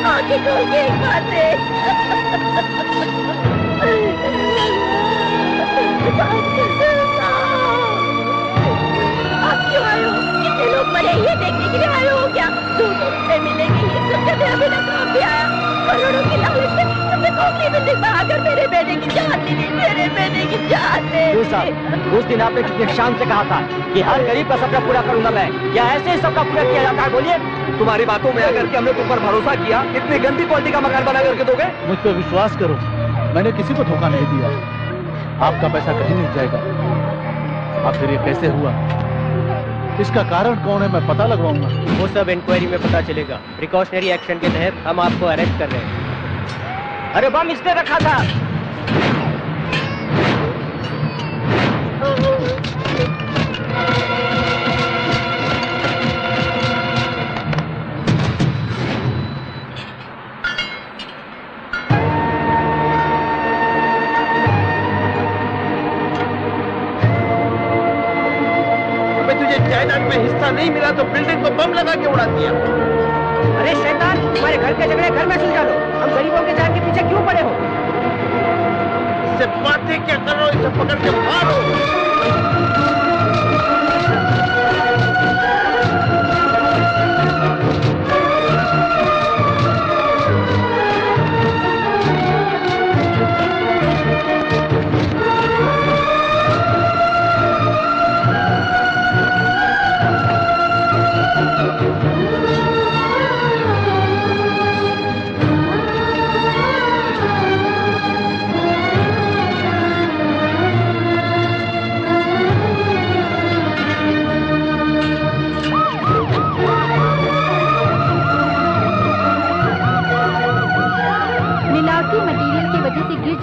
S12: आंखें खोल के एक बात देख। आप क्यों आए हो? कितने लोग मरे ये देखने के लिए आए हो क्या? 200 रुपए मिलेंगे ये सुनकर मेरा बेटा काम भी आया। करोड़ों की लालच से तुमने कौन बिल्डिंग बनाकर मेरे बेटे की जान ली थी, मेरे बेटे की जान ले।
S7: उस दिन आपने कितने शान से कहा था कि हर गरीब का सपना पूरा करूंगा मैं। क्या ऐसे ही सबका पूरा किया जाता है? बोलिए।
S10: तुम्हारी बातों में आकर के हमने तुम पर भरोसा किया, इतनी गंदी क्वालिटी का मकान बना करके दोगे?
S3: मुझ पर विश्वास करो, मैंने किसी को धोखा नहीं दिया। आपका पैसा कहीं नहीं जाएगा। अब फिर ये कैसे हुआ, इसका कारण कौन है मैं पता लगवाऊंगा।
S9: वो सब इंक्वायरी में पता चलेगा। प्रिकॉशनरी एक्शन के तहत हम आपको अरेस्ट कर रहे हैं।
S7: अरे बम इसने रखा था।
S18: जायदाद में हिस्सा नहीं मिला तो बिल्डिंग को बम लगा के उड़ा दिया।
S11: अरे शैतान, तुम्हारे घर के झगड़े घर में सुलझा लो। हम गरीबों के जान के पीछे क्यों पड़े हो?
S18: इससे बातें क्या कर रहे हो? इसे पकड़ के मारो।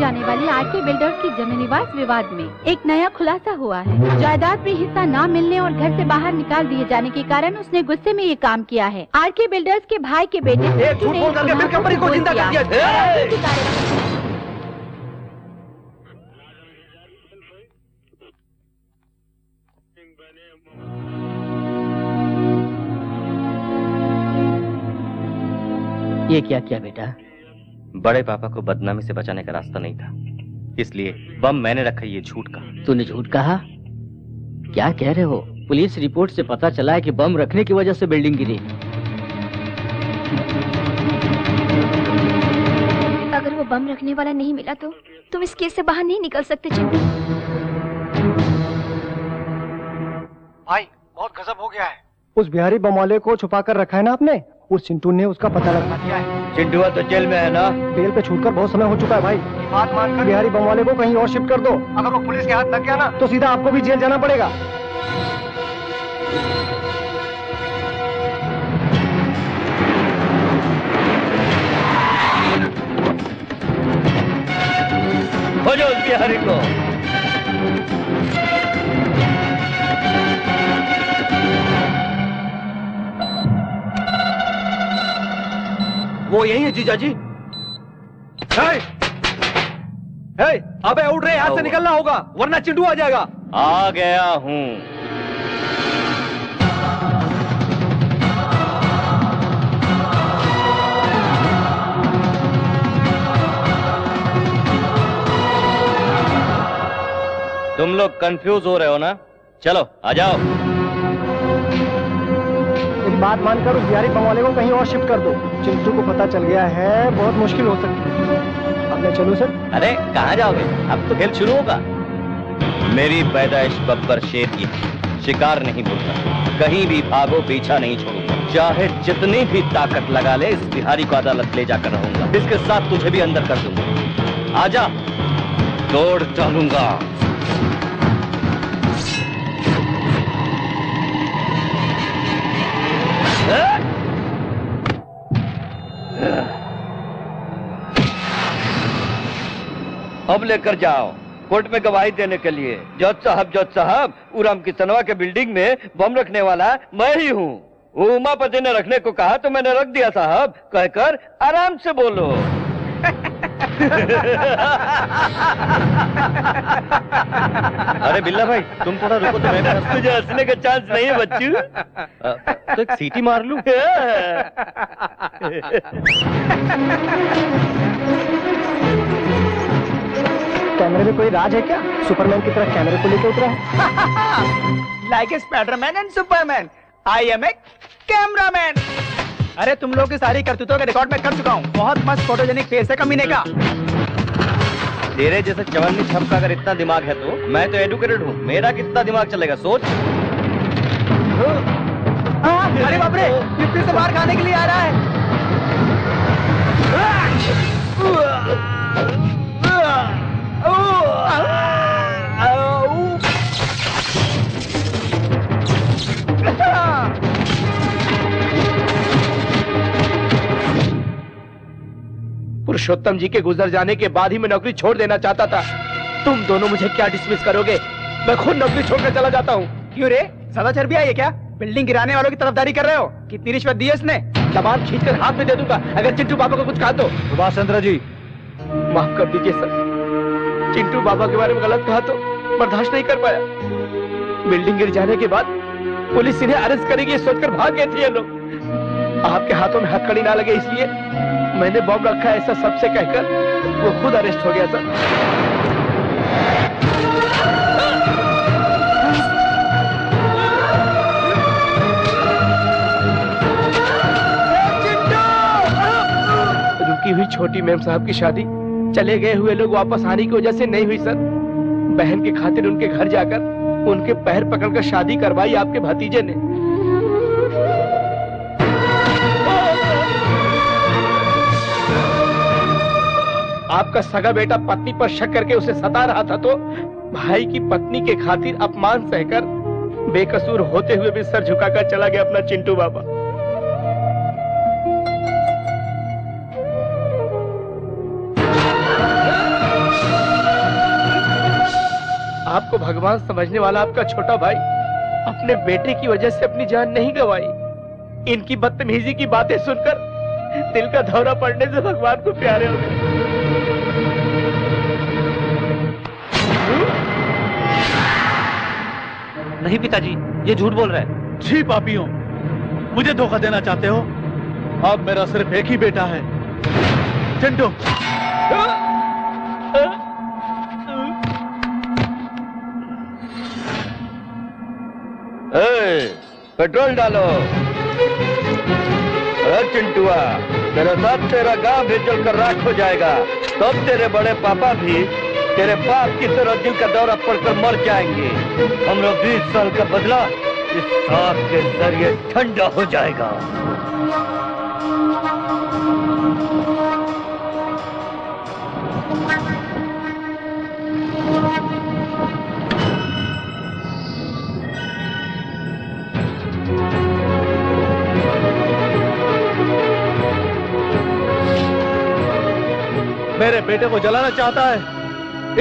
S15: जाने वाली आरके बिल्डर्स की जमीन निवास विवाद में एक नया खुलासा हुआ है। जायदाद में हिस्सा न मिलने और घर से बाहर निकाल दिए जाने के कारण उसने गुस्से में ये काम किया है। आरके बिल्डर्स के भाई के बेटे
S10: झूठ बोल करके फिर कंपनी को जिंदा कर दिया।
S7: ये क्या किया बेटा?
S13: बड़े पापा को बदनामी से बचाने का रास्ता नहीं था, इसलिए बम मैंने रखा। ये झूठ कहा।
S7: तूने झूठ कहा? क्या कह रहे हो? पुलिस रिपोर्ट से पता चला है कि बम रखने की वजह से बिल्डिंग गिरी।
S12: अगर वो बम रखने वाला नहीं मिला तो तुम इस केस से बाहर नहीं निकल सकते चिंटू।
S8: भाई बहुत गजब हो गया है। उस बिहारी बम वाले को छुपा कर रखा है ना आपने। उस चिंटू ने उसका पता लगा दिया है।
S2: चिंटू तो जेल में है ना?
S8: जेल पे छूटकर बहुत समय हो चुका है भाई। बात मानकर बिहारी बम वाले को कहीं और शिफ्ट कर दो। अगर वो पुलिस के हाथ लग गया ना तो सीधा आपको भी जेल जाना पड़ेगा।
S2: हो जाओ उस बिहारी को।
S10: वो यही है जीजा जी। अबे उठ रहे, यहाँ से निकलना होगा वरना चिंटू आ जाएगा।
S2: आ गया हूँ। तुम लोग कंफ्यूज हो रहे हो ना? चलो आ जाओ।
S8: बात मानकर उस बिहारी बम वाले को कहीं और शिफ्ट कर दो। चिंटू को पता चल गया है, बहुत मुश्किल हो सकती है। अब मैं चलूं सर?
S2: अरे कहाँ जाओगे? अब तो खेल शुरू होगा। मेरी पैदाइश बब्बर शेर की है, शिकार नहीं भूलता। कहीं भी भागो, पीछा नहीं छोड़ूंगा। चाहे जितनी भी ताकत लगा ले, इस बिहारी को अदालत ले जाकर रहूंगा। इसके साथ तुझे भी अंदर कर दूंगा। आजा, दौड़ डालूंगा। अब लेकर जाओ कोर्ट में गवाही देने के लिए। जज साहब, उराम किसनवा के बिल्डिंग में बम रखने वाला मैं ही हूँ। उमापति ने रखने को कहा तो मैंने रख दिया साहब, कहकर आराम से बोलो। अरे बिल्ला भाई तुम थोड़ा रुको तो मैं तुझे हंसने का चांस नहीं है बच्चू। तो एक सीटी मार लूं।
S8: कैमरे में कोई राज है क्या? सुपरमैन की तरह कैमरे को लेकर उतरा है।
S1: Like Spiderman and Superman, I am a cameraman. अरे तुम लोग की सारी करतूतों का रिकॉर्ड मैं कर चुका हूँ। बहुत मस्त फोटोजेनिक फेस है कमीने का।
S2: तेरे जैसे चवन्नी छप का अगर इतना दिमाग है तो मैं तो एडुकेटेड हूँ, मेरा कितना दिमाग चलेगा सोच।
S1: अरे बाप रे, ये फिर से बाहर खाने के लिए आ रहा है।
S11: पुरुषोत्तम जी के गुजर जाने के बाद ही मैं नौकरी छोड़ देना चाहता था। तुम दोनों मुझे क्या डिसमिस करोगे? मैं खुद नौकरी छोड़कर चला जाता हूँ।
S1: क्यों रे, ज्यादा चर्बी आई है क्या? बिल्डिंग गिराने वालों की तरफदारी कर रहे हो? कितनी रिश्वत दी है इसने?
S11: जबान खींचकर हाथ में दे दूंगा अगर चिंटू बाबा को कुछ कहा तो।
S3: सुभाष चंद्र जी,
S11: माफ कर दीजिए सर, चिंटू बाबा के बारे में गलत कहा तो बर्दाश्त नहीं कर पाया। बिल्डिंग गिर जाने के बाद पुलिस इन्हें अरेस्ट करेगी सोचकर भाग गए थे ये लोग। आपके हाथों में हथकड़ी ना लगे इसलिए मैंने बॉम्ब रखा, ऐसा सबसे कहकर वो खुद अरेस्ट हो गया सर। रुकी हुई छोटी मैम साहब की शादी चले गए हुए लोग वापस आने की वजह से नहीं हुई सर। बहन की खातिर उनके घर जाकर उनके पैर पकड़कर शादी करवाई आपके भतीजे ने। आपका सगा बेटा पत्नी पर शक करके उसे सता रहा था तो भाई की पत्नी के खातिर अपमान सहकर बेकसूर होते हुए भी सर झुकाकर चला गया अपना चिंटू बाबा। आपको भगवान समझने वाला आपका छोटा भाई अपने बेटे की वजह से अपनी जान नहीं गंवाई। इनकी बदतमीजी की बातें सुनकर दिल का दौरा पड़ने से भगवान को प्यारे हो गए।
S13: नहीं पिताजी, ये झूठ बोल रहा है।
S3: छी पापियों, मुझे धोखा देना चाहते हो? अब मेरा सिर्फ एक ही बेटा है, चिंटू।
S2: पेट्रोल डालो। अरे चिंटुआ, तेरे साथ तेरा गांव भी जलकर राख हो जाएगा। तब तेरे बड़े पापा भी तेरे बाप की तरह दिल का दौरा पड़कर मर जाएंगे। हमरा 20 साल का बदला इस सांप के जरिए ठंडा हो जाएगा।
S3: मेरे बेटे को जलाना चाहता है।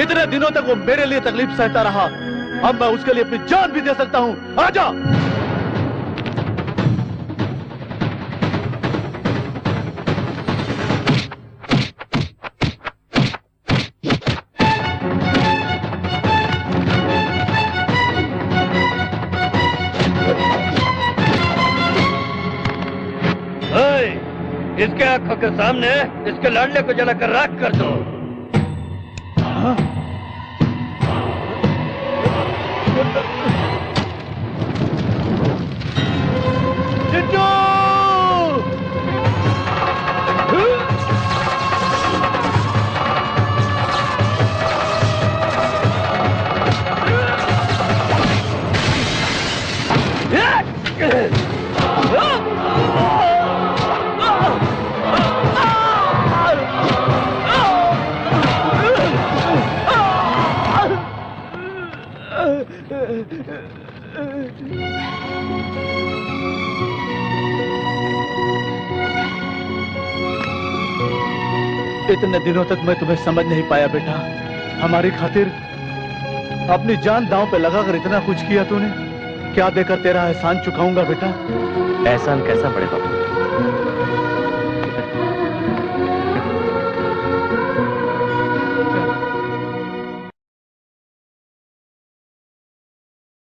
S3: इतने दिनों तक वो मेरे लिए तकलीफ सहता रहा, अब मैं उसके लिए अपनी जान भी दे सकता हूं। आजा।
S2: इसके आंखों के सामने इसके लाडले को जलाकर राख कर दो।
S3: इतने दिनों तक मैं तुम्हें समझ नहीं पाया बेटा। हमारी खातिर अपनी जान दांव पे लगाकर इतना कुछ किया तूने। क्या देकर तेरा एहसान चुकाऊंगा बेटा?
S13: एहसान कैसा बड़े बाबू?